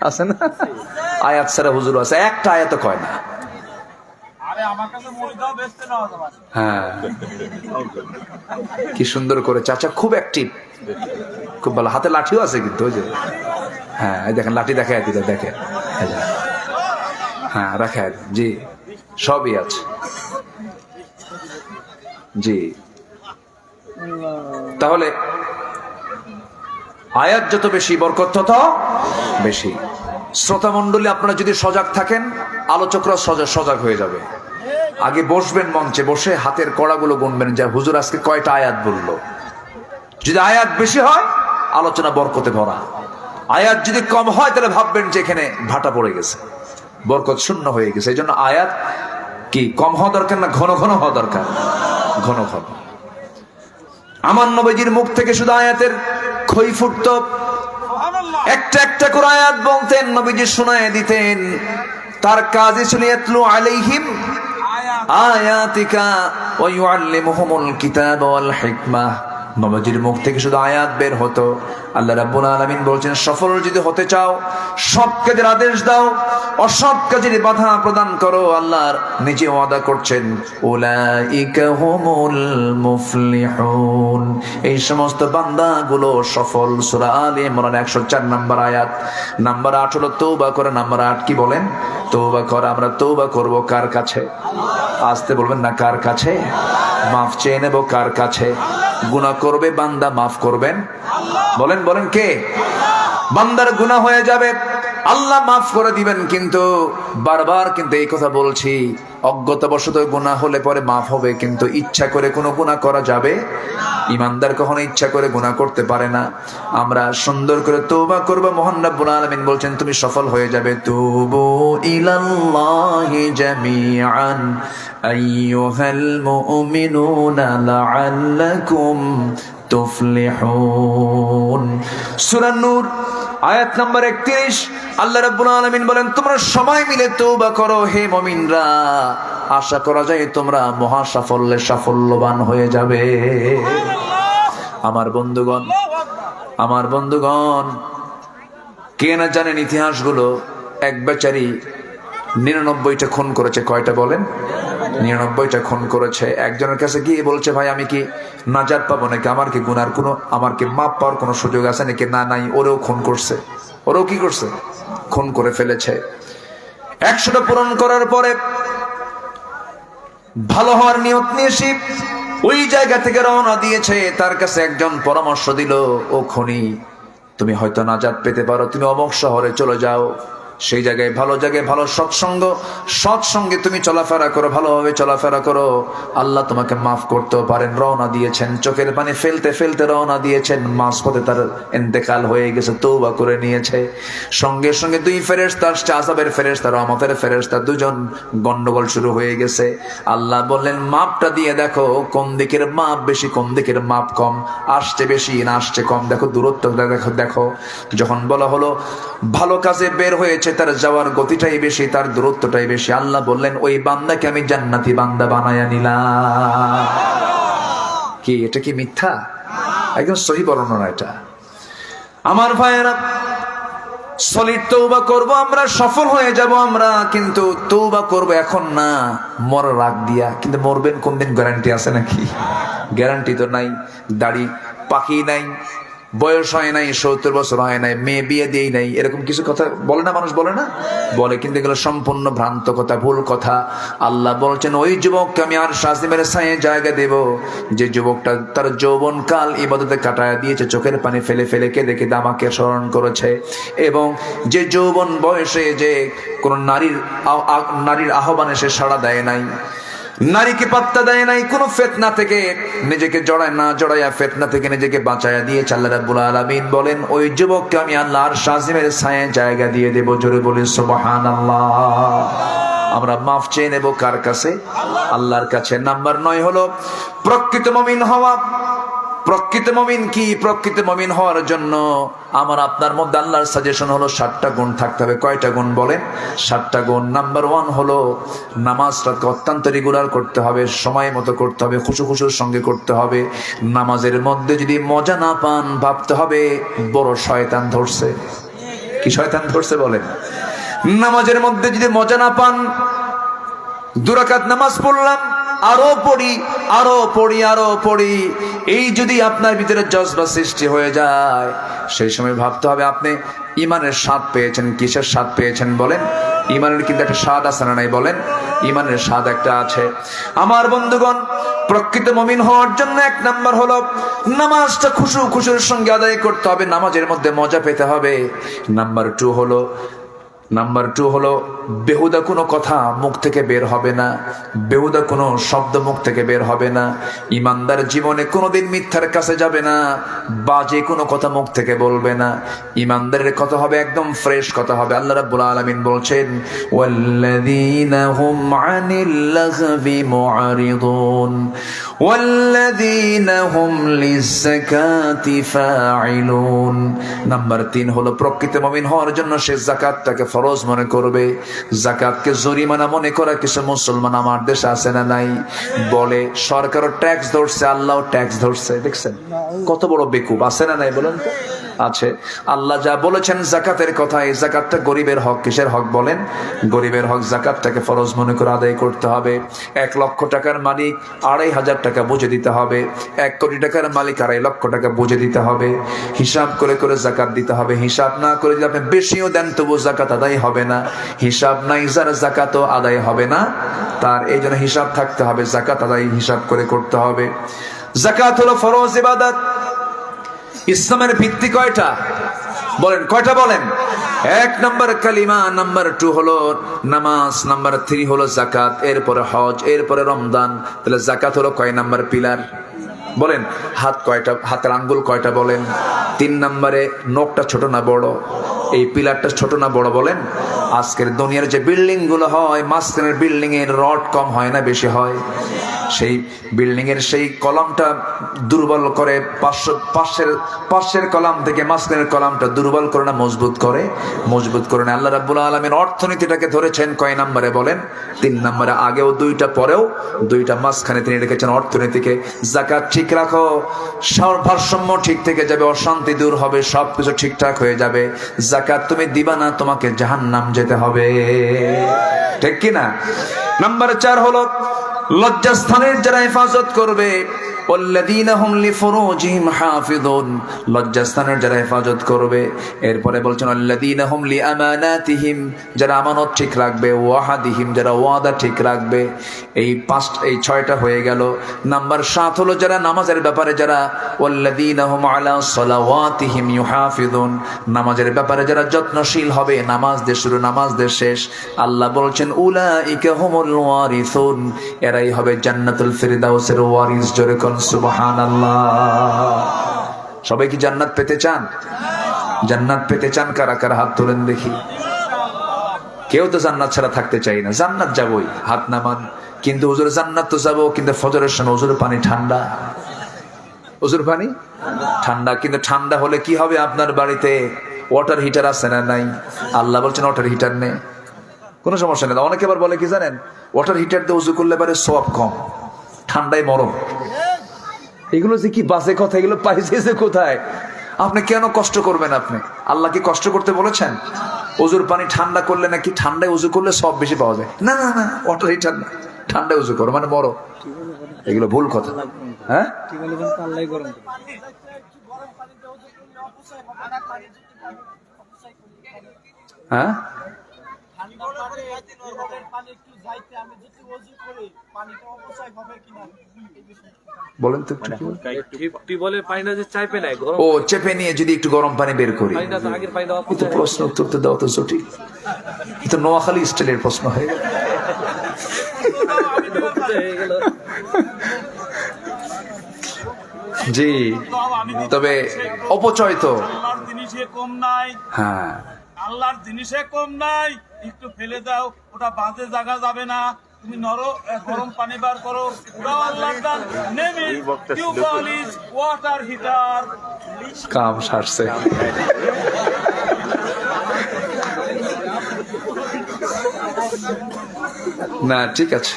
আছে না? আয়াত ছাড়া হুজুর আছে, একটা আয়াত কয় না। হ্যাঁ, কি সুন্দর করে চাচা, খুব অ্যাক্টিভ, খুব ভালো। হাতে লাঠিও আছে কিন্তু, ওই যে হ্যাঁ দেখেন লাঠি দেখায় দিলে, দেখে হ্যাঁ রাখায়, জি সবই আছে, জি। তাহলে আয়াত যত বেশি বরকত তত বেশি। শ্রোতা মণ্ডলী আপনারা যদি সজাগ থাকেন, আলোচকরা সজাগ হয়ে যাবে। আগে বসবেন মঞ্চে, বসে হাতের কড়াগুলো গুনবেন যে হুজুর আজকে কয়টা আয়াত বললো। যদি আয়াত বেশি হয় আলোচনা বরকতে ভরা, আয়াত যদি কম হয় তাহলে ভাববেন যে এখানে ভাটা পড়ে গেছে, বরকত শূন্য হয়ে গেছে। এই জন্য আয়াত কি কম হওয়া দরকার না ঘন ঘন হওয়া দরকার? ঘন ঘন। আমার নবীজির মুখ থেকে শুধু আয়াতের খই ফুটতো, একটা একটা করে আয়াত বলতেন, নবীজি শোনায় দিতেন। তার কাজই ছিল ইয়াতলু আলাইহিম আয়াতিকা ওয়া ইউআল্লিমুহুমুল কিতাবা ওয়াল হিকমাহ। নবীজির মুখ থেকে শুধু আয়াত বের হতো। আল্লাহ রাব্বুল আলামিন বলছেন সফল যদি হতে চাও সৎ কাজের আদেশ দাও, অসৎ কাজের বাধা প্রদান করো। আল্লাহ নিজে ওয়াদা করছেন উলাইকা হুমুল মুফলিহুন, এই সমস্ত বান্দাগুলো সফল। সূরা আলে ইমরান 104 নম্বর আয়াত। নাম্বার 8 হলো তওবা করা। নাম্বার 8 কি বলেন? তওবা করা। আমরা তওবা করব কার কাছে? আসতে বলবেন না, কার কাছে? মাফ চেয়ে নেব কার কাছে? গুনাহ করবে বান্দা, মাফ করবেন বলেন, বলেন কে? বান্দার গুনাহ হয়ে যাবে, আল্লাহ মাফ করে দিবেন। কিন্তু বারবার কিন্তু এই কথা বলছি, অজ্ঞতাবশত গুনাহ হলে পরে মাফ হবে, কিন্তু ইচ্ছা করে কোনো গুনাহ করা যাবে? ইমানদার কখনো ইচ্ছা করে গুনাহ করতে পারে না। আমরা সুন্দর করে তওবা করব। মহান রব্বুল আলামিন বলছেন তুমি সফল হয়ে যাবে। তুবু ইলাল্লাহি জামিআন আইয়ুহাল মুমিনুনা লাআল্লাকুম তুফলিহুন। সূরা নূর আয়াত নাম্বার 31। আল্লাহ রাব্বুল আলামিন বলেন তোমরা সবাই মিলে তওবা করো হে মুমিনরা, আশা করা যায় তোমরা মহা সাফল্যে সাফল্যবান হয়ে যাবে। আমার বন্ধুগণ, আমার বন্ধুগণ, কে না জানেন ইতিহাসগুলো? এক বেচারি 99টা খুন করেছে। কয়টা বলেন? 99টা খুন করেছে। একজনের কাছে গিয়ে বলছে ভাই আমি কি নাজাত পাবো নাকি? আমার কি গুনার কোনো, আমার কি মাপ পাওয়ার কোনো সুযোগ আছে নাকি? না নাই, ওরেও খুন করছে। ওরেও কি করছে? খুন করে ফেলেছে। 100টা পূরণ করার পরে ভালো হওয়ার নিয়ত নিয়ে সে ওই জায়গা থেকে রওনা দিয়েছে। তার কাছে একজন পরামর্শ দিল, ও খনি, তুমি হয়তো নাজাত পেতে পারো, তুমি অমুক শহরে চলে যাও, সেই জায়গায় ভালো সৎসঙ্গে তুমি চলাফেরা করো, ভালোভাবে চলাফেরা করো, আল্লাহ তোমাকে মাফ করতেও পারেন। রওনা দিয়েছেন, চোখের পানি ফেলতে ফেলতে রওনা দিয়েছেন, মাঝপথে তার ইন্তেকাল হয়ে গেছে, তওবা করে নিয়েছে। সঙ্গে সঙ্গে দুই ফেরেশতা আসছে, আযাবের ফেরেশতা, রহমতের ফেরেশতা, দুজন গন্ডগোল শুরু হয়ে গেছে। আল্লাহ বললেন, মাপটা দিয়ে দেখো কোন দিকের মাপ বেশি, কোন দিকের মাপ কম, আসছে বেশি না আসছে কম, দেখো দূরত্ব দেখো। যখন বলা হলো ভালো কাজে বের হয়েছে, তার যাওয়ার গতিটাই বেশি, তার দূরত্বটাই বেশি, আল্লাহ বললেন ওই বান্দাকে আমি জান্নাতি বান্দা বানায়া নিলাম। কি এটা কি মিথ্যা? একদম সহি বর্ণনা এটা। আমার ভাইয়েরা, সলিড তওবা করব আমরা, সফল হয়ে যাব আমরা, কিন্তু তওবা করব এখন না, মরার আগ দিয়া। কিন্তু মরবেন কোন দিন গ্যারান্টি আছে নাকি? গ্যারান্টি তো নাই। দাড়ি পাকি নাই, বয়স হয় নাই, 70 বছর হয় নাই, মেয়ে বিয়ে দিয়েই নাই, এরকম কিছু কথা বলে না মানুষ, বলে না? বলে, কিন্তু এগুলো সম্পূর্ণ ভ্রান্ত কথা, ভুল কথা। আল্লাহ বলছেন ওই যুবককে আমি আর শাসিমের ছায়ে জায়গা দেব, যে যুবকটা তার যৌবন কাল ইবাদতে কাটায় দিয়েছে, চোখের পানি ফেলে ফেলে কেঁদে কেঁদে আমাকে স্মরণ করেছে, এবং যে যৌবন বয়সে যে কোন নারীর আহ্বানে সে সাড়া দেয় নাই, নারীকে পাত্তা দেয় নাই, কোন ফিতনা থেকে নিজেকে জড়ায়া ফিতনা থেকে নিজেকে বাঁচায়া দিয়েছে। আল্লাহ রাব্বুল আলামিন বলেন ওই যুবককে আমি আল্লাহর শাসিমের ছায়ায় জায়গা দিয়ে দেব। জোরে বলি সুবহানাল্লাহ। আমরা মাফ চেয়ে নেব কার কাছে? আল্লাহর কাছে। নাম্বার 9 হলো প্রকৃত মুমিন হওয়া। প্রকৃত মুমিন কি? প্রকৃত মুমিন হওয়ার জন্য আমার আপনার মধ্যে আল্লাহর সাজেশন হলো 7টা গুণ থাকতে হবে। কয়টা গুণ বলেন? 7টা গুণ। নাম্বার 1 হলো নামাজটাকে অত্যন্ত রেগুলার করতে হবে, সময় মতো করতে হবে, খুশুর সঙ্গে করতে হবে। নামাজের মধ্যে যদি মজা না পান, ভাবতে হবে বড় শয়তান ধরছে। কি শয়তান ধরছে বলেন? নামাজের মধ্যে যদি মজা না পান, 2 রাকাত নামাজ পড়লাম, আরো পড়ি, এই যদি আপনার ভিতরে জজবা সৃষ্টি হয়ে যায়, সেই সময় ভাবতে হবে আপনি ইমানের স্বাদ পেয়েছেন। কিসের স্বাদ পেয়েছেন বলেন? ইমানের কিন্তু একটা স্বাদ আছে না নাই বলেন? ইমানের স্বাদ একটা আছে। আমার বন্ধুগণ, প্রকৃত মুমিন হওয়ার জন্য 1 নাম্বার হলো নামাজটা খুশুর সঙ্গে আদায় করতে হবে, নামাজের মধ্যে মজা পেতে হবে। নাম্বার 2 হলো বেহুদা কোনো কথা মুখ থেকে বের হবে না, বেহুদা কোনো শব্দ মুখ থেকে বের হবে না। ইমানদার জীবনে কোনোদিন মিথ্যার কাছে যাবে না, বাজে কোনো কথা মুখ থেকে বলবে না। ইমানদারের কথা হবে একদম ফ্রেশ কথা হবে। আল্লাহ রাব্বুল আলামিন বলছেন ওয়াল্লাযীনা হুম আনিল লাগবি মুআরিদুন ওয়াল্লাযীনা হুম লিয-যাকাতি ফাঈলুন। নাম্বার 3 হলো প্রকৃত মুমিন হওয়ার জন্য সে যাকাতটাকে ফরজ মনে করবে। যাকাতকে জরিমানা মনে করা কিছু মুসলমান আমার দেশে আছে না নাই? বলে সরকারও ট্যাক্স ধরছে, আল্লাহও ট্যাক্স ধরছে। দেখছেন কত বড় বেকুব, আছে না নাই বলেন তো? আছে। আল্লাহ যা বলেছেন যাকাতের কথা, এই যাকাতটা গরিবের হক। কিসের হক বলেন? গরিবের হক। যাকাতটাকে ফরজ মনে করে আদায় করতে হবে। 1 লক্ষ টাকার মালিক 2,500 টাকা বুঝে দিতে হবে। 1 কোটি টাকার মালিক 2.5 লক্ষ টাকা বুঝে দিতে হবে। হিসাব করে করে যাকাত দিতে হবে। হিসাব না করে যদি আপনি বেশিও দেন তবু যাকাত আদায় হবে না। হিসাব নাই যার যাকাতও আদায় হবে না তার। এই জন্য হিসাব থাকতে হবে, যাকাত আদায় হিসাব করে করতে হবে। যাকাত হলো ফরজ ইবাদত। ইসলামের ভিত্তি কয়টা বলেন? কয়টা বলেন? 1 নম্বর কালিমা, নাম্বার 2 হলো নামাজ, নাম্বার 3 হলো যাকাত, এরপরে হজ, এরপরে রমজান। তাহলে যাকাত হলো কয় নাম্বার পিলার বলেন? হাত কয়টা? হাতের আঙ্গুল কয়টা বলেন? 3 নম্বরে নখটা ছোট না বড়? এই পিলারটা ছোট না বড় বলেন? আজকের দুনিয়ার যে বিল্ডিং গুলো হয়, মাঝখানের বিল্ডিং এর রড কম হয় না বেশি হয়? সেই বিল্ডিং এর সেই কলামটা দুর্বল করে, পাশের কলাম থেকে মাঝখানের কলামটা দুর্বল করে না মজবুত করে? মজবুত করে না। আল্লাহ রাব্বুল আলামিন অর্থনীতিটাকে ধরেছেন কয় নম্বরে বলেন? 3 নম্বরে। আগেও 2টা, পরেও 2টা, মাঝখানে তিনি রেখেছেন অর্থনীতিকে। যাকাত ঠিক রাখো, ভারসাম্য ঠিক থেকে যাবে, অশান্তি দূর হবে, সবকিছু ঠিকঠাক হয়ে যাবে। যাকাত তুমি দিবা না, তোমাকে জাহান্নাম যেতে হবে, ঠিক কিনা? নাম্বার 4 হলো লজ্জাস্থানের যারা হেফাজত করবে, ওয়াল্লাযীনা হুম লিফুরুজিহিম হাফিযুন, লজ্জাস্থানের যারা হেফাজত করবে। এরপরে বলছেন ওয়াল্লাযীনা হুম লিআমানাতিহিম, যারা আমানত ঠিক রাখবে, ওয়াহাদিহিম, যারা ওয়াদা ঠিক রাখবে। এই 6টা হয়ে গেল। নাম্বার 7 হলো যারা নামাজের ব্যাপারে যারা, ওয়াল্লাযীনা হুম আলা সালাওয়াতিহিম ইউহাফিযুন, নামাজের ব্যাপারে যারা যত্নশীল হবে, নামাজ দিয়ে শুরু নামাজ দিয়ে শেষ। আল্লাহ বলছেন উলাইকা হুমুল ওয়ারিসুন, এরাই হবে জান্নাতুল ফিরদাউসের ওয়ারিস। জোরে কোন সুবহানাল্লাহ। সবাই কি জান্নাত পেতে চান? জান্নাত পেতে চান কারা কারা হাত তোলেন দেখি। কেউ তো জান্নাত ছাড়া থাকতে চাই না। জান্নাত যাবই, হাত নামান। কিন্তু হুজুর জান্নাত তো যাবো, কিন্তু ফজরের সময় হুজুর পানি ঠান্ডা, হুজুর পানি ঠান্ডা। কিন্তু ঠান্ডা হলে কি হবে? আপনার বাড়িতে ওয়াটার হিটার আছে না নাই? আল্লাহ বলছেন ওয়াটার হিটার নেই, কোনো সমস্যা নেই। অনেকে আবার বলে কি জানেন, ওয়াটার হিটার দিয়ে উজু করলে পারে সওয়াব কম, ঠান্ডায় মরম। এগুলো যে কি বাজে কথা, এগুলো পাইছে কোথায়? আপনি কেন কষ্ট করবেন? আপনি আল্লাহ কি কষ্ট করতে বলেছেন? উজুর পানি ঠান্ডা করলে নাকি ঠান্ডায় উজু করলে সব বেশি পাওয়া যায়? না না না, ওয়াটার হিটার না, ঠান্ডায় উজু করো মানে মরো। এগুলো ভুল কথা। হ্যাঁ, হ্যাঁ, বলেন তো। ও চেপে নিয়ে যদি একটু গরম পানি বের করি, কিন্তু প্রশ্ন উত্তর তো দাও তো জটিল। তো নোয়াখালী স্টাইলের প্রশ্ন হয়ে গেল। জি, তবে অপচয় তো কম নাই, হ্যাঁ, আল্লাহর জিনিসে কম নাই। একটু ফেলে দাও, ওটা বাজে জায়গা যাবে না। তুমি গরম পানি বার করো, ওটাও আল্লাহর দান। নেমে টিউবওয়েল, ওয়াটার হিটার, কাম সারছে। না ঠিক আছে,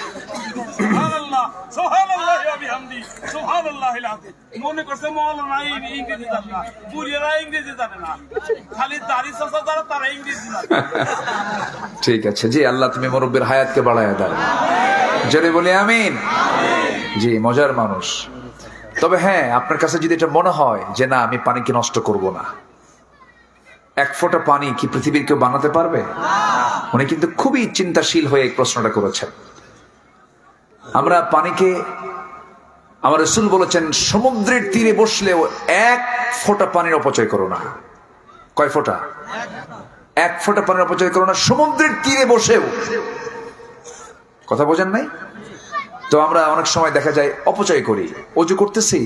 সুবহানাল্লাহ, সুবহানাল্লাহি ওয়া বিহামদি, সুবহানাল্লাহিল আযীম। মনে করছে মাওলানা ইংরেজি জানে না, বুড়িরা ইংরেজি জানে না, খালি দাড়ি চাচা যারা তারা ইংরেজি জানে। ঠিক আছে। জি, আল্লাহ তুমি মুরব্বির হায়াতকে বাড়ায়া দাও, জোরে বলি আমিন। জি, মজার মানুষ। তবে হ্যাঁ, আপনার কাছে যদি এটা মনে হয় যে না আমি পানিকে নষ্ট করব না, 1 ফোঁটা পানি কি পৃথিবীর কেউ বানাতে পারবে? উনি কিন্তু খুবই চিন্তাশীল হয়ে এই প্রশ্নটা করেছেন। আমরা পানিকে, আমার রাসূল বলেছেন সমুদ্রের তীরে বসলেও 1 ফোঁটা পানির অপচয় করো না। কয় ফোঁটা? 1 ফোঁটা পানির অপচয় করো না, সমুদ্রের তীরে বসেও। কথা বোঝেন নাই? তো আমরা অনেক সময় দেখা যায় অপচয় করি। অজু করতেছি,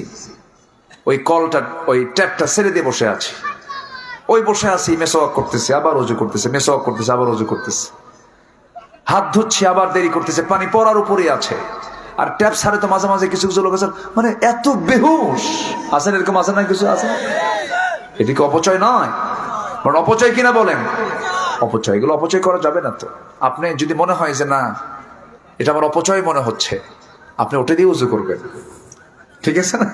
ওই কলটা, ওই ট্যাপটা ছেড়ে দিয়ে বসে আছি, ওই বসে আছি, মেসওয়াক করতেছি, আবার অজু করতেছে, মেসওয়াক করতেছে, আবার অজু করতেছে, হাত ধুচ্ছি, আবার দেরি করতেছে, পানি পড়ার উপরেই আছে। আর ট্যাপ ছাড়ে তো মাঝে মাঝে কিছু কিছু লোক আছে মানে এত বেহুশ আছেন, এরকম আছে না? কিছু আছে, এটি কি অপচয় নয়? মানে অপচয় কিনা বলেন? অপচয়। এগুলো অপচয় করা যাবে না। তো আপনি যদি মনে হয় যে না এটা আমার অপচয় মনে হচ্ছে, আপনি ওটা দিয়ে উজু করবেন, ঠিক আছে না?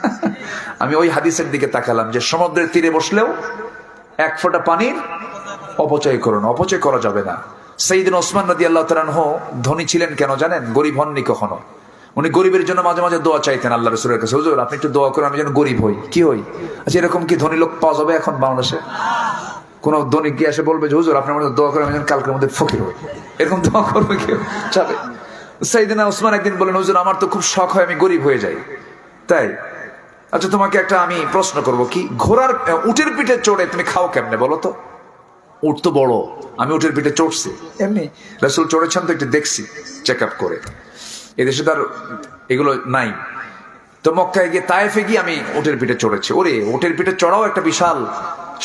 আমি ওই হাদিসের দিকে তাকালাম যে সমুদ্রের তীরে বসলেও 1 ফোঁটা পানির অপচয় করুন, অপচয় করা যাবে না। সাইয়েদনা ওসমান রাদিয়াল্লাহু তাআলা আনহু ধনী ছিলেন কেন জানেন? গরিব হননি কখনো। উনি গরিবের জন্য মাঝে মাঝে দোয়া চাইতেন আল্লাহ রাসূলের কাছে, হুজুর আপনি একটু দোয়া করেন আমি যেন গরিব হই। কি হই? আচ্ছা, এরকম কি ধনী লোক পাওয়া যাবে এখন বাংলাদেশে? কোন ধনী কি এসে বলবে যে হুজুর আপনার মধ্যে দোয়া করেন আমি যেন কালকের মধ্যে ফকির হই? এরকম দোয়া করবে কেউ? যাবে? সাইয়েদনা ওসমান একদিন বলেন, হুজুর আমার তো খুব শখ হয় আমি গরিব হয়ে যাই। তাই? আচ্ছা, তোমাকে একটা আমি প্রশ্ন করব, কি ঘোড়ার উটের পিঠে চড়ে তুমি খাও কেমনে বলো তো? উট তো বড়, আমি উটের পিঠে চড়ছি এমনি। রাসূল চড়েছেন তো একটু দেখছি, চেক আপ করে। এদেশে তার এগুলো নাই। তো মক্কায় গিয়ে, তায়েফে গিয়ে আমি উটের পিঠে চড়েছি। ওরে, উটের পিঠে চড়াও একটা বিশাল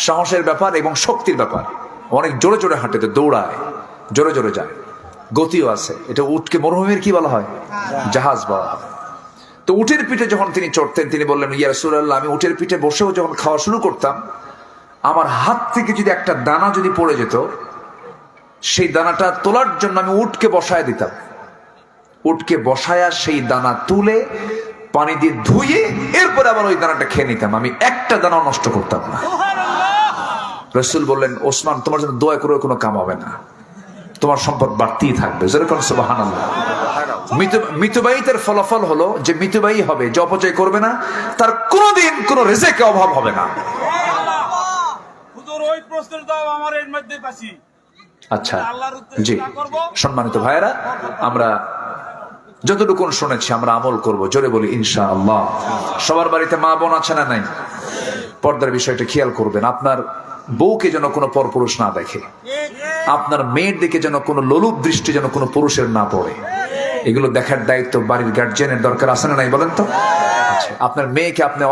সাহসের ব্যাপার এবং শক্তির ব্যাপার। অনেক জোরে জোরে হাঁটে, তো দৌড়ায়, জোরে জোরে যায়, গতিও আছে। এটা উটকে মরুভূমির কি বলা হয়? জাহাজ বলা হয়। তো উটের পিঠে যখন তিনি চড়তেন, তিনি বললেন, ইয়া রাসূলুল্লাহ, আমি উটের পিঠে বসেও যখন খাওয়া শুরু করতাম, আমার হাত থেকে যদি একটা দানা যদি পড়ে যেত, সেই দানাটা তোলার জন্য আমি উটকে বসায় দিতাম। উটকে বসায়া সেই দানা তুলে পানি দিয়ে ধুয়ে এরপরে আবার ওই দানাটা খেয়ে নিতাম। আমি একটা দানাও নষ্ট করতাম না। রাসূল বললেন, ওসমান তোমার জন্য দোয়া করে কোনো কাম হবে না, তোমার সম্পদ বাড়তেই থাকবে। যেরকম সুবহানাল্লাহ। মিতব্যয়িতার ফলাফল হলো যে মিতব্যয়ী হবে, যে অপচয় করবে না, তার কোনোদিন কোনো রিজিকে অভাব হবে না। হুজুর ওই প্রশ্নের জবাব আমার এর মধ্যে পাচ্ছি। আচ্ছা, আল্লাহর উদ্দেশ্যে জি না করব। সম্মানিত ভাইয়েরা, আমরা যতটুকু শুনেছি আমরা আমল করব, জোরে বলি ইনশাআল্লাহ। সবার বাড়িতে মা বোন আছে না নাই? পর্দার বিষয়টা খেয়াল করবেন। আপনার বউকে যেন কোনো পরপুরুষ না দেখে, আপনার মেয়ের দিকে যেন কোনো লোলুপ দৃষ্টি যেন কোনো পুরুষের না পড়ে। এগুলো দেখার দায়িত্ব বাড়ির গার্জিয়ানের দরকার আছে না নাই বলেন তো? আচ্ছা, আপনার মেয়েকে আপনি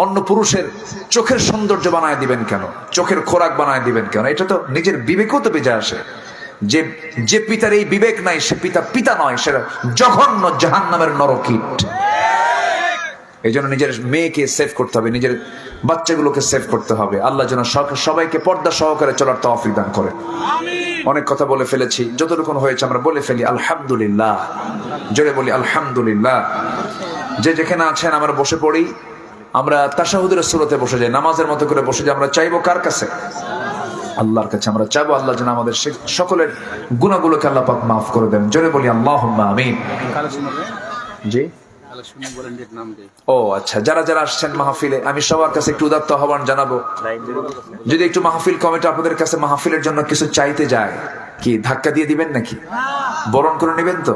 অন্য পুরুষের চোখের সৌন্দর্য বানায় দিবেন কেন? চোখের খোরাক বানায় দিবেন কেন? এটা তো নিজের বিবেকও তো বেজে আসে। যে পিতার এই বিবেক নাই সে পিতা নয়, সে জঘন্য জাহান্নামের নরকীট। এই জন্য নিজের মেয়েকে সেভ করতে হবে, নিজের বাচ্চাগুলোকে সেভ করতে হবে। আল্লাহ যেন সবাইকে পর্দা সহকারে চলার তৌফিক দান করে। অনেক কথা বলে ফেলেছি, যতটুকু হয়েছে আমরা বলে ফেলি আলহামদুলিল্লাহ, জোরে বলি আলহামদুলিল্লাহ। যে যেখানে আছেন আমরা বসে পড়ি, আমরা তাশাহুদের সূরাতে বসে যাই, নামাজের মতো করে বসে যাই। আমরা চাইবো কার কাছে? আল্লাহর কাছে আমরা চাইবো আল্লাহ যেন আমাদের সকলের গুনাহগুলোকে আল্লাহ পাক মাফ করে দেন। জোরে বলি আল্লাহুম্মা আমিন। জি, ও আচ্ছা, যারা যারা আসছেন মাহফিলে, আমি সবার কাছে একটু উদাত্ত আহ্বান জানাবো, যদি একটু মাহফিল কমিটি আপনাদের কাছে মাহফিলের জন্য কিছু চাইতে যায়, কি ধাক্কা দিয়ে দিবেন নাকি? বরণ করে নেবেন তো?